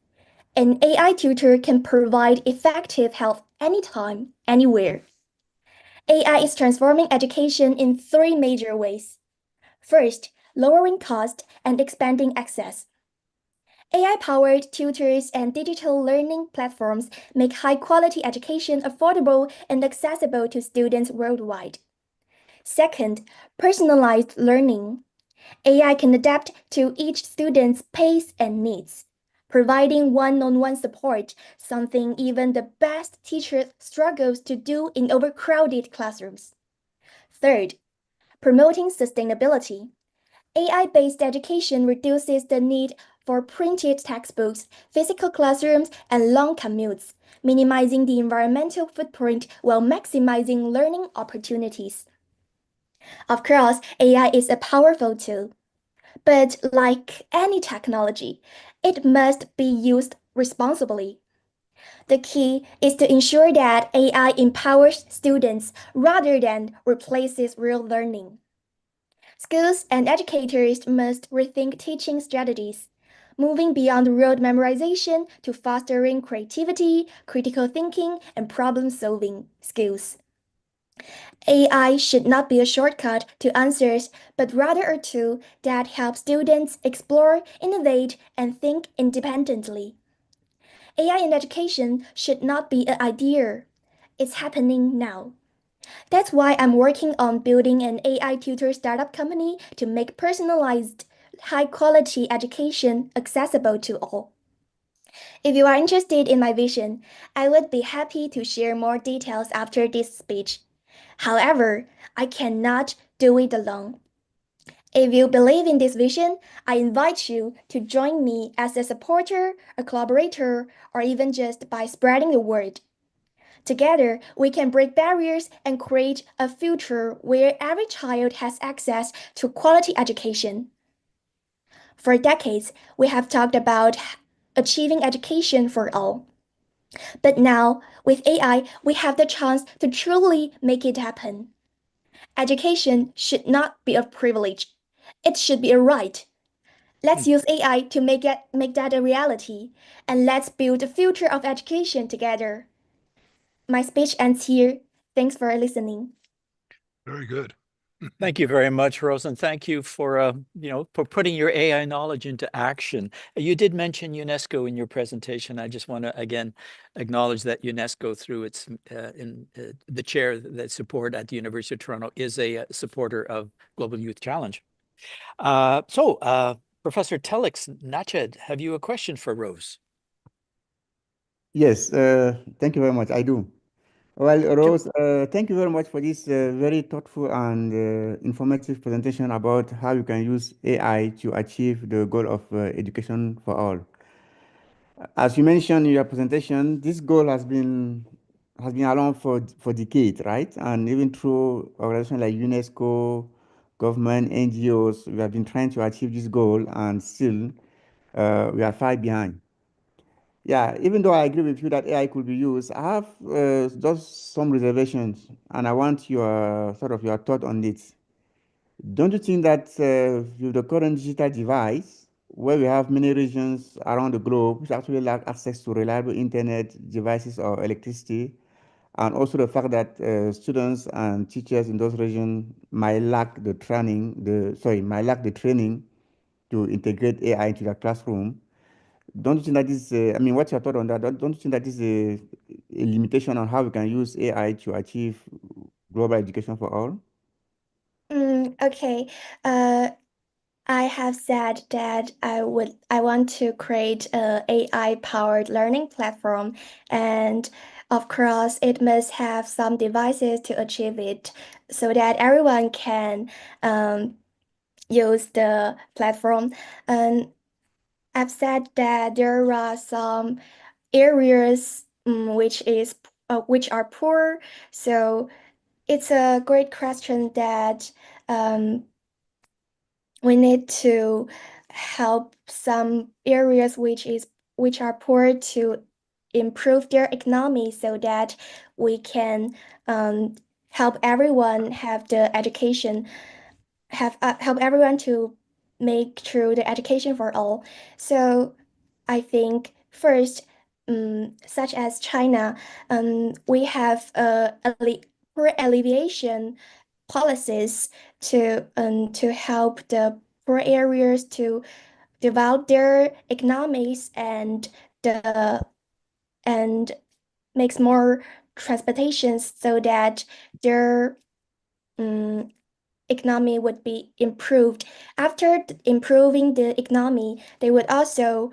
an AI tutor can provide effective help anytime, anywhere. AI is transforming education in 3 major ways. First, lowering cost and expanding access. AI-powered tutors and digital learning platforms make high-quality education affordable and accessible to students worldwide. Second, personalized learning. AI can adapt to each student's pace and needs, providing one-on-one support, something even the best teacher struggles to do in overcrowded classrooms. Third, promoting sustainability. AI-based education reduces the need for printed textbooks, physical classrooms, and long commutes, minimizing the environmental footprint while maximizing learning opportunities. Of course, AI is a powerful tool, but like any technology, it must be used responsibly. The key is to ensure that AI empowers students rather than replaces real learning. Schools and educators must rethink teaching strategies, moving beyond rote memorization to fostering creativity, critical thinking, and problem-solving skills. AI should not be a shortcut to answers, but rather a tool that helps students explore, innovate, and think independently. AI in education should not be an idea. It's happening now. That's why I'm working on building an AI tutor startup company to make personalized, high-quality education accessible to all. If you are interested in my vision, I would be happy to share more details after this speech. However, I cannot do it alone. If you believe in this vision, I invite you to join me as a supporter, a collaborator, or even just by spreading the word. Together, we can break barriers and create a future where every child has access to quality education. For decades, we have talked about achieving education for all. But now, with AI, we have the chance to truly make it happen. Education should not be a privilege. It should be a right. Let's use AI to make that a reality, and let's build the future of education together. My speech ends here. Thanks for listening.
Very good.
Thank you very much, Rose, and thank you for for putting your AI knowledge into action. You did mention UNESCO in your presentation. I just want to again acknowledge that UNESCO, through its the chair that support at the University of Toronto, is a supporter of Global Youth Challenge. Professor Telix Nached, have you a question for Rose?
Yes, thank you very much. I do. Well, Rose, thank you very much for this very thoughtful and informative presentation about how you can use AI to achieve the goal of education for all. As you mentioned in your presentation, this goal has been around for decades, right? And even through organizations like UNESCO, government, NGOs, we have been trying to achieve this goal, and still we are far behind. Yeah, even though I agree with you that AI could be used, I have just some reservations, and I want your your thought on it. Don't you think that with the current digital device, where we have many regions around the globe which actually lack access to reliable internet devices or electricity, and also the fact that students and teachers in those regions might lack the training, to integrate AI into their classroom? Don't you think that is, I mean, what's your thought on that? Don't you think that is a limitation on how we can use AI to achieve global education for all?
Okay. I have said that I want to create a AI-powered learning platform, and of course, it must have some devices to achieve it, so that everyone can use the platform. And I've said that there are some areas which are poor, so it's a great question that we need to help some areas which are poor to improve their economy, so that we can help everyone have the education, help everyone to make through the education for all. So I think first, such as China, we have poor alleviation policies to help the poor areas to develop their economies and makes more transportations so that their economy would be improved. After improving the economy, they would also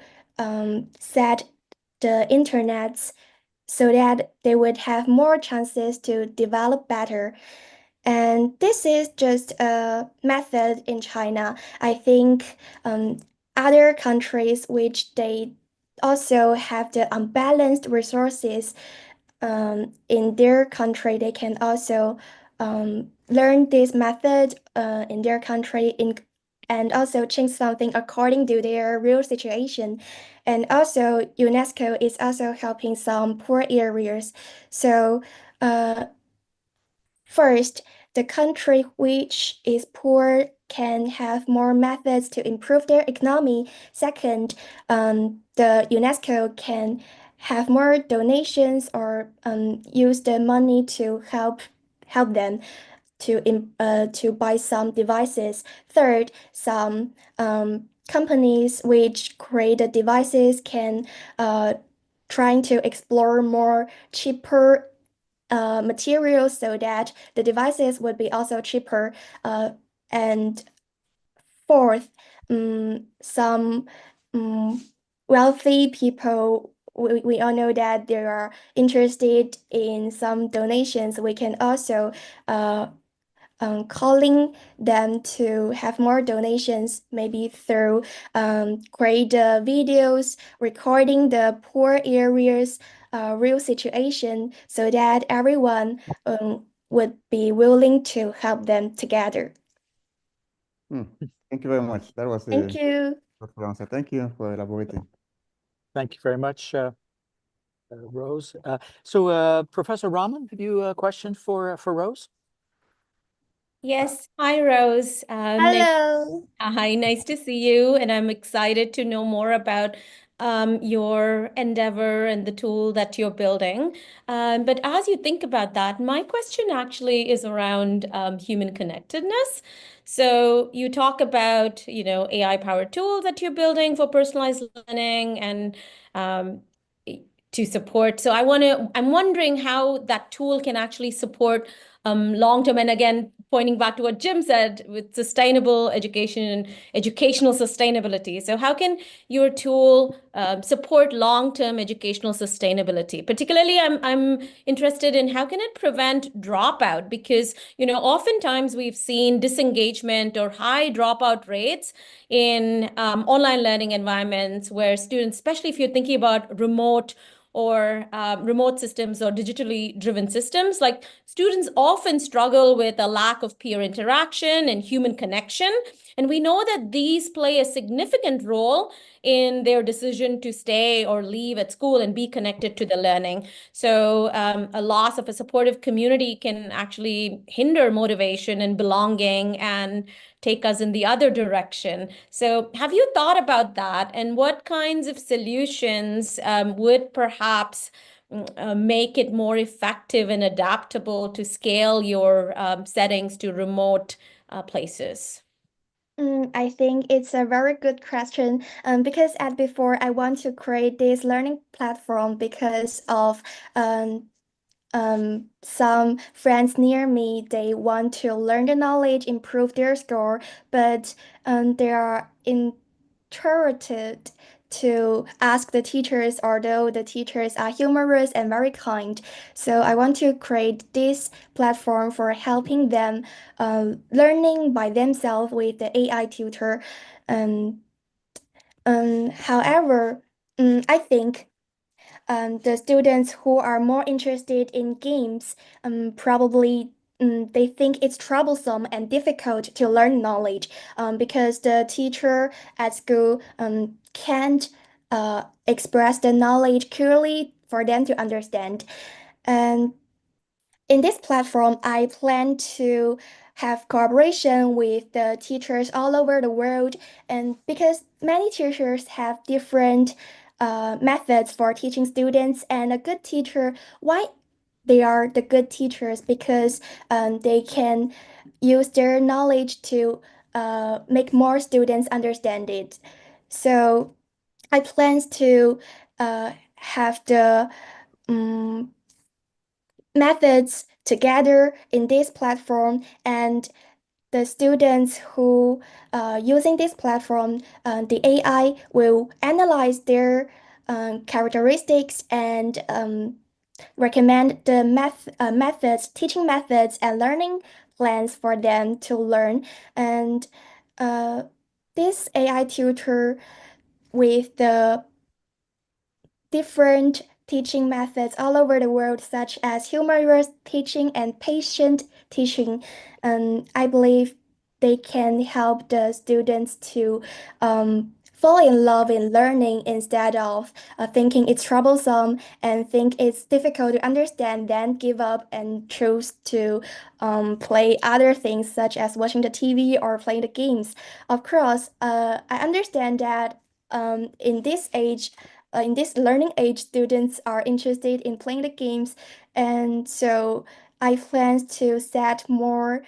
set the internets so that they would have more chances to develop better. And this is just a method in China. I think other countries which they also have the unbalanced resources in their country, they can also learn this method in their country and also change something according to their real situation. And also, UNESCO is also helping some poor areas. So, first, the country which is poor can have more methods to improve their economy. Second, the UNESCO can have more donations or use the money to help them to buy some devices. Third, some companies which create the devices can trying to explore more cheaper materials so that the devices would be also cheaper. And fourth, some wealthy people, we all know that they are interested in some donations. We can also calling them to have more donations, maybe through create the videos, recording the poor areas, real situation, so that everyone would be willing to help them together.
Thank you very much. That was
Thank you.
thoughtful answer. Thank you for elaborating.
Thank you very much, Rose. Professor Raman, have you a question for Rose?
Yes. Hi, Rose.
Hello.
Hi, nice to see you. And I'm excited to know more about your endeavor and the tool that you're building. But as you think about that, my question actually is around human connectedness. So you talk about, AI-powered tools that you're building for personalized learning and to support. So I'm wondering how that tool can actually support long-term, and again, pointing back to what Jim said with sustainable education and educational sustainability. So how can your tool support long-term educational sustainability? Particularly, I'm interested in how can it prevent dropout? Because, oftentimes we've seen disengagement or high dropout rates in online learning environments where students, especially if you're thinking about remote systems or digitally driven systems, like students often struggle with a lack of peer interaction and human connection. And we know that these play a significant role in their decision to stay or leave at school and be connected to the learning. So a loss of a supportive community can actually hinder motivation and belonging and take us in the other direction. So have you thought about that? And what kinds of solutions would perhaps make it more effective and adaptable to scale your settings to remote places?
I think it's a very good question. Because as before, I want to create this learning platform because of some friends near me, they want to learn the knowledge, improve their score, but they are introverted to ask the teachers, although the teachers are humorous and very kind. So I want to create this platform for helping them learning by themselves with the AI tutor. However, I think the students who are more interested in games probably they think it's troublesome and difficult to learn knowledge because the teacher at school can't express the knowledge clearly for them to understand. And in this platform, I plan to have cooperation with the teachers all over the world, and because many teachers have different methods for teaching students, and a good teacher, why they are the good teachers? Because they can use their knowledge to make more students understand it. So I plan to have the methods together in this platform, and the students who using this platform, the AI will analyze their characteristics and recommend the methods, teaching methods, and learning plans for them to learn. And this AI tutor with the different teaching methods all over the world, such as humorous teaching and patient teaching. I believe they can help the students to fall in love in learning instead of thinking it's troublesome and think it's difficult to understand, then give up and choose to play other things such as watching the TV or playing the games. Of course, I understand that in this age, in this learning age, students are interested in playing the games, and so I plan to set more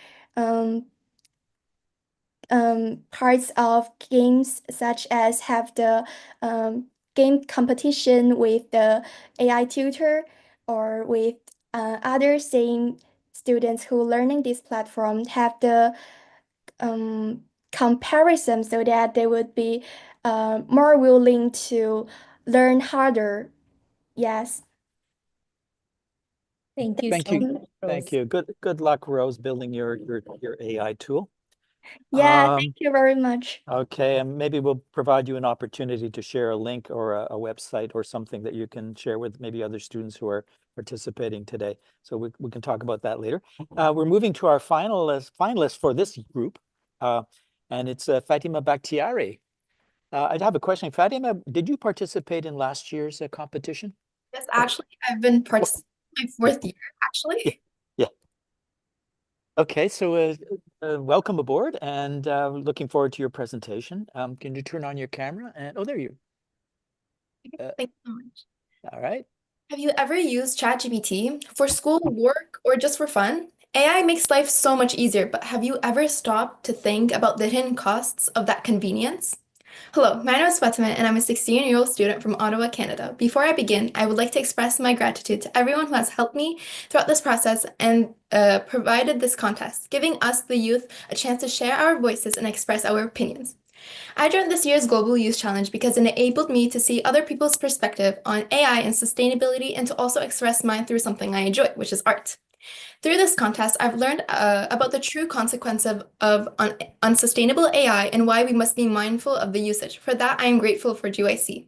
parts of games, such as have the game competition with the AI tutor or with other same students who learning this platform, have the comparison so that they would be more willing to learn harder. Yes.
Thank you
Thank
so
you.
much,
Thank
Rose.
you. Good luck, Rose, building your AI tool.
Yeah,
Um,
thank you very much.
Okay, and maybe we'll provide you an opportunity to share a link or a website or something that you can share with maybe other students who are participating today. So we can talk about that later. We're moving to our finalist for this group, and it's Fatima Bakhtiari. I'd have a question. Fatima, did you participate in last year's competition?
Yes, actually, I've been participating my fourth year, actually.
Yeah. Okay, so welcome aboard, and looking forward to your presentation. Can you turn on your camera? And oh, there you.
Thank you so much.
All right.
Have you ever used ChatGPT for school, work, or just for fun? AI makes life so much easier, but have you ever stopped to think about the hidden costs of that convenience? Hello, my name is Fatima, and I'm a 16-year-old student from Ottawa, Canada. Before I begin, I would like to express my gratitude to everyone who has helped me throughout this process and provided this contest, giving us, the youth, a chance to share our voices and express our opinions. I joined this year's Global Youth Challenge because it enabled me to see other people's perspective on AI and sustainability, and to also express mine through something I enjoy, which is art. Through this contest, I've learned about the true consequence of unsustainable AI and why we must be mindful of the usage. For that, I am grateful for GYC.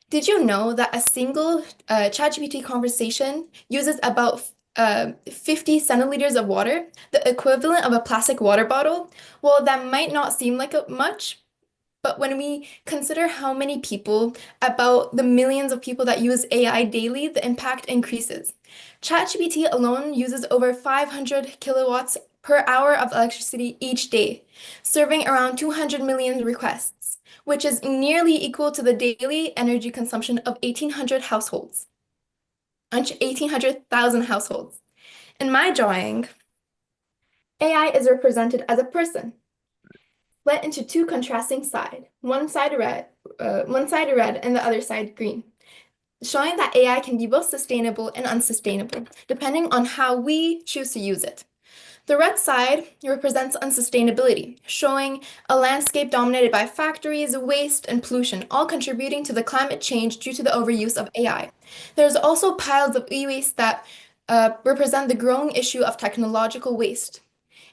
Did you know that a single ChatGPT conversation uses about 50 centiliters of water, the equivalent of a plastic water bottle? Well, that might not seem like much, but when we consider how many people, about the millions of people that use AI daily, the impact increases. ChatGPT alone uses over 500 kilowatts per hour of electricity each day, serving around 200 million requests, which is nearly equal to the daily energy consumption of 1,800 households. 1,800,000 households. In my drawing, AI is represented as a person, split into two contrasting sides, one side red and the other side green, showing that AI can be both sustainable and unsustainable, depending on how we choose to use it. The red side represents unsustainability, showing a landscape dominated by factories, waste, and pollution, all contributing to the climate change due to the overuse of AI. There's also piles of e-waste that represent the growing issue of technological waste.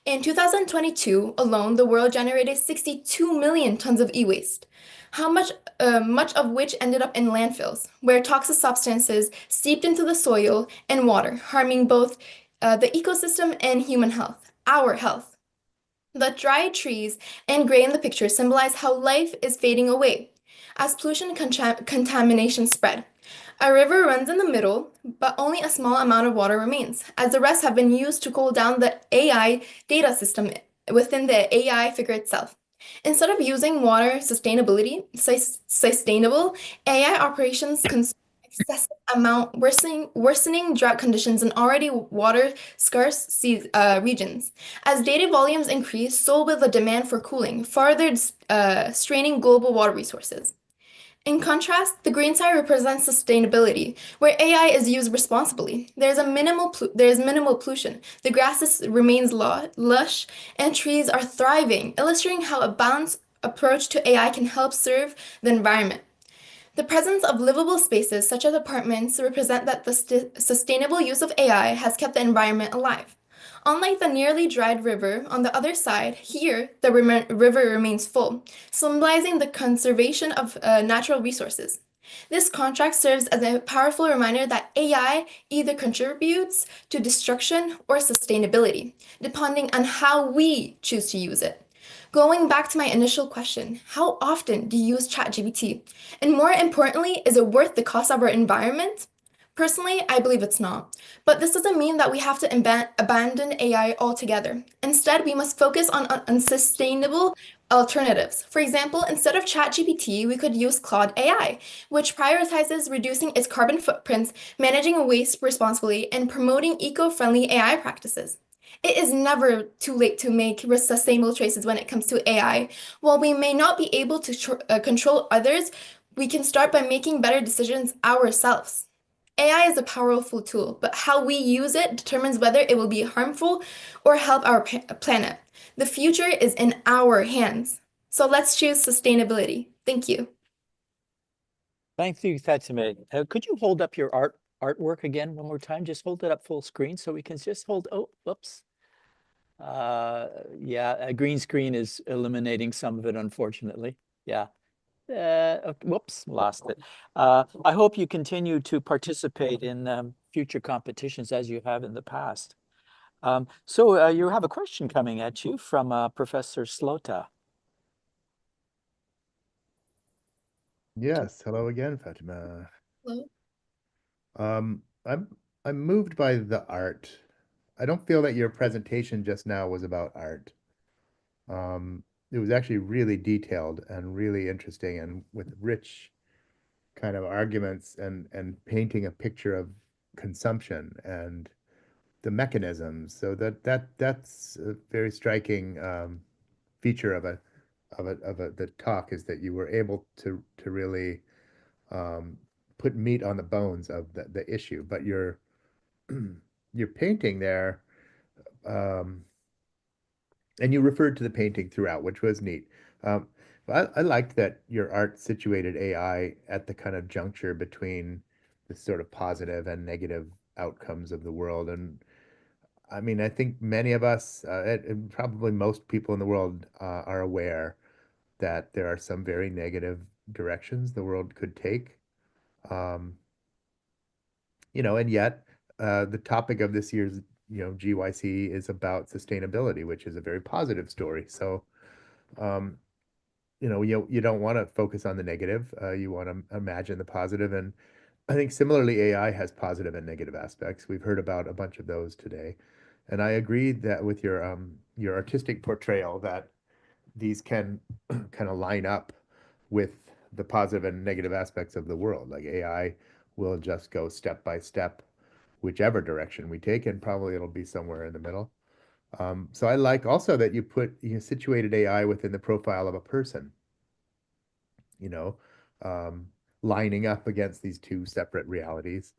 In 2022 alone, the world generated 62 million tons of e-waste, much of which ended up in landfills, where toxic substances seeped into the soil and water, harming both the ecosystem and human health, our health. The dried trees and gray in the picture symbolize how life is fading away as pollution and contamination spread. A river runs in the middle, but only a small amount of water remains, as the rest have been used to cool down the AI data system within the AI figure itself. Instead of using water sustainable AI operations consume excessive amount, worsening drought conditions in already water scarce regions. As data volumes increase, so will the demand for cooling, further straining global water resources. In contrast, the green side represents sustainability, where AI is used responsibly. There's minimal pollution. The grass remains lush, and trees are thriving, illustrating how a balanced approach to AI can help serve the environment. The presence of livable spaces, such as apartments, represent that the sustainable use of AI has kept the environment alive. Unlike the nearly dried river, on the other side, here, the river remains full, symbolizing the conservation of natural resources. This contrast serves as a powerful reminder that AI either contributes to destruction or sustainability, depending on how we choose to use it. Going back to my initial question, how often do you use ChatGPT? And more importantly, is it worth the cost of our environment? Personally, I believe it's not. But this doesn't mean that we have to abandon AI altogether. Instead, we must focus on sustainable alternatives. For example, instead of ChatGPT, we could use Claude AI, which prioritizes reducing its carbon footprints, managing waste responsibly, and promoting eco-friendly AI practices. It is never too late to make sustainable choices when it comes to AI. While we may not be able to control others, we can start by making better decisions ourselves. AI is a powerful tool, but how we use it determines whether it will be harmful or help our planet. The future is in our hands. So let's choose sustainability. Thank you.
Thank you, Fatima. Could you hold up your artwork again one more time? Just hold it up full screen so we can just hold. Oh, whoops. Yeah, a green screen is eliminating some of it, unfortunately. Yeah. Whoops, lost it. I hope you continue to participate in future competitions as you have in the past. So you have a question coming at you from Professor Slota.
Yes, hello again, Fatima.
Hello.
I'm moved by the art. I don't feel that your presentation just now was about art. It was actually really detailed and really interesting and with rich kind of arguments and painting a picture of consumption and the mechanisms. So that's a very striking feature of the talk, is that you were able to really put meat on the bones of the issue. But your painting there, and you referred to the painting throughout, which was neat. I liked that your art situated AI at the kind of juncture between the sort of positive and negative outcomes of the world. And I mean, I think many of us, and probably most people in the world, are aware that there are some very negative directions the world could take. And yet the topic of this year's, GYC is about sustainability, which is a very positive story. So, you don't want to focus on the negative. You want to imagine the positive. And I think similarly, AI has positive and negative aspects. We've heard about a bunch of those today. And I agree that with your artistic portrayal, that these can kind of line up with the positive and negative aspects of the world. Like AI will just go step by step, whichever direction we take, and probably it'll be somewhere in the middle. So I like also that you situated AI within the profile of a person, you know, um, lining up against these two separate realities.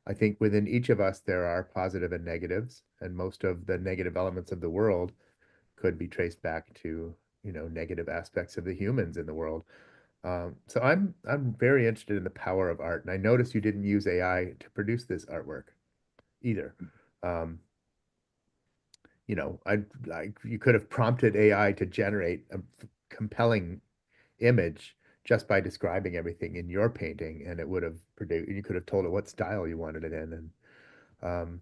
I think within each of us, there are positive and negatives, and most of the negative elements of the world could be traced back to, negative aspects of the humans in the world. So I'm very interested in the power of art, and I noticed you didn't use AI to produce this artwork either. You could have prompted AI to generate a compelling image just by describing everything in your painting, and it would have produced. You could have told it what style you wanted it in, and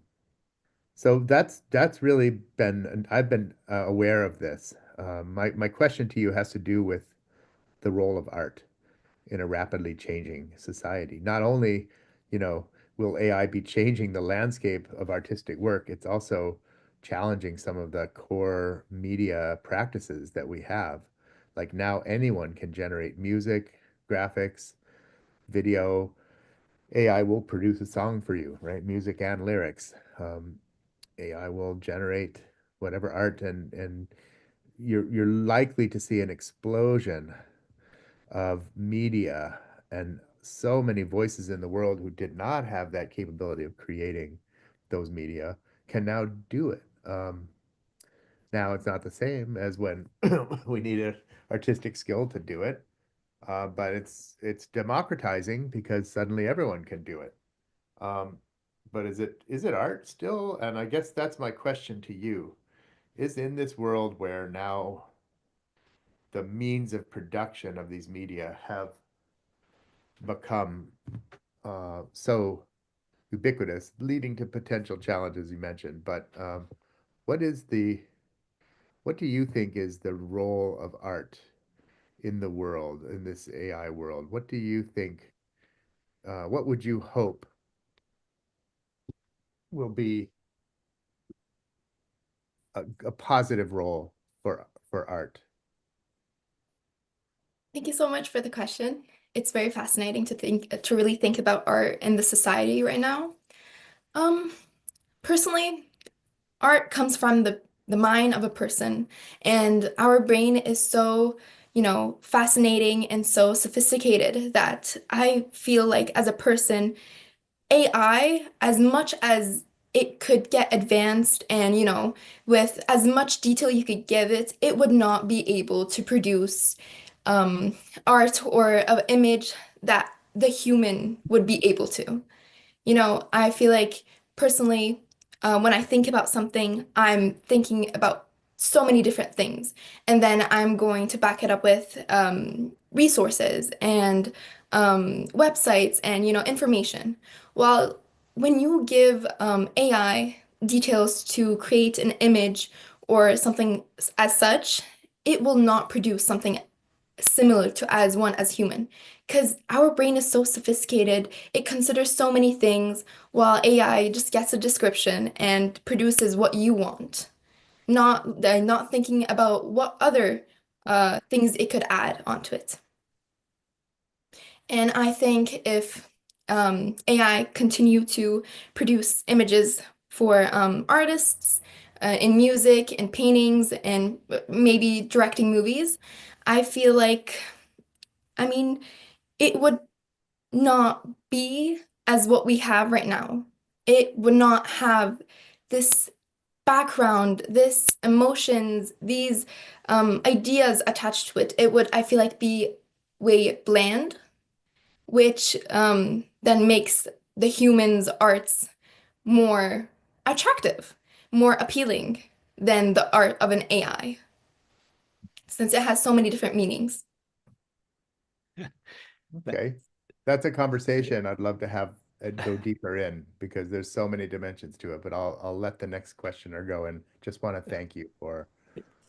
so that's really been. And I've been aware of this. My question to you has to do with the role of art in a rapidly changing society. Not only, will AI be changing the landscape of artistic work, it's also challenging some of the core media practices that we have. Like now anyone can generate music, graphics, video, AI will produce a song for you, right? Music and lyrics. AI will generate whatever art, and you're likely to see an explosion of media, and so many voices in the world who did not have that capability of creating those media can now do it. Now it's not the same as when we needed artistic skill to do it, but it's democratizing because suddenly everyone can do it. But is it art still? And I guess that's my question to you. Is in this world where now the means of production of these media have become so ubiquitous, leading to potential challenges you mentioned. But what is what do you think is the role of art in the world, in this AI world? What do you think, what would you hope will be a positive role for art?
Thank you so much for the question. It's very fascinating to really think about art in the society right now. Personally, art comes from the mind of a person, and our brain is so, fascinating and so sophisticated that I feel like as a person, AI, as much as it could get advanced and, with as much detail you could give it, it would not be able to produce art or an image that the human would be able to. I feel like personally, when I think about something, I'm thinking about so many different things. And then I'm going to back it up with resources and websites and, information. While when you give AI details to create an image or something as such, it will not produce something similar to as one as human, because our brain is so sophisticated, it considers so many things, while AI just gets a description and produces what you want, not thinking about what other things it could add onto it. And I think if AI continue to produce images for artists in music and paintings and maybe directing movies, I feel like, I mean, it would not be as what we have right now. It would not have this background, this emotions, these ideas attached to it. It would, I feel like, be way bland, which then makes the human's arts more attractive, more appealing than the art of an AI, since it has so many different meanings.
Okay, that's a conversation I'd love to have and go deeper in, because there's so many dimensions to it. But I'll let the next questioner go, and just want to thank you for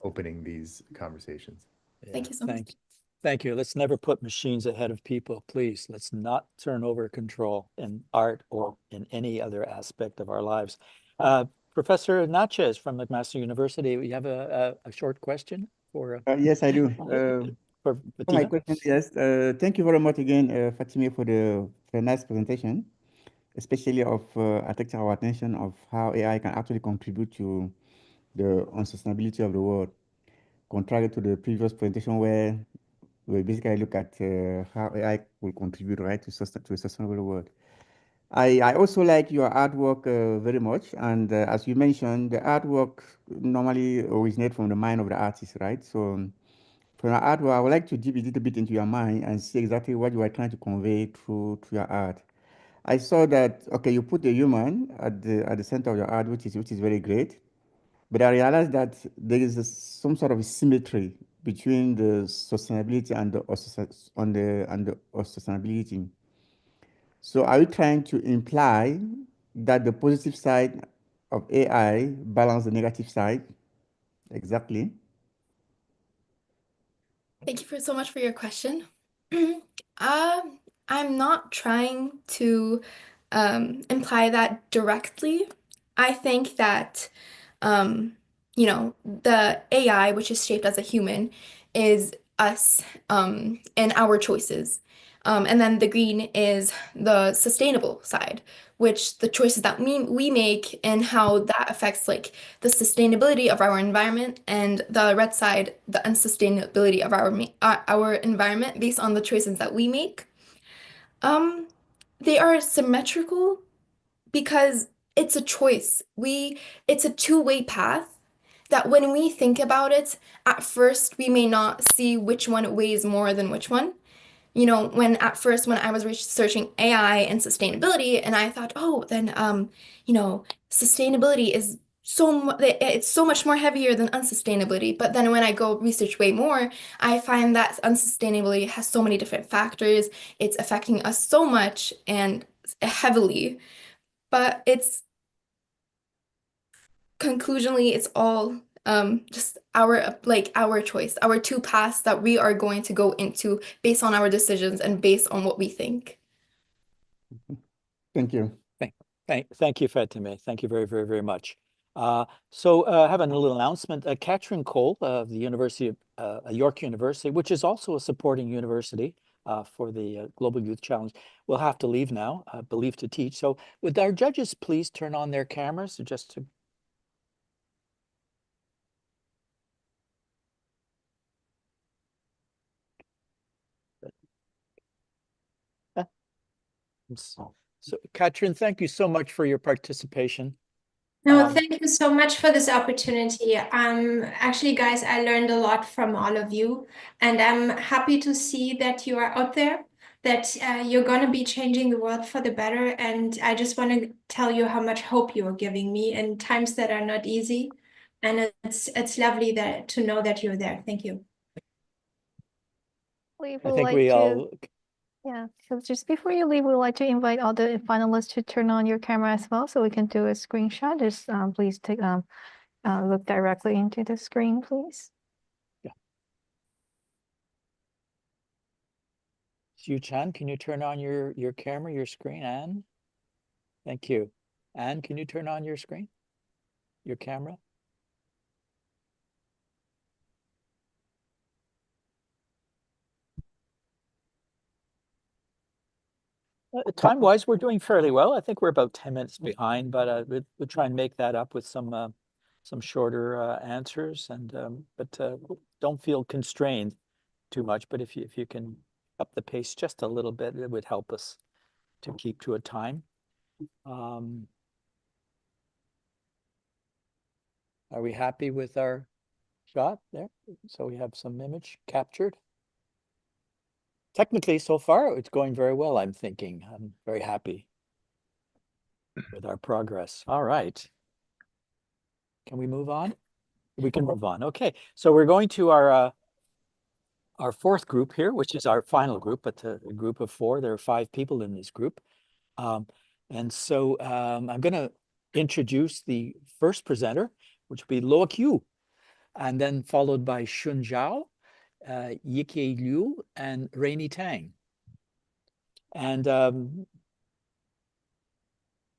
opening these conversations.
Thank you so much.
Thank you. Let's never put machines ahead of people, please. Let's not turn over control in art or in any other aspect of our lives. Professor Natchez from McMaster University, we have a short question for
Yes, I do.
for
For my
Fatima.
question, yes. Thank you very much again, Fatima, for the nice presentation, especially of attracting our attention of how AI can actually contribute to the unsustainability of the world, contrary to the previous presentation where we basically look at how AI will contribute, right, to a sustainable world. I also like your artwork very much, and as you mentioned, the artwork normally originates from the mind of the artist, right? So for your artwork, I would like to dig a little bit into your mind and see exactly what you are trying to convey through your art. I saw that, okay, you put the human at the center of your art, which is very great. But I realized that there is some sort of symmetry between the sustainability and the unsustainability. So are you trying to imply that the positive side of AI balance the negative side? Exactly.
Thank you so much for your question. I'm not trying to imply that directly. I think that, the AI, which is shaped as a human, is us and our choices. And then the green is the sustainable side, which the choices that we make and how that affects like the sustainability of our environment, and the red side, the unsustainability of our environment based on the choices that we make. They are symmetrical because it's a choice. It's a two-way path that when we think about it, at first we may not see which one weighs more than which one. You know, when I was researching AI and sustainability, and I thought, oh, then sustainability is it's so much more heavier than unsustainability. But then when I go research way more, I find that unsustainability has so many different factors. It's affecting us so much and heavily. But conclusionally, it's all just our choice, our two paths that we are going to go into based on our decisions and based on what we think.
Thank you.
Thank you, Fatima. Thank you very, very, very much. Having a little announcement, Katrin Cole of the University of York University, which is also a supporting university for the Global Youth Challenge, will have to leave now, I believe, to teach. So would our judges please turn on their cameras just to... So, Katrin, thank you so much for your participation.
No, thank you so much for this opportunity. Actually, guys, I learned a lot from all of you, and I'm happy to see that you are out there, that you're going to be changing the world for the better. And I just want to tell you how much hope you are giving me in times that are not easy. And it's lovely to know that you're there. Thank you.
I think we all...
Yeah, so just before you leave, we'd like to invite all the finalists to turn on your camera as well, so we can do a screenshot. Just please take look directly into the screen, please.
Yeah. Xiu Chan, can you turn on your camera, your screen, Anne? Thank you. Anne, can you turn on your screen, your camera? Time-wise, we're doing fairly well. I think we're about 10 minutes behind, but we'll try and make that up with some shorter answers. And but don't feel constrained too much. But if you can up the pace just a little bit, it would help us to keep to a time. Are we happy with our shot there? So we have some image captured. Technically, so far, it's going very well, I'm thinking. I'm very happy with our progress. All right. Can we move on? We can move on. Okay. So we're going to our fourth group here, which is our final group, but a group of 4. There are 5 people in this group. And so I'm going to introduce the first presenter, which will be Loic Yu, and then followed by Shun Zhao, Yike Liu, and Rainy Tang. And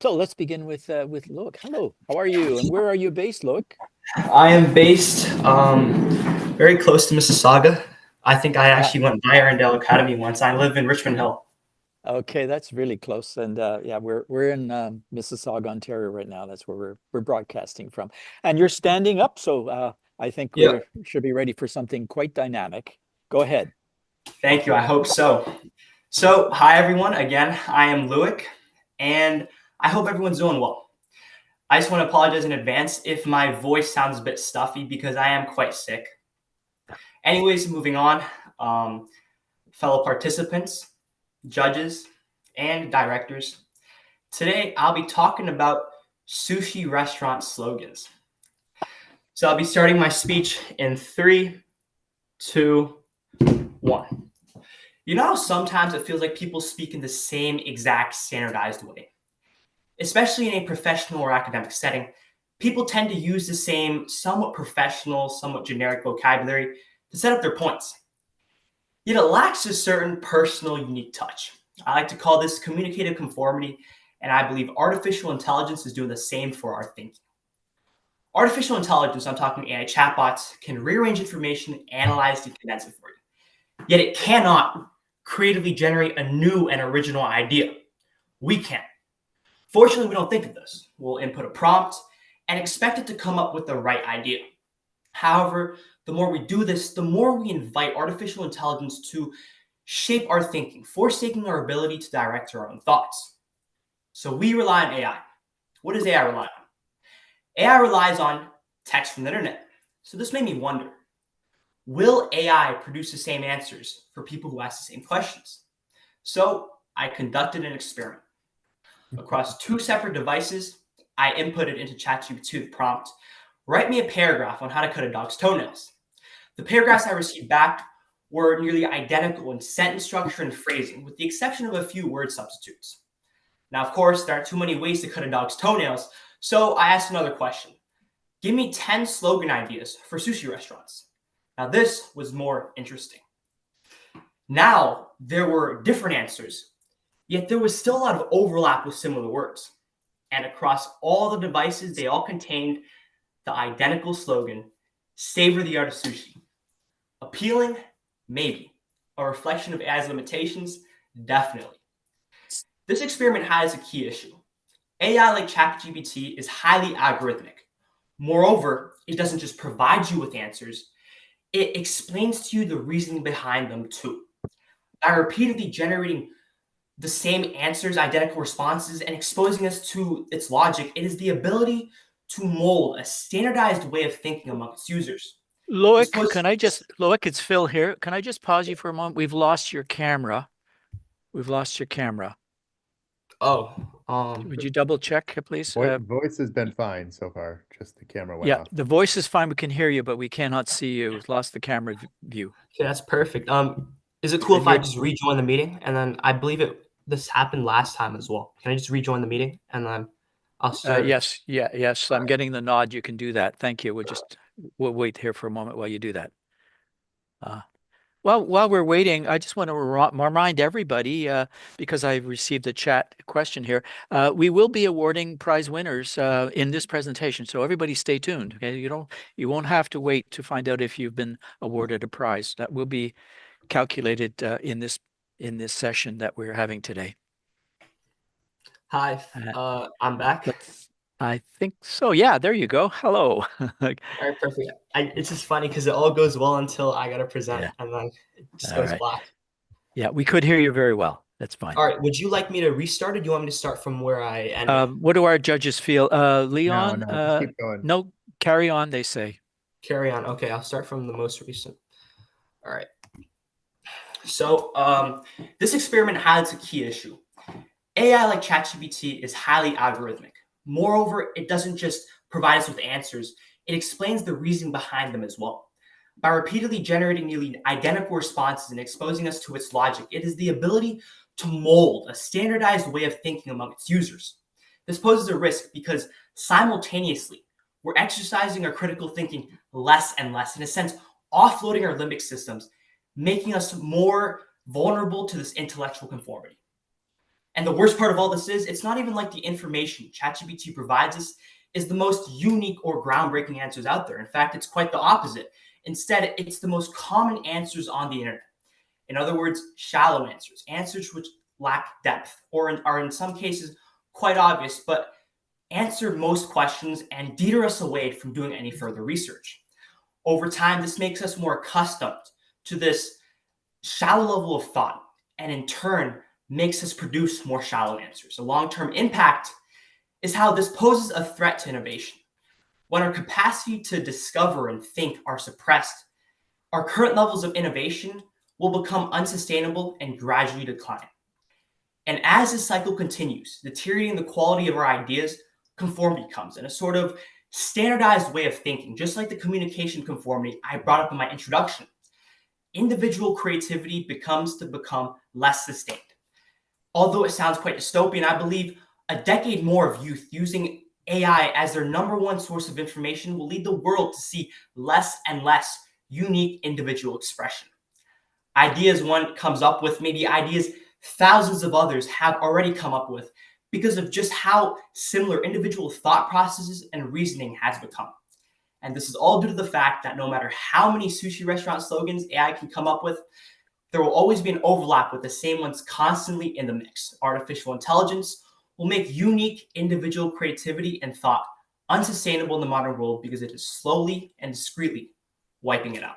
so let's begin with Loic. Hello, how are you? And where are you based, Loic?
I am based very close to Mississauga. I think I actually went by Arundel Academy once. I live in Richmond Hill.
Okay, that's really close. And yeah, we're in Mississauga, Ontario right now. That's where we're broadcasting from. And you're standing up, so I think we should be ready for something quite dynamic. Go ahead.
Thank you. I hope so. So, hi everyone. Again, I am Loic, and I hope everyone's doing well. I just want to apologize in advance if my voice sounds a bit stuffy because I am quite sick. Anyways, moving on. Fellow participants, judges, and directors. Today, I'll be talking about sushi restaurant slogans. So I'll be starting my speech in 3, 2, 1. You know how sometimes it feels like people speak in the same exact standardized way? Especially in a professional or academic setting, people tend to use the same somewhat professional, somewhat generic vocabulary to set up their points. Yet it lacks a certain personal, unique touch. I like to call this communicative conformity, and I believe artificial intelligence is doing the same for our thinking. Artificial intelligence, I'm talking AI chatbots, can rearrange information, analyze, and condense it for you. Yet it cannot creatively generate a new and original idea. We can. Fortunately, we don't think of this. We'll input a prompt and expect it to come up with the right idea. However, the more we do this, the more we invite artificial intelligence to shape our thinking, forsaking our ability to direct our own thoughts. So we rely on AI. What does AI rely on? AI relies on text from the internet. So this made me wonder, will AI produce the same answers for people who ask the same questions? So I conducted an experiment. Across 2 separate devices, I inputted into ChatGPT the prompt, write me a paragraph on how to cut a dog's toenails. The paragraphs I received back were nearly identical in sentence structure and phrasing, with the exception of a few word substitutes. Now, of course, there aren't too many ways to cut a dog's toenails, so I asked another question. Give me 10 slogan ideas for sushi restaurants. Now, this was more interesting. Now, there were different answers, yet there was still a lot of overlap with similar words. And across all the devices, they all contained the identical slogan, savor the art of sushi. Appealing? Maybe. A reflection of AI's limitations? Definitely. This experiment has a key issue. AI like ChatGPT is highly algorithmic. Moreover, it doesn't just provide you with answers, it explains to you the reasoning behind them too. By repeatedly generating the same answers, identical responses, and exposing us to its logic, it is the ability to mold a standardized way of thinking among its users.
Loic, Loic, it's Phil here. Can I just pause you for a moment? We've lost your camera. We've lost your camera.
Oh,
would you double check, please?
Voice has been fine so far. Just the camera went off.
The voice is fine. We can hear you, but we cannot see you. We've lost the camera view.
Okay, that's perfect. Is it cool if I just rejoin the meeting? And then I believe this happened last time as well. Can I just rejoin the meeting and then I'll start?
Yes. I'm getting the nod. You can do that. Thank you. We'll wait here for a moment while you do that. Well, while we're waiting, I just want to remind everybody, because I received a chat question here, we will be awarding prize winners in this presentation. So everybody stay tuned. Okay, you won't have to wait to find out if you've been awarded a prize. That will be calculated in this session that we're having today.
Hi, I'm back.
I think so. Yeah, there you go. Hello.
All right, perfect. It's just funny because it all goes well until I got to present, and then it just goes black.
Yeah, we could hear you very well. That's fine.
All right. Would you like me to restart, or do you want me to start from where I ended?
What do our judges feel? Leon?
No, just keep going.
No, carry on, they say.
Carry on. Okay, I'll start from the most recent. All right. So this experiment has a key issue. AI like ChatGPT is highly algorithmic. Moreover, it doesn't just provide us with answers, it explains the reason behind them as well. By repeatedly generating nearly identical responses and exposing us to its logic, it is the ability to mold a standardized way of thinking among its users. This poses a risk because simultaneously, we're exercising our critical thinking less and less, in a sense, offloading our limbic systems, making us more vulnerable to this intellectual conformity. And the worst part of all this is, it's not even like the information ChatGPT provides us is the most unique or groundbreaking answers out there. In fact, it's quite the opposite. Instead, it's the most common answers on the internet. In other words, shallow answers, answers which lack depth, or are in some cases quite obvious, but answer most questions and deter us away from doing any further research. Over time, this makes us more accustomed to this shallow level of thought, and in turn, makes us produce more shallow answers. A long-term impact is how this poses a threat to innovation. When our capacity to discover and think are suppressed, our current levels of innovation will become unsustainable and gradually decline. And as this cycle continues, deteriorating the quality of our ideas, conformity comes in, a sort of standardized way of thinking, just like the communication conformity I brought up in my introduction. Individual creativity becomes less sustained. Although it sounds quite dystopian, I believe a decade more of youth using AI as their #1 source of information will lead the world to see less and less unique individual expression. Ideas one comes up with, maybe ideas thousands of others have already come up with, because of just how similar individual thought processes and reasoning has become. And this is all due to the fact that no matter how many sushi restaurant slogans AI can come up with, there will always be an overlap with the same ones constantly in the mix. Artificial intelligence will make unique individual creativity and thought unsustainable in the modern world because it is slowly and discreetly wiping it out.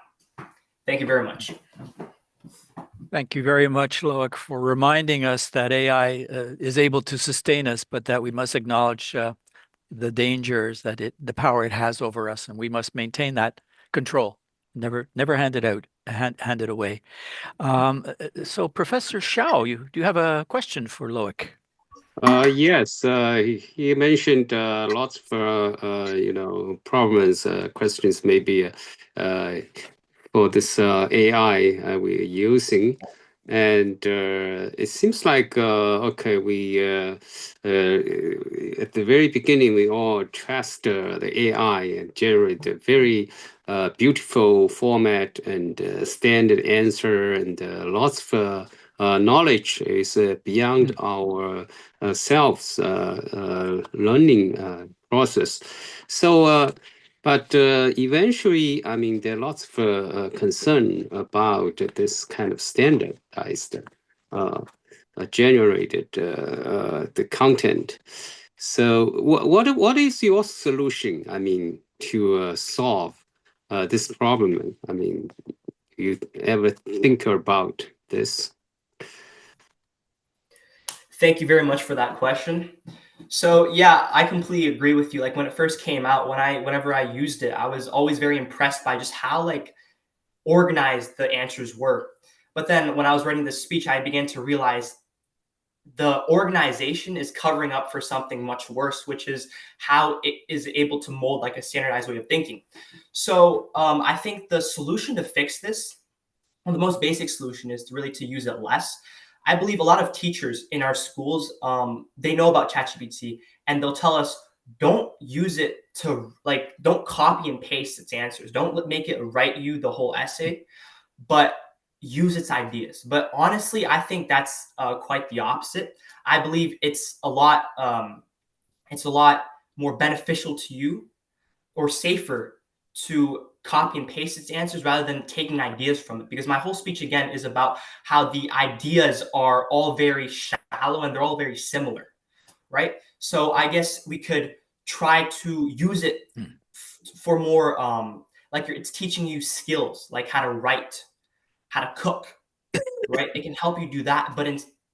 Thank you very much.
Thank you very much, Loic, for reminding us that AI is able to sustain us, but that we must acknowledge the dangers that the power it has over us, and we must maintain that control. Never hand it out, hand it away. So, Professor Shao, do you have a question for Loic?
Yes, he mentioned lots of problems, questions maybe for this AI we're using, and it seems like okay, we at the very beginning we all trust the AI and generate a very beautiful format and standard answer and lots of knowledge is beyond our selves learning process. So, but eventually, I mean, there are lots of concern about this kind of standardized generated the content. So, what is your solution? I mean, to solve this problem? I mean, you ever think about this?
Thank you very much for that question. So yeah, I completely agree with you. Like when it first came out, whenever I used it, I was always very impressed by just how like organized the answers were. But then when I was writing this speech, I began to realize the organization is covering up for something much worse, which is how it is able to mold like a standardized way of thinking. So I think the solution to fix this, well, the most basic solution is really to use it less. I believe a lot of teachers in our schools, they know about ChatGPT and they'll tell us, don't use it to don't copy and paste its answers. Don't make it write you the whole essay, but use its ideas. But honestly, I think that's quite the opposite. I believe it's a lot more beneficial to you or safer to copy and paste its answers rather than taking ideas from it. Because my whole speech, again, is about how the ideas are all very shallow and they're all very similar, right? So I guess we could try to use it for more, like it's teaching you skills, like how to write, how to cook, right? It can help you do that,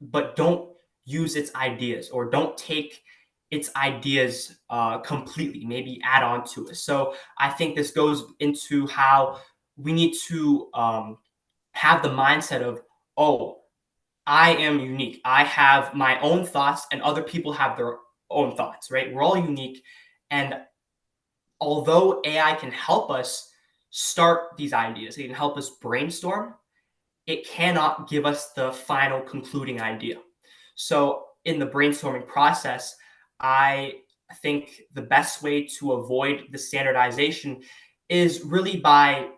but don't use its ideas or don't take its ideas completely, maybe add on to it. So I think this goes into how we need to have the mindset of, oh, I am unique. I have my own thoughts and other people have their own thoughts, right? We're all unique. And although AI can help us start these ideas, it can help us brainstorm, it cannot give us the final concluding idea. So in the brainstorming process, I think the best way to avoid the standardization is really by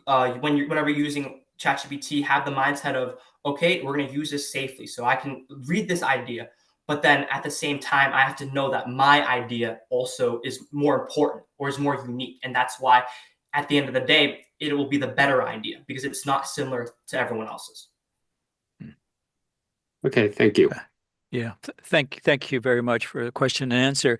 whenever you're using ChatGPT, have the mindset of, okay, we're going to use this safely. So I can read this idea, but then at the same time, I have to know that my idea also is more important or is more unique. And that's why at the end of the day, it will be the better idea because it's not similar to everyone else's.
Okay, thank you.
Yeah, thank you very much for the question and answer.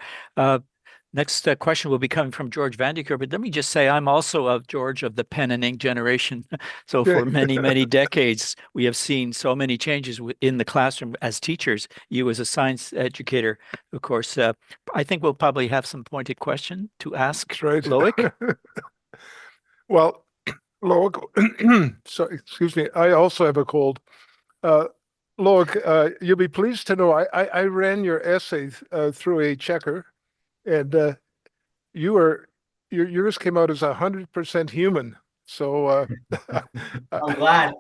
Next question will be coming from George Vandiker, but let me just say I'm also of George of the pen and ink generation. So for many decades, we have seen so many changes in the classroom as teachers. You as a science educator, of course. I think we'll probably have some pointed question to ask Loic.
Well, Loic, sorry, excuse me. I also have a cold. Loic, you'll be pleased to know I ran your essay through a checker, and yours came out as 100% human. So
I'm glad.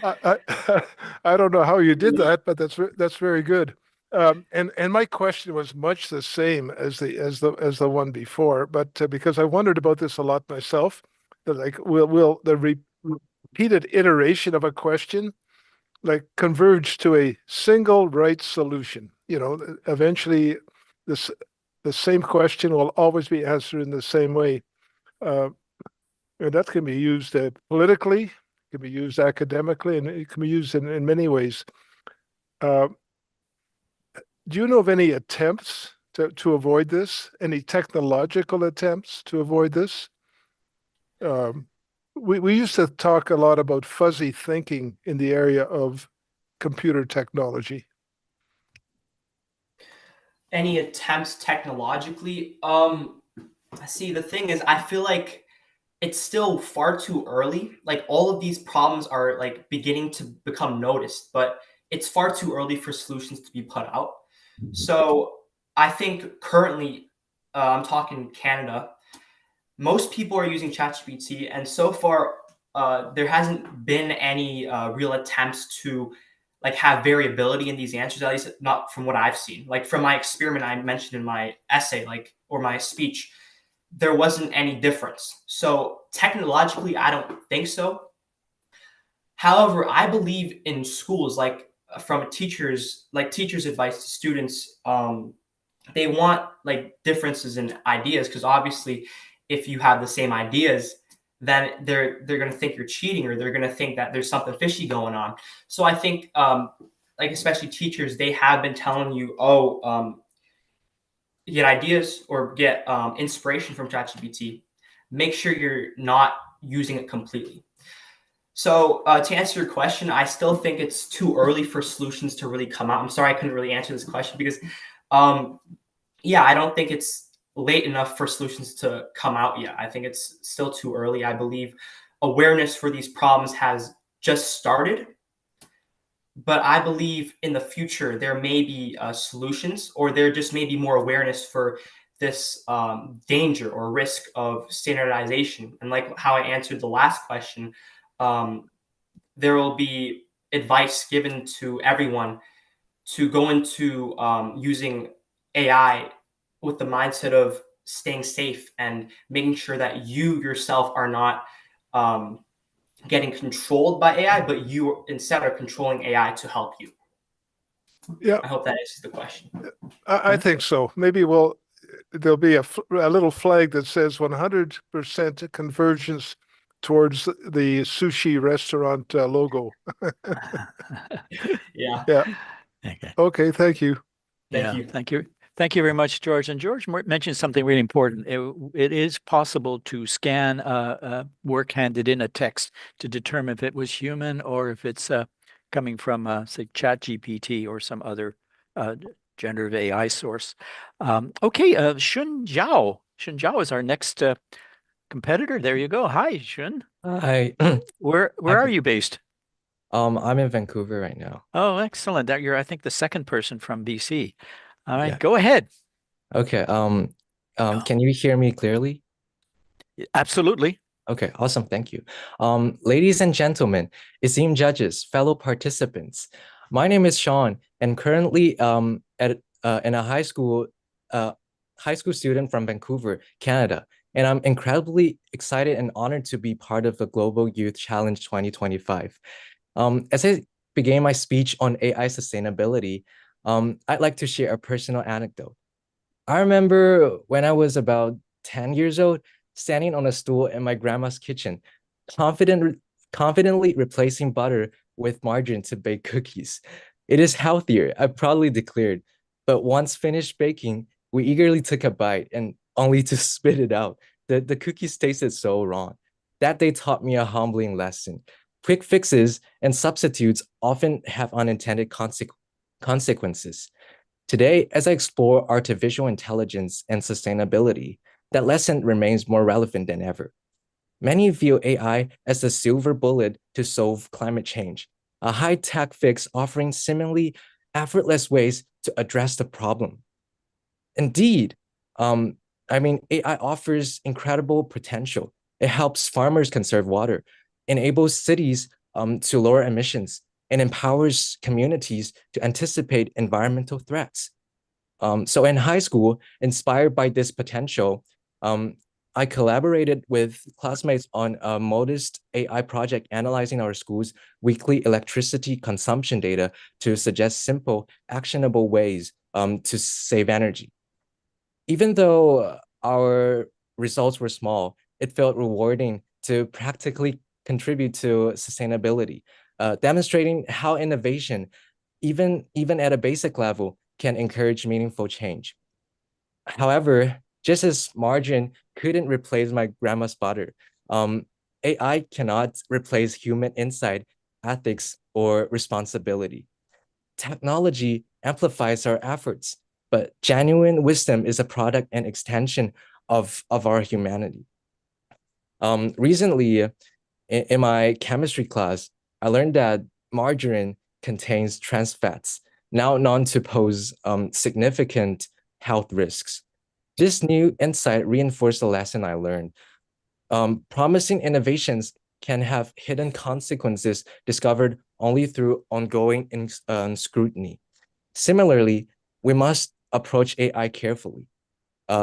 I don't know how you did that, but that's very good. And my question was much the same as the one before, but because I wondered about this a lot myself, that like will the repeated iteration of a question like converge to a single right solution? You know, eventually the same question will always be answered in the same way. And that can be used politically, can be used academically, and it can be used in many ways. Do you know of any attempts to avoid this? Any technological attempts to avoid this? We used to talk a lot about fuzzy thinking in the area of computer technology.
Any attempts technologically? See, the thing is, I feel like it's still far too early. Like all of these problems are like beginning to become noticed, but it's far too early for solutions to be put out. So I think currently, I'm talking Canada, most people are using ChatGPT, and so far, there hasn't been any real attempts to like have variability in these answers, at least not from what I've seen. Like from my experiment I mentioned in my essay, like or my speech, there wasn't any difference. So technologically, I don't think so. However, I believe in schools, like from teachers, like teachers' advice to students, they want like differences in ideas because obviously, if you have the same ideas, then they're going to think you're cheating or they're going to think that there's something fishy going on. So I think, like especially teachers, they have been telling you, get ideas or get inspiration from ChatGPT. Make sure you're not using it completely. So to answer your question, I still think it's too early for solutions to really come out. I'm sorry I couldn't really answer this question because, yeah, I don't think it's late enough for solutions to come out yet. I think it's still too early. I believe awareness for these problems has just started. But I believe in the future there may be solutions, or there just may be more awareness for this danger or risk of standardization. And like how I answered the last question, there will be advice given to everyone to go into using AI with the mindset of staying safe and making sure that you yourself are not getting controlled by AI, but you instead are controlling AI to help you.
Yeah,
I hope that answers the question.
I think so. Maybe there'll be a little flag that says 100% convergence towards the sushi restaurant logo.
Yeah.
Yeah.
Okay.
Okay. Thank you.
Thank you.
Thank you. Thank you very much, George. And George mentioned something really important. It is possible to scan work handed in a text to determine if it was human or if it's coming from, say, ChatGPT or some other generative AI source. Okay, Shun Zhao. Shun Zhao is our next competitor. There you go. Hi, Shun.
Hi.
Where are you based?
I'm in Vancouver right now.
Oh, excellent. You're, I think, the second person from BC. All right,
Yeah.
go ahead.
Okay. Can you hear me clearly?
Absolutely.
Okay, awesome. Thank you. Ladies and gentlemen, esteemed judges, fellow participants, my name is Sean, and currently in a high school student from Vancouver, Canada. And I'm incredibly excited and honored to be part of the Global Youth Challenge 2025. As I began my speech on AI sustainability, I'd like to share a personal anecdote. I remember when I was about 10 years old, standing on a stool in my grandma's kitchen, confidently replacing butter with margarine to bake cookies. It is healthier, I proudly declared. But once finished baking, we eagerly took a bite and only to spit it out. The cookies tasted so wrong. That day taught me a humbling lesson. Quick fixes and substitutes often have unintended consequences. Today, as I explore artificial intelligence and sustainability, that lesson remains more relevant than ever. Many view AI as the silver bullet to solve climate change, a high-tech fix offering seemingly effortless ways to address the problem. Indeed, AI offers incredible potential. It helps farmers conserve water, enables cities to lower emissions, and empowers communities to anticipate environmental threats. So in high school, inspired by this potential, I collaborated with classmates on a modest AI project analyzing our school's weekly electricity consumption data to suggest simple, actionable ways to save energy. Even though our results were small, it felt rewarding to practically contribute to sustainability, demonstrating how innovation, even at a basic level, can encourage meaningful change. However, just as margarine couldn't replace my grandma's butter, AI cannot replace human insight, ethics, or responsibility. Technology amplifies our efforts, but genuine wisdom is a product and extension of our humanity. Recently, in my chemistry class, I learned that margarine contains trans fats, now known to pose significant health risks. This new insight reinforced the lesson I learned. Promising innovations can have hidden consequences discovered only through ongoing scrutiny. Similarly, we must approach AI carefully,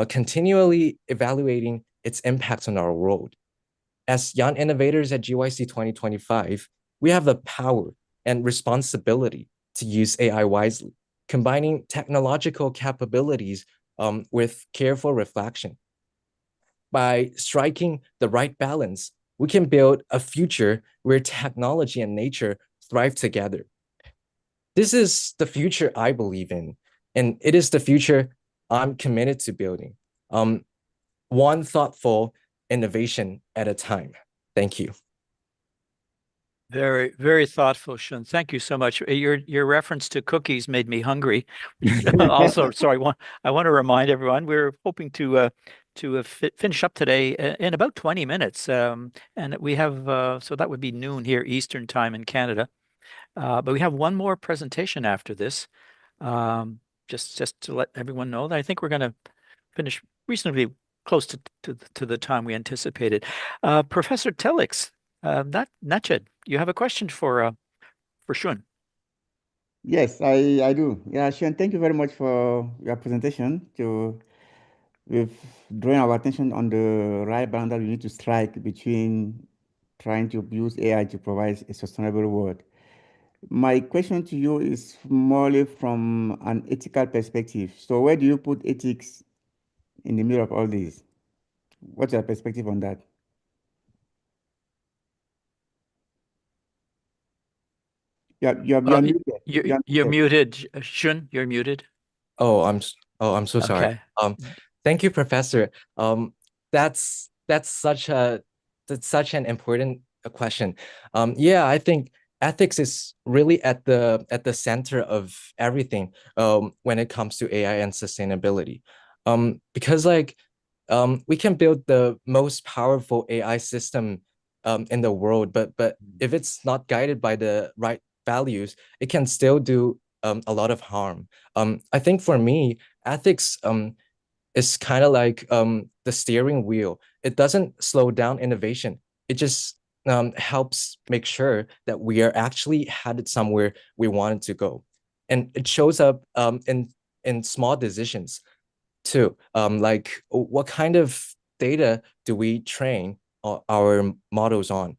continually evaluating its impacts on our world. As young innovators at GYC 2025, we have the power and responsibility to use AI wisely, combining technological capabilities with careful reflection. By striking the right balance, we can build a future where technology and nature thrive together. This is the future I believe in, and it is the future I'm committed to building. One thoughtful innovation at a time. Thank you.
Very, very thoughtful, Shun. Thank you so much. Your reference to cookies made me hungry. Also, so I want to remind everyone we're hoping to finish up today in about 20 minutes, and we have so that would be noon here Eastern time in Canada. But we have one more presentation after this. Just to let everyone know that I think we're going to finish reasonably close to the time we anticipated. Professor Telix, Nached, you have a question for Shun.
Yes, I do. Yeah, Sean, thank you very much for your presentation. We've drawn our attention on the right balance that we need to strike between trying to use AI to provide a sustainable world. My question to you is morely from an ethical perspective. So where do you put ethics in the middle of all this? What's your perspective on that? You're muted.
You're muted, Shun. You're muted.
Oh, I'm so sorry.
Okay.
Thank you, Professor. That's such an important question. Yeah, I think ethics is really at the center of everything when it comes to AI and sustainability. Because we can build the most powerful AI system in the world, but if it's not guided by the right values, it can still do a lot of harm. I think for me, ethics is kind of like the steering wheel. It doesn't slow down innovation. It just helps make sure that we are actually headed somewhere we wanted to go. And it shows up in small decisions too. Like what kind of data do we train our models on?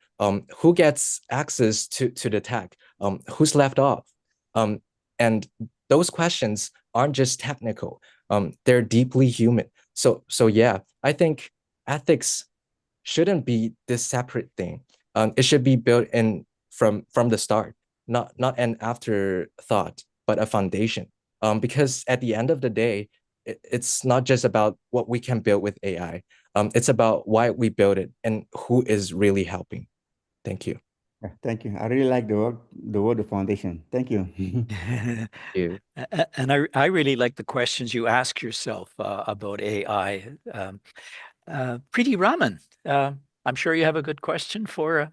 Who gets access to the tech? Who's left off? And those questions aren't just technical. They're deeply human. So yeah, I think ethics shouldn't be this separate thing. It should be built in from the start, not an afterthought, but a foundation. Because at the end of the day, it's not just about what we can build with AI. It's about why we build it and who is really helping. Thank you.
Thank you. I really like the word the foundation. Thank you.
Thank you.
And I really like the questions you ask yourself about AI. Preeti Raman, I'm sure you have a good question for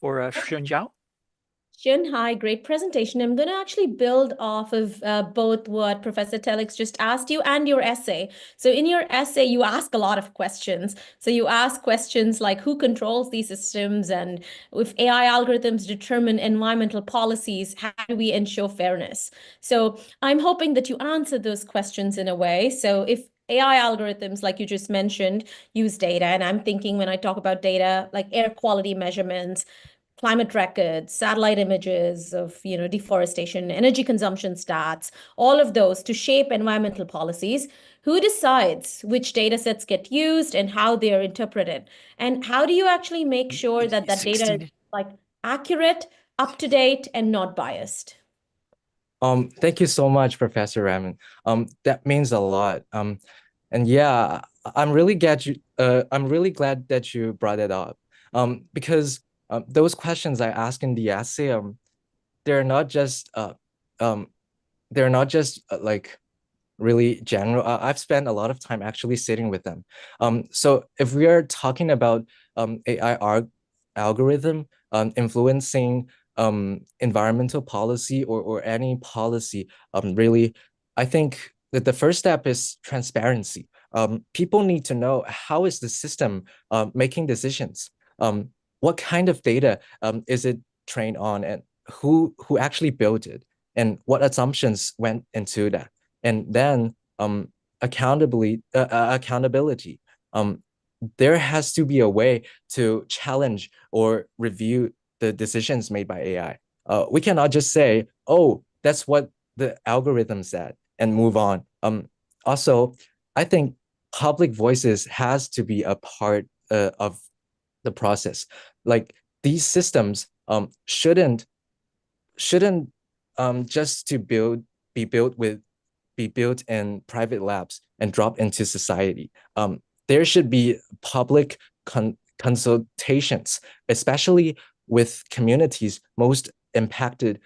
Shun Zhao.
Shun, hi, great presentation. I'm going to actually build off of both what Professor Telix just asked you and your essay. So in your essay, you ask a lot of questions. So you ask questions like who controls these systems, and if AI algorithms determine environmental policies, how do we ensure fairness? So I'm hoping that you answer those questions in a way. So if AI algorithms, like you just mentioned, use data, and I'm thinking when I talk about data, like air quality measurements, climate records, satellite images of deforestation, energy consumption stats, all of those to shape environmental policies. Who decides which data sets get used and how they are interpreted? And how do you actually make sure that that data is like accurate, up to date, and not biased?
Thank you so much, Professor Raman. That means a lot. And yeah, I'm really glad that you brought it up. Because those questions I asked in the essay, they're not just like really general. I've spent a lot of time actually sitting with them. So if we are talking about AI algorithm influencing environmental policy or any policy, really, I think that the first step is transparency. People need to know how is the system making decisions. What kind of data is it trained on, and who actually built it, and what assumptions went into that. And then accountability. There has to be a way to challenge or review the decisions made by AI. We cannot just say, "Oh, that's what the algorithm said," and move on. Also, I think public voices has to be a part of the process. Like these systems shouldn't just to be built in private labs and drop into society. There should be public consultations, especially with communities most impacted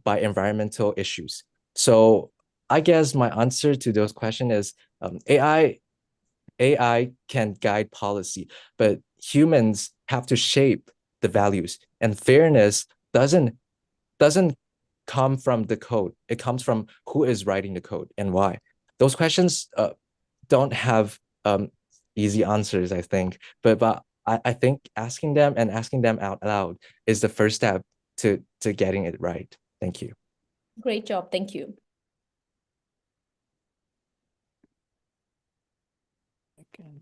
by environmental issues. So I guess my answer to those questions is AI can guide policy, but humans have to shape the values. And fairness doesn't come from the code. It comes from who is writing the code and why. Those questions don't have easy answers, I think. But I think asking them out loud is the first step to getting it right. Thank you.
Great job. Thank you.
Okay.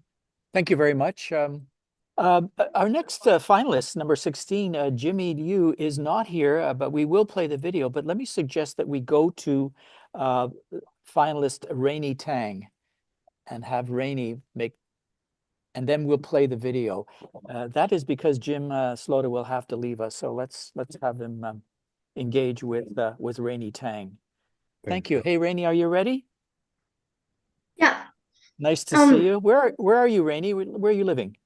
Thank you very much. Our next finalist, number 16, Jimmy Liu, is not here, but we will play the video. But let me suggest that we go to finalist Rainy Tang and have Rainy make, and then we'll play the video. That is because Jim Slaughter will have to leave us. So let's have him engage with Rainy Tang. Thank you. Hey, Rainy, are you ready?
Yeah.
Nice to see you. Where are you, Rainy? Where are you living?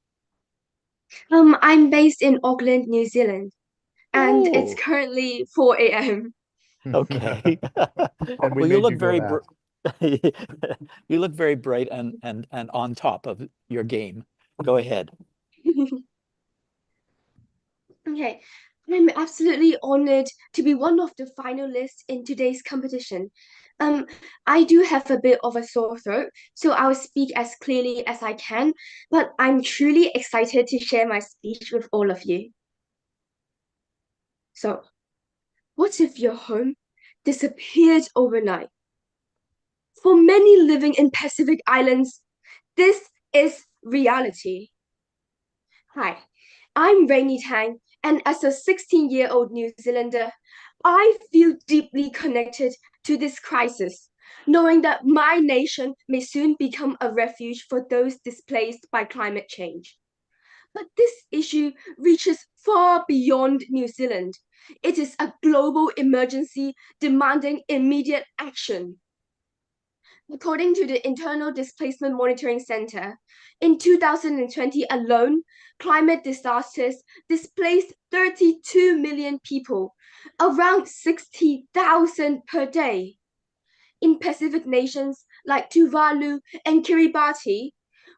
I'm based in Auckland, New Zealand, and it's
Oh.
currently 4 a.m.
Okay.
And we
Well, you
made
look
you go
very
last.
you look very bright and on top of your game. Go ahead.
Okay, I'm absolutely honored to be one of the finalists in today's competition. I do have a bit of a sore throat, so I'll speak as clearly as I can, but I'm truly excited to share my speech with all of you. So, what if your home disappeared overnight? For many living in Pacific Islands, this is reality. Hi, I'm Rainy Tang, and as a 16-year-old New Zealander, I feel deeply connected to this crisis, knowing that my nation may soon become a refuge for those displaced by climate change. But this issue reaches far beyond New Zealand. It is a global emergency demanding immediate action. According to the Internal Displacement Monitoring Center, in 2020 alone, climate disasters displaced 32 million people, around 60,000 per day. In Pacific nations like Tuvalu and Kiribati,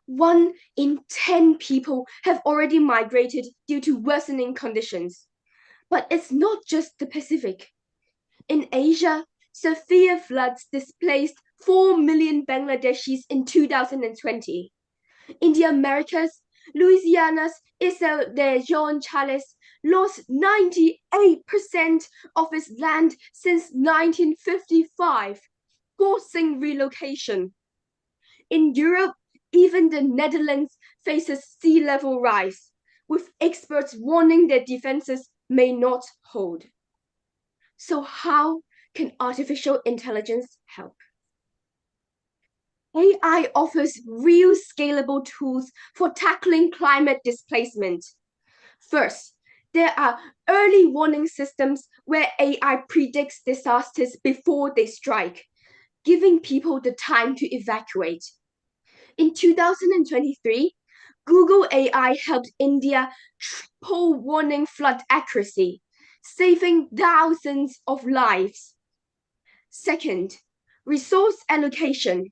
1 in 10 people have already migrated due to worsening conditions. But it's not just the Pacific. In Asia, severe floods displaced 4 million Bangladeshis in 2020. In the Americas, Louisiana's Isle de Jean Charles lost 98% of its land since 1955, forcing relocation. In Europe, even the Netherlands faces sea level rise, with experts warning their defenses may not hold. So how can artificial intelligence help? AI offers real scalable tools for tackling climate displacement. First, there are early warning systems where AI predicts disasters before they strike, giving people the time to evacuate. In 2023, Google AI helped India triple warning flood accuracy, saving thousands of lives. Second, resource allocation.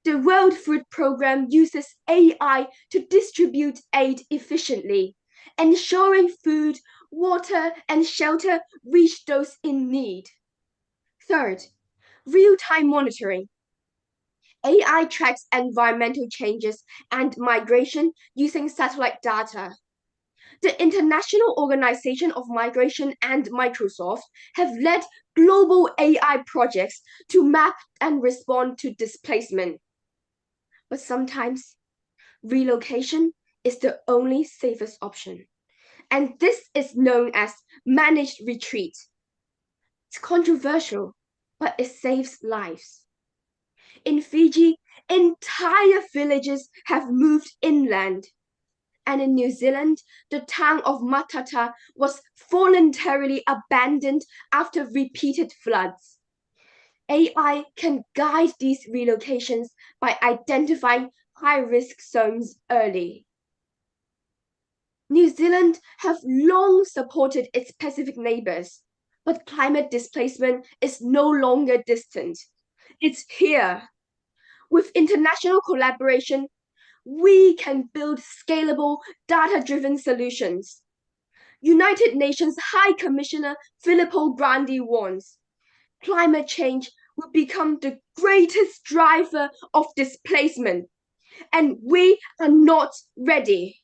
The World Food Programme uses AI to distribute aid efficiently, ensuring food, water, and shelter reach those in need. Third, real-time monitoring. AI tracks environmental changes and migration using satellite data. The International Organization of Migration and Microsoft have led global AI projects to map and respond to displacement. But sometimes relocation is the only safest option. And this is known as managed retreat. It's controversial, but it saves lives. In Fiji, entire villages have moved inland. And in New Zealand, the town of Matata was voluntarily abandoned after repeated floods. AI can guide these relocations by identifying high-risk zones early. New Zealand have long supported its Pacific neighbors, but climate displacement is no longer distant. It's here. With international collaboration, we can build scalable, data-driven solutions. United Nations High Commissioner Filippo Grandi warns, climate change will become the greatest driver of displacement, and we are not ready.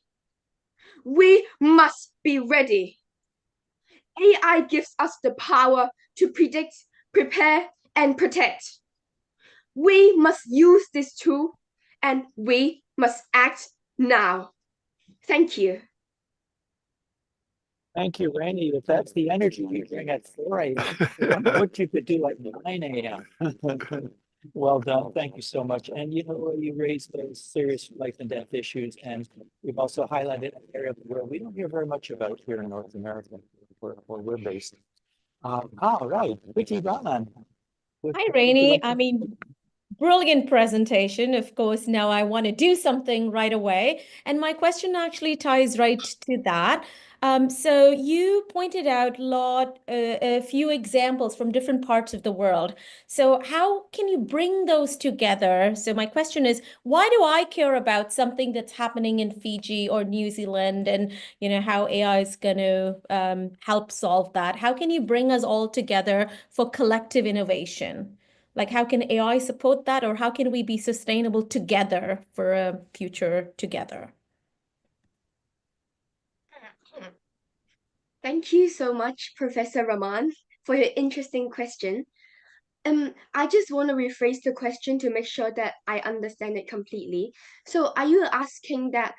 We must be ready. AI gives us the power to predict, prepare, and protect. We must use this tool, and we must act now. Thank you.
Thank you, Randy. If that's the energy you bring at 4 a.m., I wonder what you could do at 9 a.m. Well done. Thank you so much. And you know, you raised those serious life and death issues, and we've also highlighted an area of the world we don't hear very much about here in North America, where we're based. All right, Vicky Rahman.
Hi, Rainey. I mean, brilliant presentation. Of course, now I want to do something right away. And my question actually ties right to that. So you pointed out a few examples from different parts of the world. So how can you bring those together? So my question is, why do I care about something that's happening in Fiji or New Zealand, and you know how AI is going to help solve that? How can you bring us all together for collective innovation? Like, how can AI support that, or how can we be sustainable together for a future together?
Thank you so much, Professor Rahman, for your interesting question. I just want to rephrase the question to make sure that I understand it completely. So are you asking that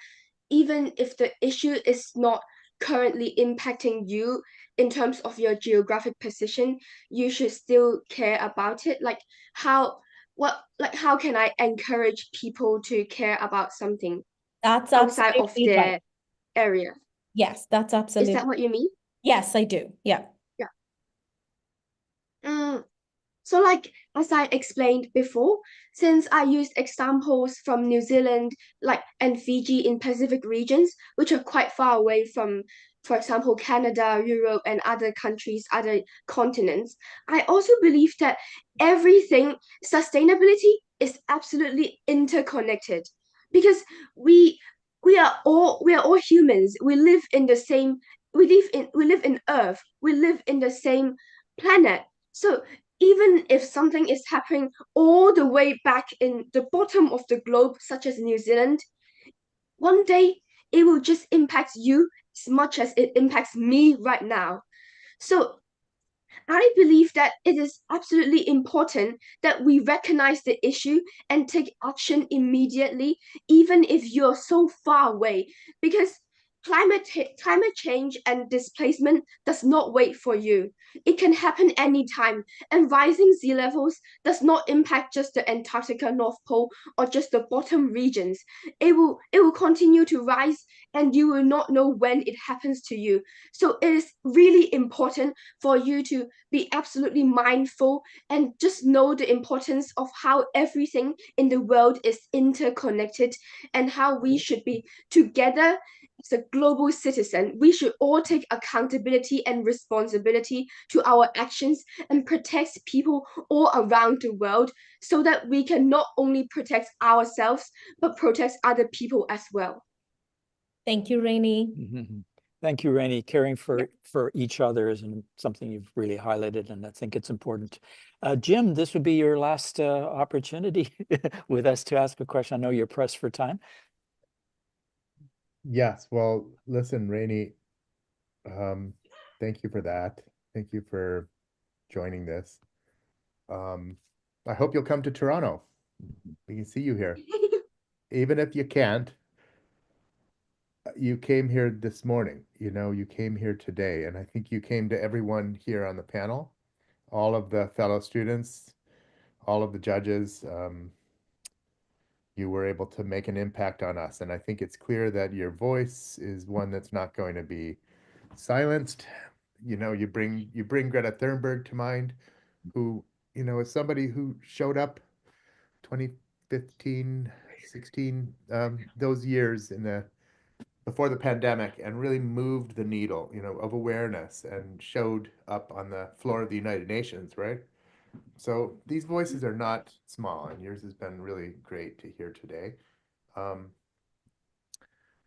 even if the issue is not currently impacting you in terms of your geographic position, you should still care about it? Like how can I encourage people to care about something
That's
outside of
absolutely
their
right.
area?
Yes, that's
Is
absolutely.
that what you mean?
Yes, I do. Yeah.
So like, as I explained before, since I used examples from New Zealand, and Fiji in Pacific regions, which are quite far away from, for example, Canada, Europe, and other countries, other continents, I also believe that sustainability is absolutely interconnected, because we are all humans. We live in Earth. We live in the same planet. So even if something is happening all the way back in the bottom of the globe, such as New Zealand, one day it will just impact you as much as it impacts me right now. So I believe that it is absolutely important that we recognize the issue and take action immediately, even if you're so far away. Because Climate change and displacement does not wait for you. It can happen anytime, and rising sea levels does not impact just the Antarctica North Pole or just the bottom regions. It will continue to rise, and you will not know when it happens to you. So it is really important for you to be absolutely mindful and just know the importance of how everything in the world is interconnected and how we should be together as a global citizen. We should all take accountability and responsibility to our actions and protect people all around the world so that we can not only protect ourselves, but protect other people as well.
Thank you, Rainey.
Thank you, Rainey. Caring for each other is something you've really highlighted, and I think it's important. Jim, this would be your last opportunity with us to ask a question. I know you're pressed for time.
Yes, well, listen, Rainey, thank you for that. Thank you for joining this. I hope you'll come to Toronto. We can see you here. Even if you can't, you came here this morning, you came here today, and I think you came to everyone here on the panel, all of the fellow students, all of the judges. You were able to make an impact on us, and I think it's clear that your voice is one that's not going to be silenced. You bring Greta Thunberg to mind, who, is somebody who showed up 2015, 16, those years before the pandemic, and really moved the needle, of awareness, and showed up on the floor of the United Nations, right? So these voices are not small, and yours has been really great to hear today.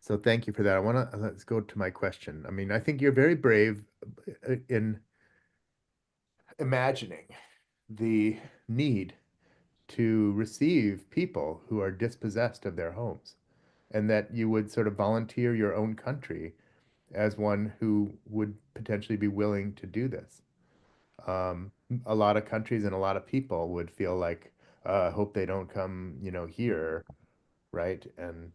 So thank you for that. Let's go to my question. I mean, I think you're very brave in imagining the need to receive people who are dispossessed of their homes, and that you would sort of volunteer your own country as one who would potentially be willing to do this. A lot of countries and a lot of people would feel like, I hope they don't come, here, right? And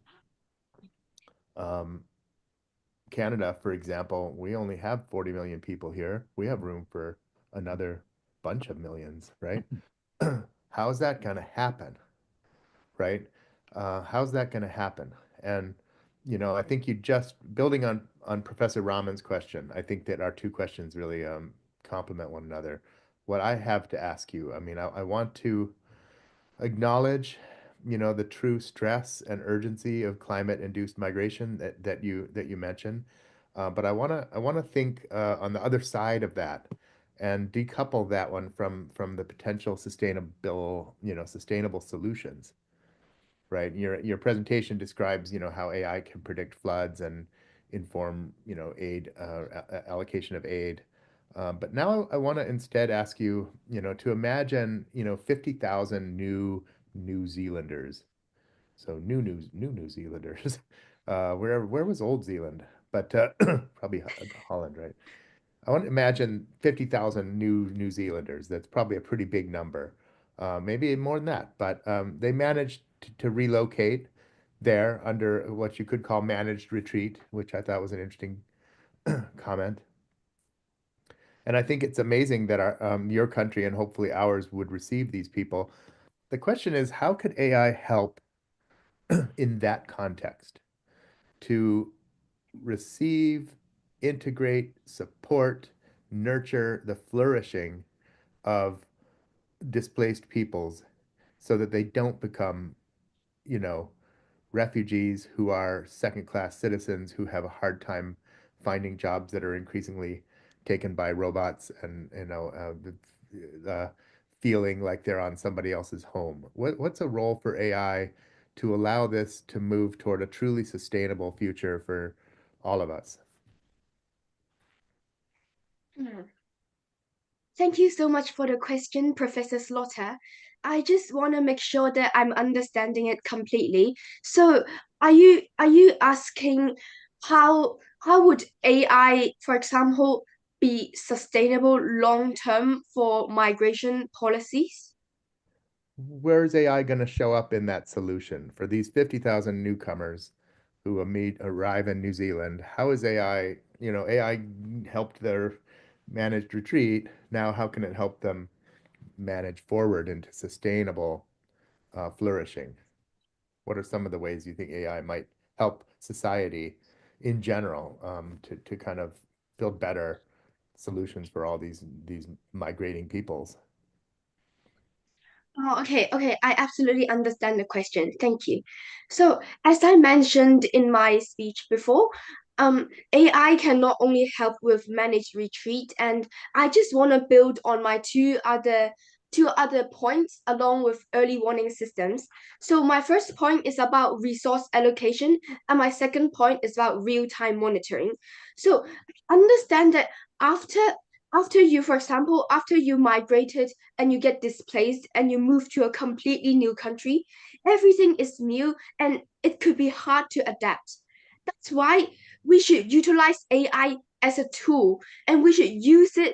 Canada, for example, we only have 40 million people here. We have room for another bunch of millions, right? How's that going to happen, right? How's that going to happen? And, I think you just, building on Professor Rahman's question, I think that our two questions really complement one another. What I have to ask you, I mean, I want to acknowledge, the true stress and urgency of climate-induced migration that you mentioned, but I wanna think on the other side of that, and decouple that one from the potential sustainable solutions, right? Your presentation describes, how AI can predict floods and inform, aid allocation of aid. But now I want to instead ask you, to imagine, 50,000 New Zealanders. So New Zealanders. Where was Old Zealand? But probably Holland, right? I want to imagine 50,000 New Zealanders. That's probably a pretty big number. Maybe more than that, but they managed to relocate there under what you could call managed retreat, which I thought was an interesting comment. And I think it's amazing that your country and hopefully ours would receive these people. The question is, how could AI help in that context to receive, integrate, support, nurture the flourishing of displaced peoples so that they don't become, refugees who are second-class citizens who have a hard time finding jobs that are increasingly taken by robots, and feeling like they're on somebody else's home. What's a role for AI to allow this to move toward a truly sustainable future for all of us?
Thank you so much for the question, Professor Slaughter. I just want to make sure that I'm understanding it completely. So, are you asking how would AI, for example, be sustainable long term for migration policies?
Where's AI going to show up in that solution for these 50,000 newcomers who arrive in New Zealand. How is AI, AI helped their managed retreat. Now, how can it help them manage forward into sustainable flourishing? What are some of the ways you think AI might help society in general to kind of build better solutions for all these migrating peoples?
Oh, okay. I absolutely understand the question. Thank you. So, as I mentioned in my speech before, AI can not only help with managed retreat, and I just want to build on my two other points along with early warning systems. So, my first point is about resource allocation, and my second point is about real-time monitoring. So, understand that after you, for example, after you migrated and you get displaced and you move to a completely new country, everything is new and it could be hard to adapt. That's why we should utilize AI as a tool and we should use it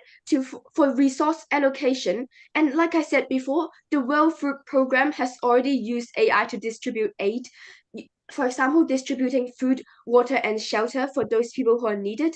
for resource allocation. And like I said before, the World Food Program has already used AI to distribute aid. For example, distributing food, water, and shelter for those people who are needed.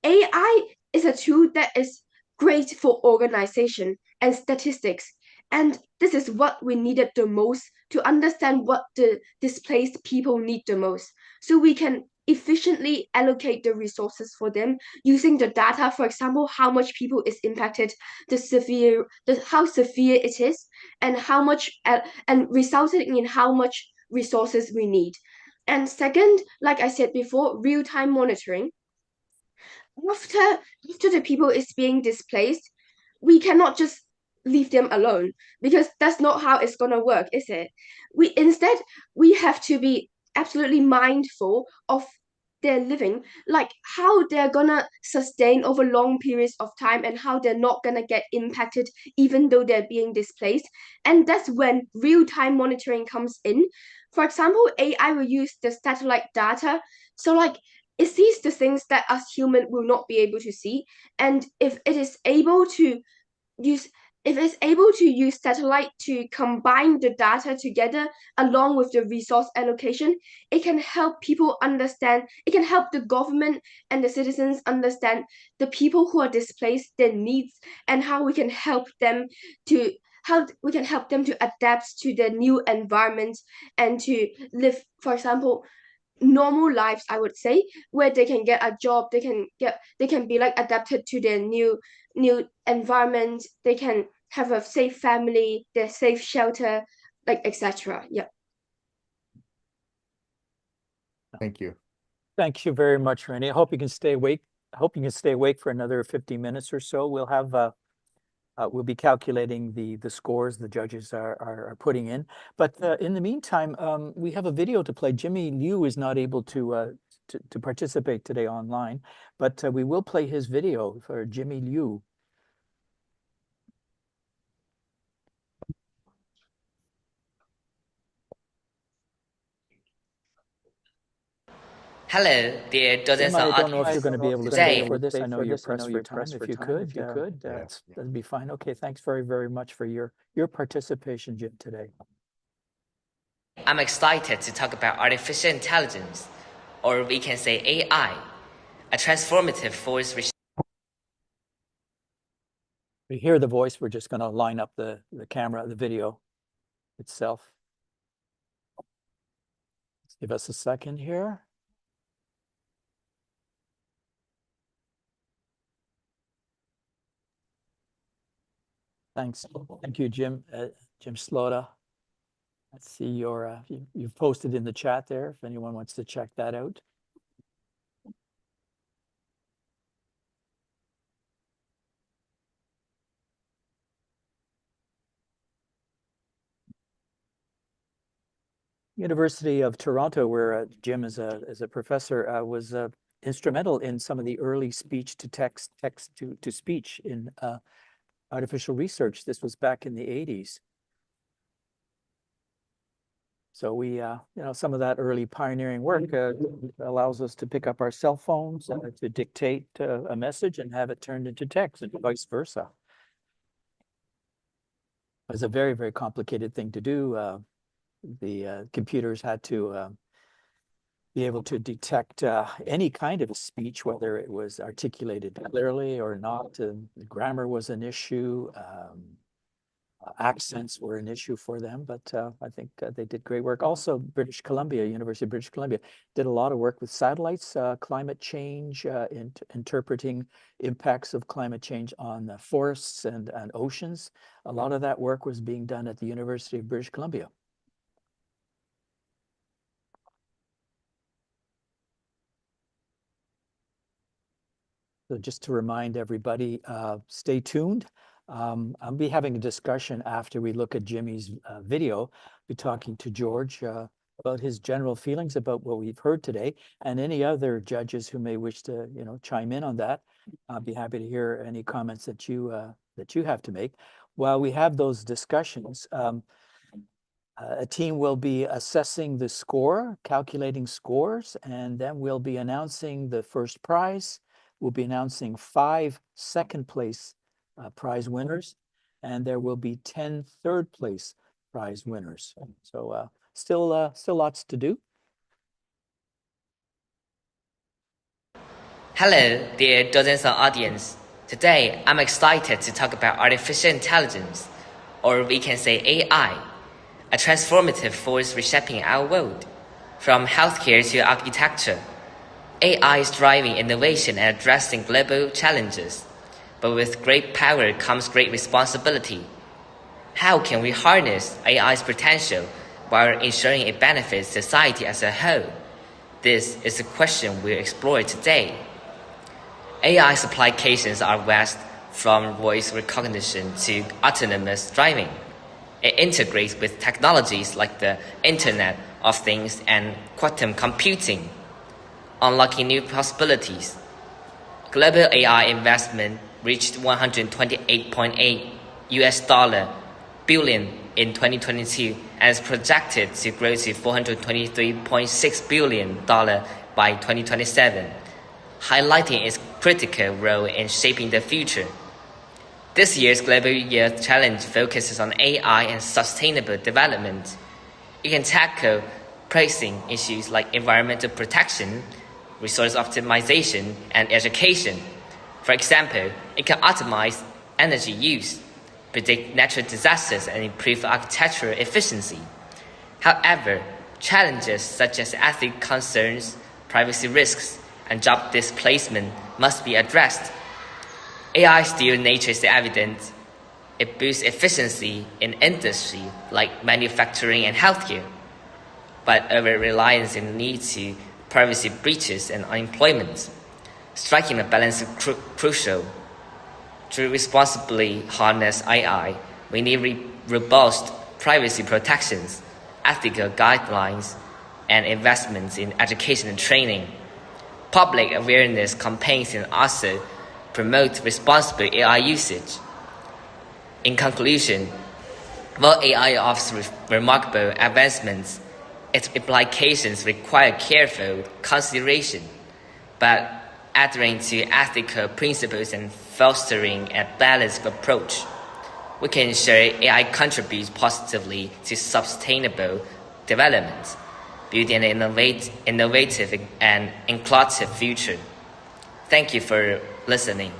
AI is a tool that is great for organization and statistics. And this is what we needed the most to understand what the displaced people need the most. So we can efficiently allocate the resources for them using the data, for example, how much people is impacted, how severe it is, and how much and resulting in how much resources we need. And second, like I said before, real-time monitoring after the people is being displaced, we cannot just leave them alone because that's not how it's gonna work, is it? We have to be absolutely mindful of their living, like how they're gonna sustain over long periods of time and how they're not gonna get impacted even though they're being displaced. And that's when real-time monitoring comes in. For example, AI will use the satellite data. So like it sees the things that us human will not be able to see, and use if it's able to use satellite to combine the data together along with the resource allocation, it can help people understand, it can help the government and the citizens understand the people who are displaced, their needs, and how we can help them to adapt to the new environment and to live, for example, normal lives, I would say, where they can get a job, they can be like adapted to their new environment, they can have a safe family, their safe shelter, like etc. Yeah.
Thank you.
Thank you very much, Rennie. I hope you can stay awake. I hope you can stay awake for another 15 minutes or so. We'll have we'll be calculating the scores the judges are putting in. But in the meantime, we have a video to play. Jimmy Liu is not able to participate today online, but we will play his video for Jimmy Liu.
Hello, dear judges
Jim,
and
I don't know if you're
audience.
going to be able to
Today,
stay for this. I know you're pressed for time. If you could, that'd be fine. Okay, thanks very, very much for your participation, Jim, today.
I'm excited to talk about artificial intelligence, or we can say AI, a transformative force which.
We hear the voice. We're just going to line up the camera, the video itself. Give us a second here. Thanks. Thank you, Jim. Jim Slota. Let's see your, you've posted in the chat there if anyone wants to check that out. University of Toronto, where Jim is a professor, was instrumental in some of the early speech to text, text to speech in artificial research. This was back in the 80s. So we, you know, some of that early pioneering work allows us to pick up our cell phones to dictate a message and have it turned into text and vice versa. It was a very, very complicated thing to do. The computers had to be able to detect any kind of speech, whether it was articulated clearly or not. Grammar was an issue. Accents were an issue for them, but I think they did great work. Also, University of British Columbia did a lot of work with satellites, climate change, interpreting impacts of climate change on forests and oceans. A lot of that work was being done at the University of British Columbia. So just to remind everybody, stay tuned. I'll be having a discussion after we look at Jimmy's video, be talking to George about his general feelings about what we've heard today, and any other judges who may wish to, chime in on that. I'll be happy to hear any comments that you have to make. While we have those discussions, a team will be assessing the score, calculating scores, and then we'll be announcing the first prize. We'll be announcing 5 second place prize winners, and there will be 10 third place prize winners. So still lots to do.
Hello, dear dozens of audience. Today, I'm excited to talk about artificial intelligence, or we can say AI, a transformative force reshaping our world. From healthcare to architecture, AI is driving innovation and addressing global challenges. But with great power comes great responsibility. How can we harness AI's potential while ensuring it benefits society as a whole? This is the question we'll explore today. AI's applications are vast, from voice recognition to autonomous driving. It integrates with technologies like the Internet of Things and quantum computing, unlocking new possibilities. Global AI investment reached $128.8 billion in 2022 and is projected to grow to $423.6 billion by 2027, highlighting its critical role in shaping the future. This year's Global Youth Challenge focuses on AI and sustainable development. It can tackle pressing issues like environmental protection, resource optimization, and education. For example, it can optimize energy use, predict natural disasters, and improve architectural efficiency. However, challenges such as ethical concerns, privacy risks, and job displacement must be addressed. AI still nature is evident. It boosts efficiency in industry like manufacturing and healthcare, but over-reliance in lead to privacy breaches and unemployment. Striking a balance is crucial. To responsibly harness AI, we need robust privacy protections, ethical guidelines, and investments in education and training. Public awareness campaigns can also promote responsible AI usage. In conclusion, while AI offers remarkable advancements, its implications require careful consideration, but adhering to ethical principles and fostering a balanced approach, we can ensure AI contributes positively to sustainable development, building an innovative and inclusive future. Thank you for listening.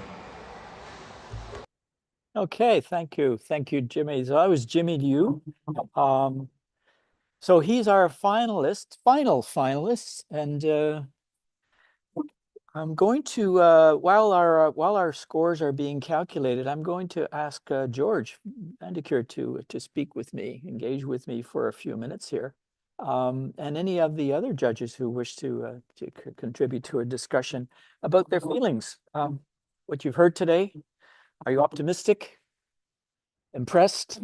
Okay, thank you, Jimmy. So I was Jimmy Liu. So he's our final finalist, and I'm going to while our scores are being calculated, I'm going to ask George Vandekeur to speak with me, engage with me for a few minutes here, and any of the other judges who wish to contribute to a discussion about their feelings. What you've heard today, are you optimistic? Impressed?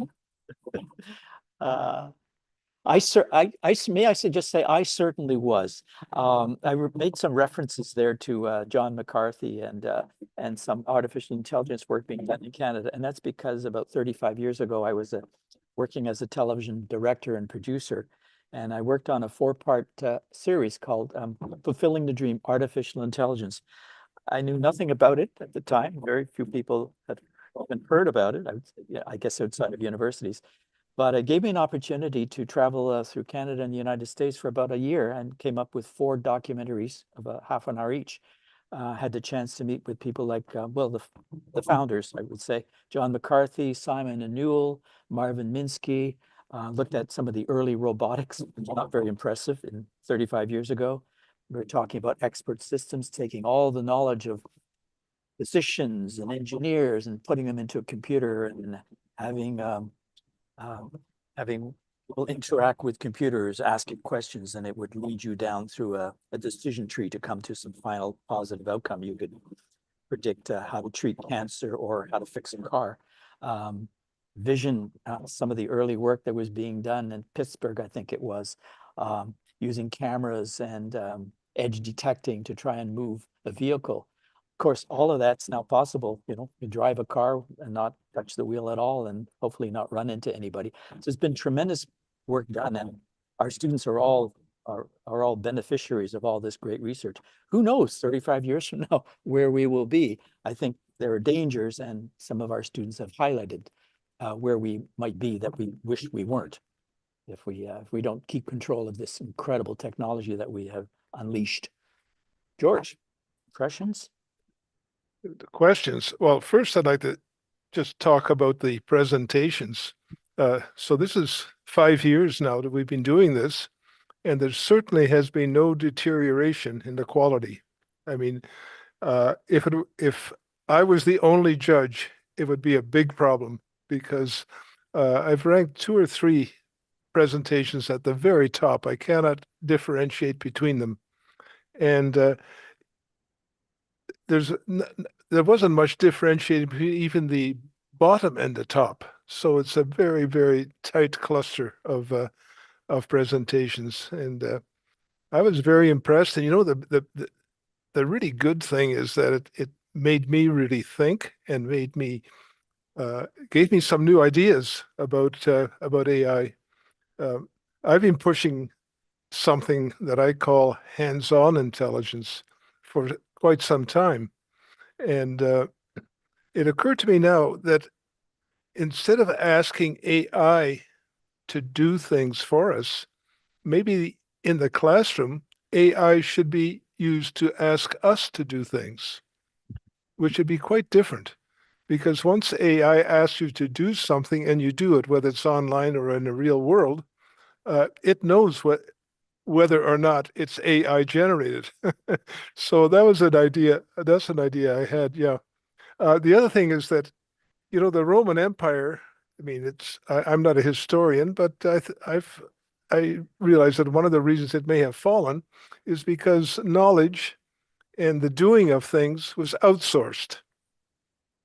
I certainly was. I made some references there to John McCarthy and some artificial intelligence work being done in Canada, and that's because about 35 years ago I was working as a television director and producer, and I worked on a 4-part series called Fulfilling the Dream: Artificial Intelligence. I knew nothing about it at the time. Very few people had even heard about it. I guess outside of universities. But it gave me an opportunity to travel through Canada and the United States for about a year and came up with 4 documentaries about half an hour each. Had the chance to meet with people like, well, the founders, I would say, John McCarthy, Simon and Newell, Marvin Minsky, looked at some of the early robotics, not very impressive in 35 years ago. We were talking about expert systems, taking all the knowledge of physicians and engineers and putting them into a computer and having people interact with computers, asking questions, and it would lead you down through a decision tree to come to some final positive outcome. You could predict how to treat cancer or how to fix a car. Vision, some of the early work that was being done in Pittsburgh, I think it was, using cameras and edge detecting to try and move a vehicle. Of course, all of that's now possible. You drive a car and not touch the wheel at all and hopefully not run into anybody. So there's been tremendous work done, and our students are all beneficiaries of all this great research. Who knows, 35 years from now, where we will be. I think there are dangers, and some of our students have highlighted where we might be that we wish we weren't if we don't keep control of this incredible technology that we have unleashed. George, impressions?
The questions. Well, first I'd like to just talk about the presentations. So this is 5 years now that we've been doing this, and there certainly has been no deterioration in the quality. I mean, if I was the only judge, it would be a big problem, because I've ranked 2 or 3 presentations at the very top. I cannot differentiate between them. And there wasn't much differentiating between even the bottom and the top. So it's a very, very tight cluster of presentations. And I was very impressed. And the really good thing is that it made me really think and gave me some new ideas about AI. I've been pushing something that I call hands-on intelligence for quite some time. And it occurred to me now that instead of asking AI to do things for us, maybe in the classroom, AI should be used to ask us to do things, which would be quite different. Because once AI asks you to do something and you do it, whether it's online or in the real world, it knows whether or not it's AI generated. So that was an idea. That's an idea I had. Yeah. The other thing is that, the Roman Empire. I mean, I'm not a historian, but I realize that one of the reasons it may have fallen is because knowledge and the doing of things was outsourced.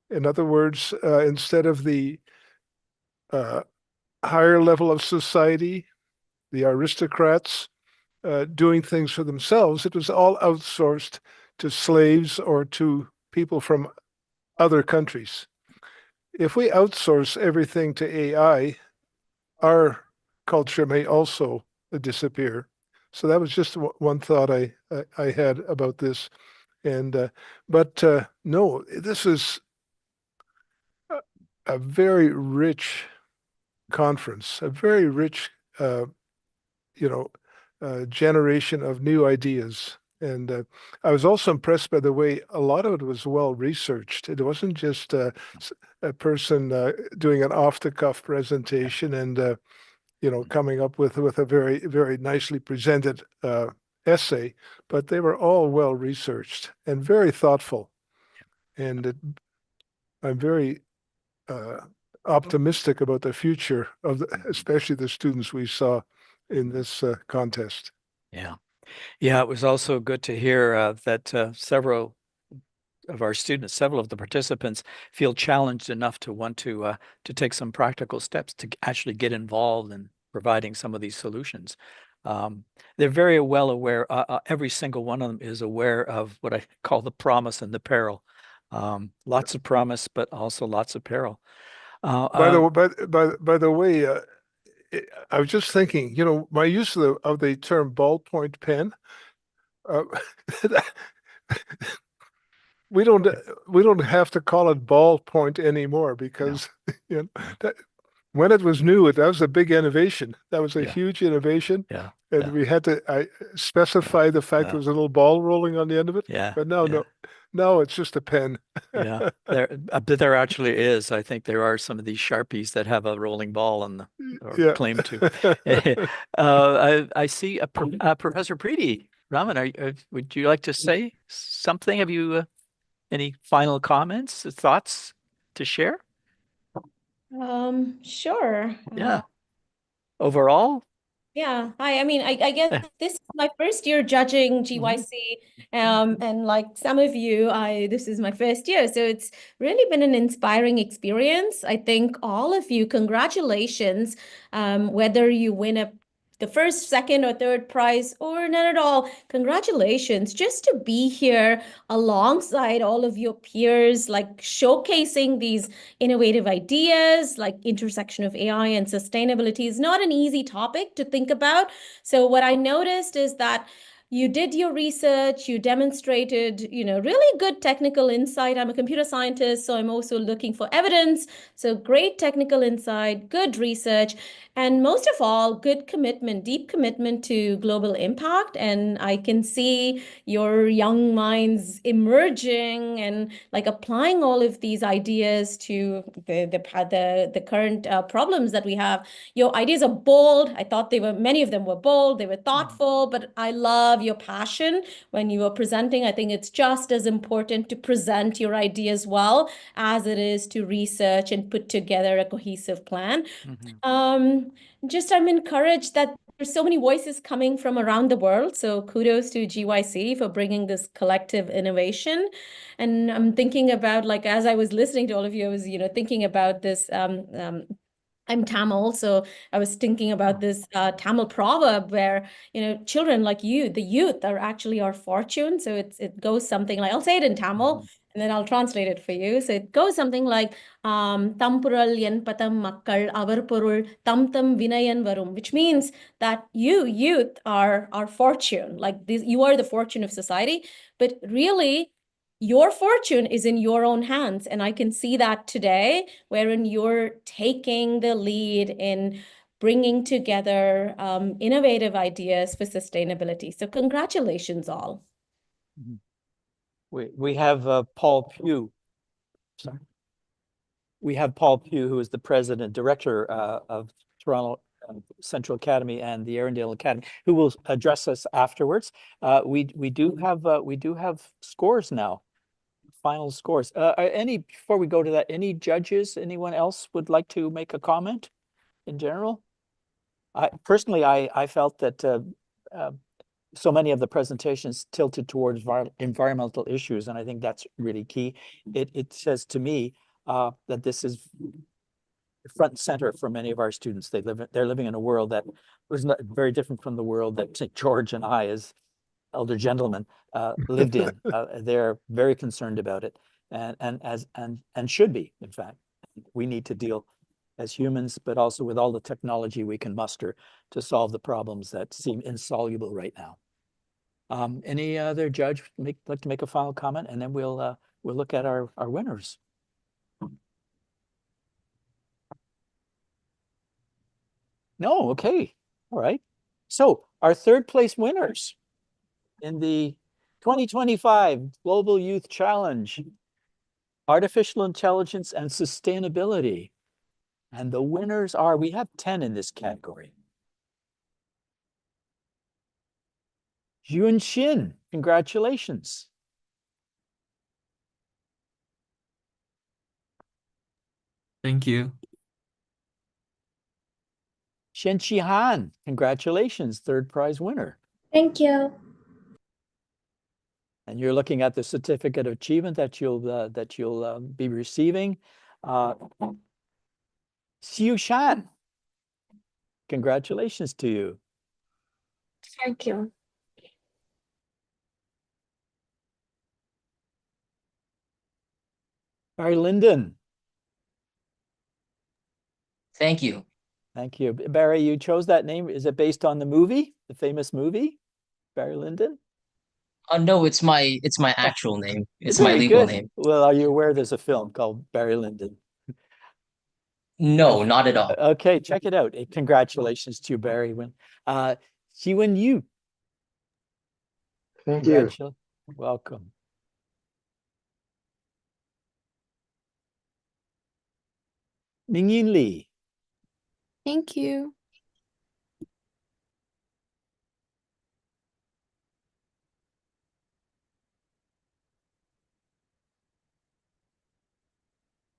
In other words, instead of the higher level of society, the aristocrats, doing things for themselves, it was all outsourced to slaves or to people from other countries. If we outsource everything to AI, our culture may also disappear. So that was just one thought I had about this. And but no, this is a very rich conference, a very rich generation of new ideas. And I was also impressed by the way a lot of it was well researched. It wasn't just a person doing an off-the-cuff presentation and coming up with a very, very nicely presented essay, but they were all well researched and very thoughtful. And I'm very optimistic about the future of especially the students we saw in this contest.
Yeah. Yeah, it was also good to hear that several of our students, several of the participants feel challenged enough to want to take some practical steps to actually get involved in providing some of these solutions. They're very well aware, every single one of them is aware of what I call the promise and the peril. Lots of promise, but also lots of peril.
By the way, I was just thinking, my use of the term ballpoint pen. We don't have to call it ballpoint anymore because when it was new, that was a big innovation. That was a
Yeah.
huge innovation.
Yeah.
And
Yeah.
we had to specify the fact
Yeah.
there was a little ball rolling on the end of it.
Yeah.
But now,
Yeah.
now it's just a pen.
Yeah, there actually is. I think there are some of these Sharpies that have a rolling ball on the or
Yeah.
claim to. I see a Professor Preeti. Raman, would you like to say something? Have you any final comments, thoughts to share?
Sure.
Yeah. Overall,
Yeah, I mean, I guess this is my first year judging GYC, and like some of you, this is my first year, so it's really been an inspiring experience. I think all of you, congratulations, whether you win the first, second, or third prize or none at all, congratulations. Just to be here alongside all of your peers, like showcasing these innovative ideas, like intersection of AI and sustainability is not an easy topic to think about. So what I noticed is that you did your research, you demonstrated, really good technical insight. I'm a computer scientist, so I'm also looking for evidence. So great technical insight, good research, and most of all, good commitment, deep commitment to global impact. And I can see your young minds emerging and like applying all of these ideas to the current problems that we have. Your ideas are bold. I thought many of them were bold, they were thoughtful, but I love your passion when you are presenting. I think it's just as important to present your ideas well as it is to research and put together a cohesive plan. I'm encouraged that there's so many voices coming from around the world. So kudos to GYC for bringing this collective innovation. And I'm thinking about, like, as I was listening to all of you, I was, thinking about this. I'm Tamil, so I was thinking about this Tamil proverb where, children like you, the youth, are actually our fortune. So it goes something like, I'll say it in Tamil, and then I'll translate it for you. So it goes something like, Tampural yen patam makkal avar porul tam tam vinayan varum, which means that you, youth, are our fortune. Like this, you are the fortune of society, but really, your fortune is in your own hands. And I can see that today, wherein you're taking the lead in bringing together innovative ideas for sustainability. So congratulations all.
we have Paul Pugh. Sorry. We have Paul Pugh, who is the president director of Toronto Central Academy and the Arundel Academy, who will address us afterwards. We do have scores now, final scores. Before we go to that, any judges, anyone else would like to make a comment in general? Personally, I felt that so many of the presentations tilted towards environmental issues, and I think that's really key. It says to me that this is front and center for many of our students. They're living in a world that was not very different from the world that St. George and I, as elder gentlemen, lived in. They're very concerned about it, and should be. In fact, we need to deal as humans, but also with all the technology we can muster to solve the problems that seem insoluble right now. Any other judge like to make a final comment, and then we'll look at our winners. No, okay, all right. So our third place winners in the 2025 Global Youth Challenge, Artificial Intelligence and Sustainability. And the winners are, we have 10 in this category. Yun Xin, congratulations.
Thank you.
Shenqi Han, congratulations, third prize winner.
Thank you.
And you're looking at the certificate of achievement that you'll be receiving. Xiu Shan, congratulations to you.
Thank you.
Barry Lyndon.
Thank you.
Thank you. Barry, you chose that name. Is it based on the movie, the famous movie, Barry Lyndon?
No, it's my actual name. It's my
Very
legal
good.
name.
Well, are you aware there's a film called Barry Lyndon?
No, not at all.
Okay, check it out. Congratulations to you, Barry. Xiwen Yu.
Thank you.
Welcome. Mingyin Li.
Thank you.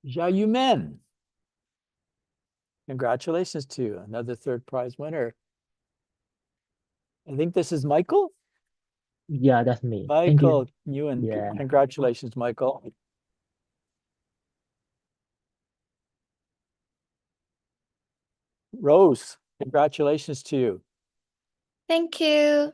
Jia Yumen. Congratulations to you, another third prize winner. I think this is Michael.
Yeah, that's me. Thank
Michael
you.
Nguyen.
Yeah.
Congratulations, Michael. Rose, congratulations to you.
Thank you.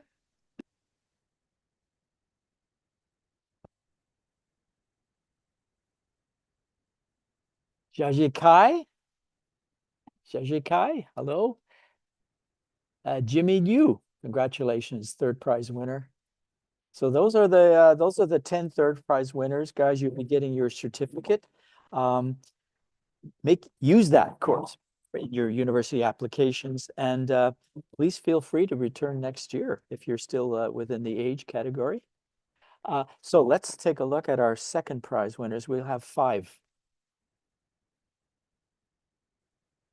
Jiaji Kai. Jiaji Kai, hello. Jimmy Liu, congratulations, third prize winner. So those are the 10 third prize winners, guys. You'll be getting your certificate. Use that, of course, in your university applications, and please feel free to return next year if you're still within the age category. So let's take a look at our second prize winners. We'll have 5.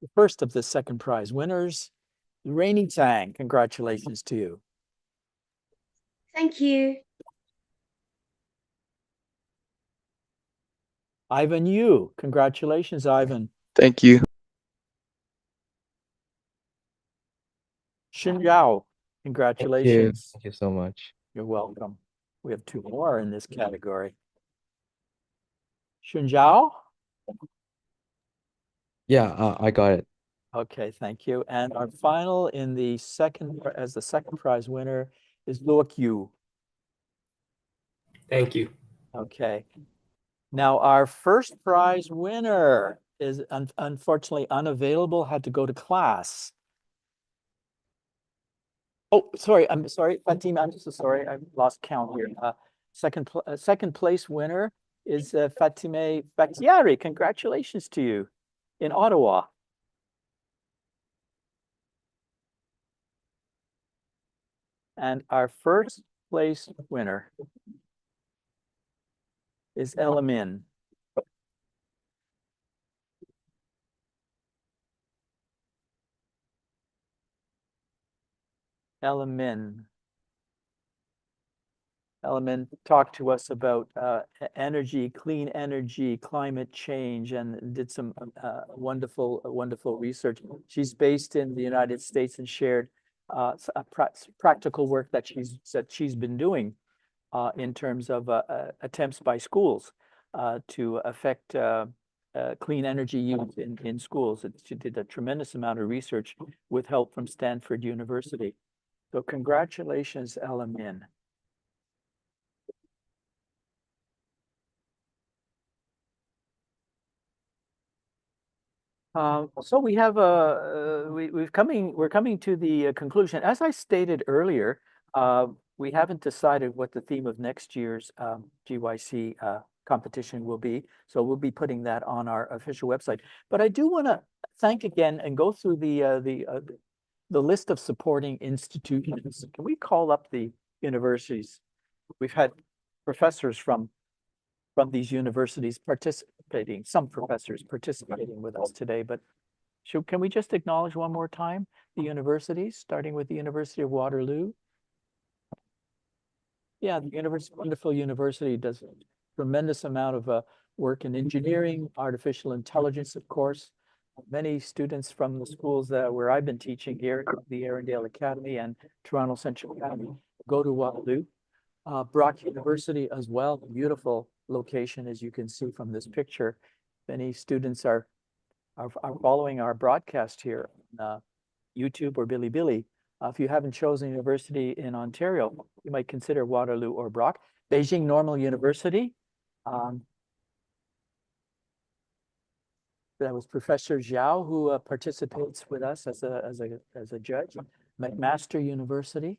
The first of the second prize winners, Rainy Tang. Congratulations to you.
Thank you.
Ivan Yu. Congratulations, Ivan.
Thank you.
Xin Yao.
Thank you.
Congratulations.
Thank you so much.
You're welcome. We have 2 more in this category. Xin Zhao.
Yeah, I got it.
Okay, thank you. And our final in the second prize winner is Luok Yu.
Thank you.
Okay. Now our first prize winner is unfortunately unavailable, had to go to class. Oh, sorry, I'm sorry, Fatima, I'm so sorry, I've lost count here. Second place winner is Fatime Bakhtiari. Congratulations to you in Ottawa. And our first place winner is Elamin. Elamin, talk to us about energy, clean energy, climate change, and did some wonderful research. She's based in the United States and shared practical work that she's been doing in terms of attempts by schools to affect clean energy use in schools. She did a tremendous amount of research with help from Stanford University. So congratulations, Elamin. So we have we're coming to the conclusion. As I stated earlier, we haven't decided what the theme of next year's GYC competition will be. So we'll be putting that on our official website. But I do want to thank again and go through the list of supporting institutions. Can we call up the universities? We've had professors from these universities participating, some professors participating with us today, but can we just acknowledge one more time the universities, starting with the University of Waterloo? Yeah, the wonderful university does a tremendous amount of work in engineering, artificial intelligence, of course. Many students from the schools where I've been teaching here, the Arundel Academy and Toronto Central Academy, go to Waterloo. Brock University as well, beautiful location, as you can see from this picture. Many students are following our broadcast here on YouTube or Bilibili. If you haven't chosen a university in Ontario, you might consider Waterloo or Brock. Beijing Normal University. That was Professor Zhao who participates with us as a judge. McMaster University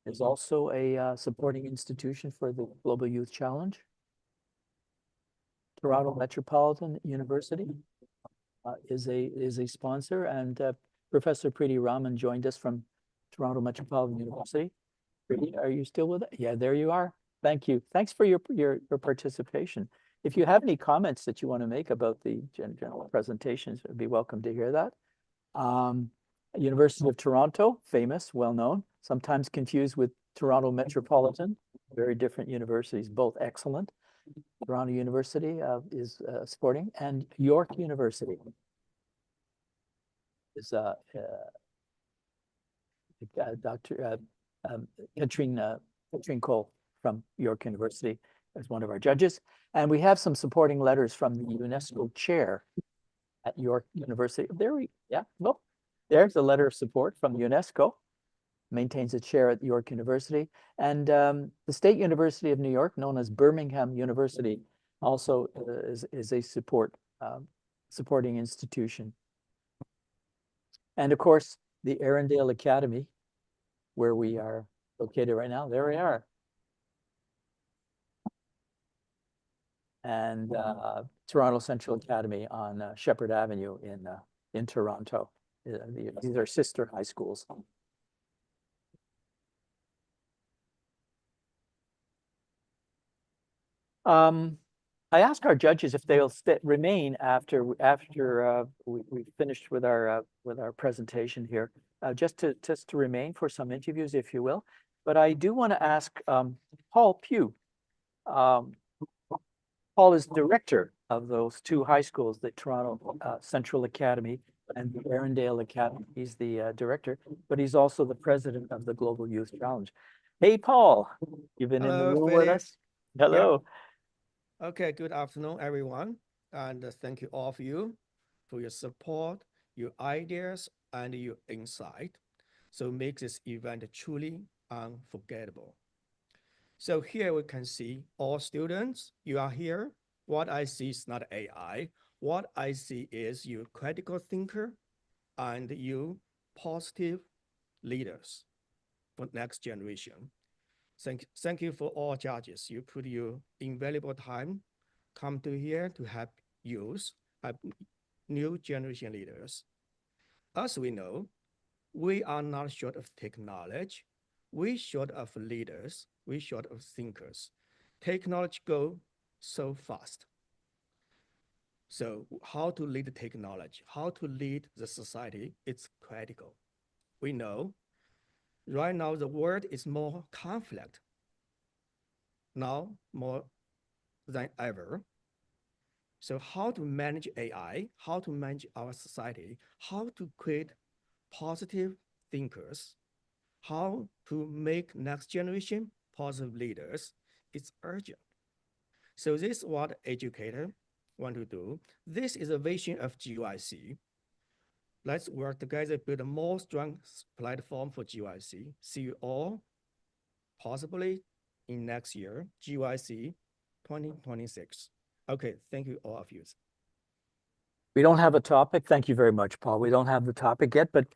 is also a supporting institution for the Global Youth Challenge. Toronto Metropolitan University. is a sponsor, and Professor Preeti Raman joined us from Toronto Metropolitan University. Preeti, are you still with us? Yeah, there you are. Thank you. Thanks for your participation. If you have any comments that you want to make about the general presentations, I'd be welcome to hear that. University of Toronto, famous, well-known, sometimes confused with Toronto Metropolitan, very different universities, both excellent. Toronto University is supporting, and York University is Dr. Katrine Cole from York University as one of our judges. And we have some supporting letters from the UNESCO chair at York University. Well, there's a letter of support from UNESCO, maintains a chair at York University. And the State University of New York, known as Birmingham University, also is a supporting institution. And of course, the Arundel Academy, where we are located right now, there we are. And Toronto Central Academy on Shepherd Avenue in Toronto. These are sister high schools. I asked our judges if they'll remain after we finished with our presentation here, just to remain for some interviews, if you will. But I do want to ask Paul Pugh. Paul is director of those two high schools, the Toronto Central Academy and the Arundel Academy. He's the director, but he's also the president of the Global Youth Challenge. Hey, Paul, you've been in the room with us. Hello.
Yeah. Okay, good afternoon, everyone. And thank you all of you for your support, your ideas, and your insight. So make this event truly unforgettable. So here we can see all students, you are here. What I see is not AI. What I see is you critical thinker and you positive leaders for next generation. Thank you for all judges. You put your invaluable time, come to here to help youth, help new generation leaders. As we know, we are not short of technology. We short of leaders. We short of thinkers. Technology go so fast. So how to lead the technology, how to lead the society, it's critical. We know right now the world is more conflict, now more than ever. So how to manage AI, how to manage our society, how to create positive thinkers, how to make next generation positive leaders, it's urgent. So this is what educator want to do. This is a vision of GYC. Let's work together, build a more strong platform for GYC. See you all possibly in next year, GYC 2026. Okay, thank you all of you.
We don't have a topic. Thank you very much, Paul. We don't have the topic yet, but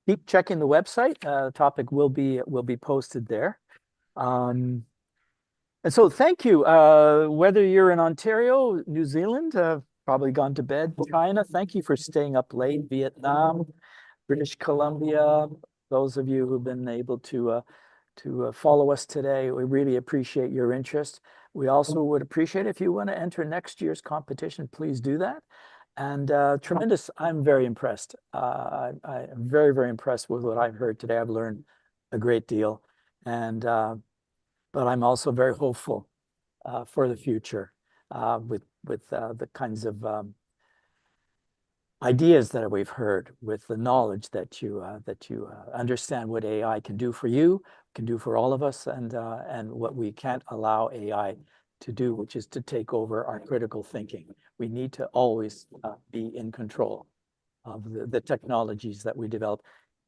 keep checking the website. The topic will be posted there. And so thank you. Whether you're in Ontario, New Zealand, probably gone to bed, China, thank you for staying up late, Vietnam, British Columbia, those of you who've been able to follow us today. We really appreciate your interest. We also would appreciate if you want to enter next year's competition, please do that. And tremendous, I'm very impressed. I'm very, very impressed with what I've heard today. I've learned a great deal. And but I'm also very hopeful for the future with the kinds of ideas that we've heard, with the knowledge that you understand what AI can do for you, can do for all of us, and what we can't allow AI to do, which is to take over our critical thinking. We need to always be in control of the technologies that we develop.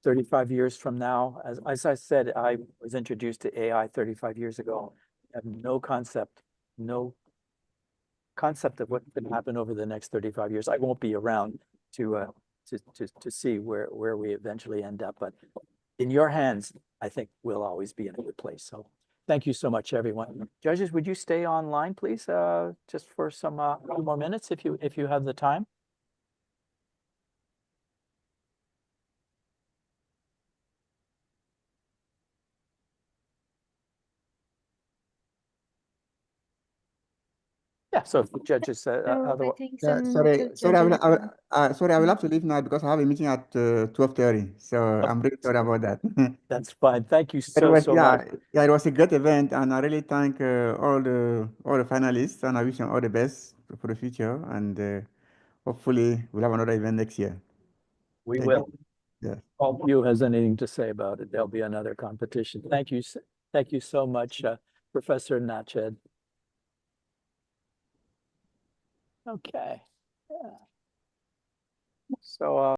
35 years from now, as I said, I was introduced to AI 35 years ago. I have no concept of what could happen over the next 35 years. I won't be around to see where we eventually end up, but in your hands, I think we'll always be in a good place. So thank you so much, everyone. Judges, would you stay online, please, just for some more minutes if you have the time? Yeah, so if the judges said
So I
otherwise.
think
Yeah,
some
sorry,
judges
sorry, I will
Mm.
have to leave now because I have a meeting at 12:30. So I'm really sorry about that.
That's fine. Thank you
But it
so,
was,
so
yeah,
much.
yeah, it was a great event, and I really thank all the finalists, and I wish them all the best for the future, and hopefully we'll have another event next year.
We
Thank
will.
you. Yes.
All of you has anything to say about it, there'll be another competition. Thank you. Thank you so much, Professor Nached. Okay. Yeah. So,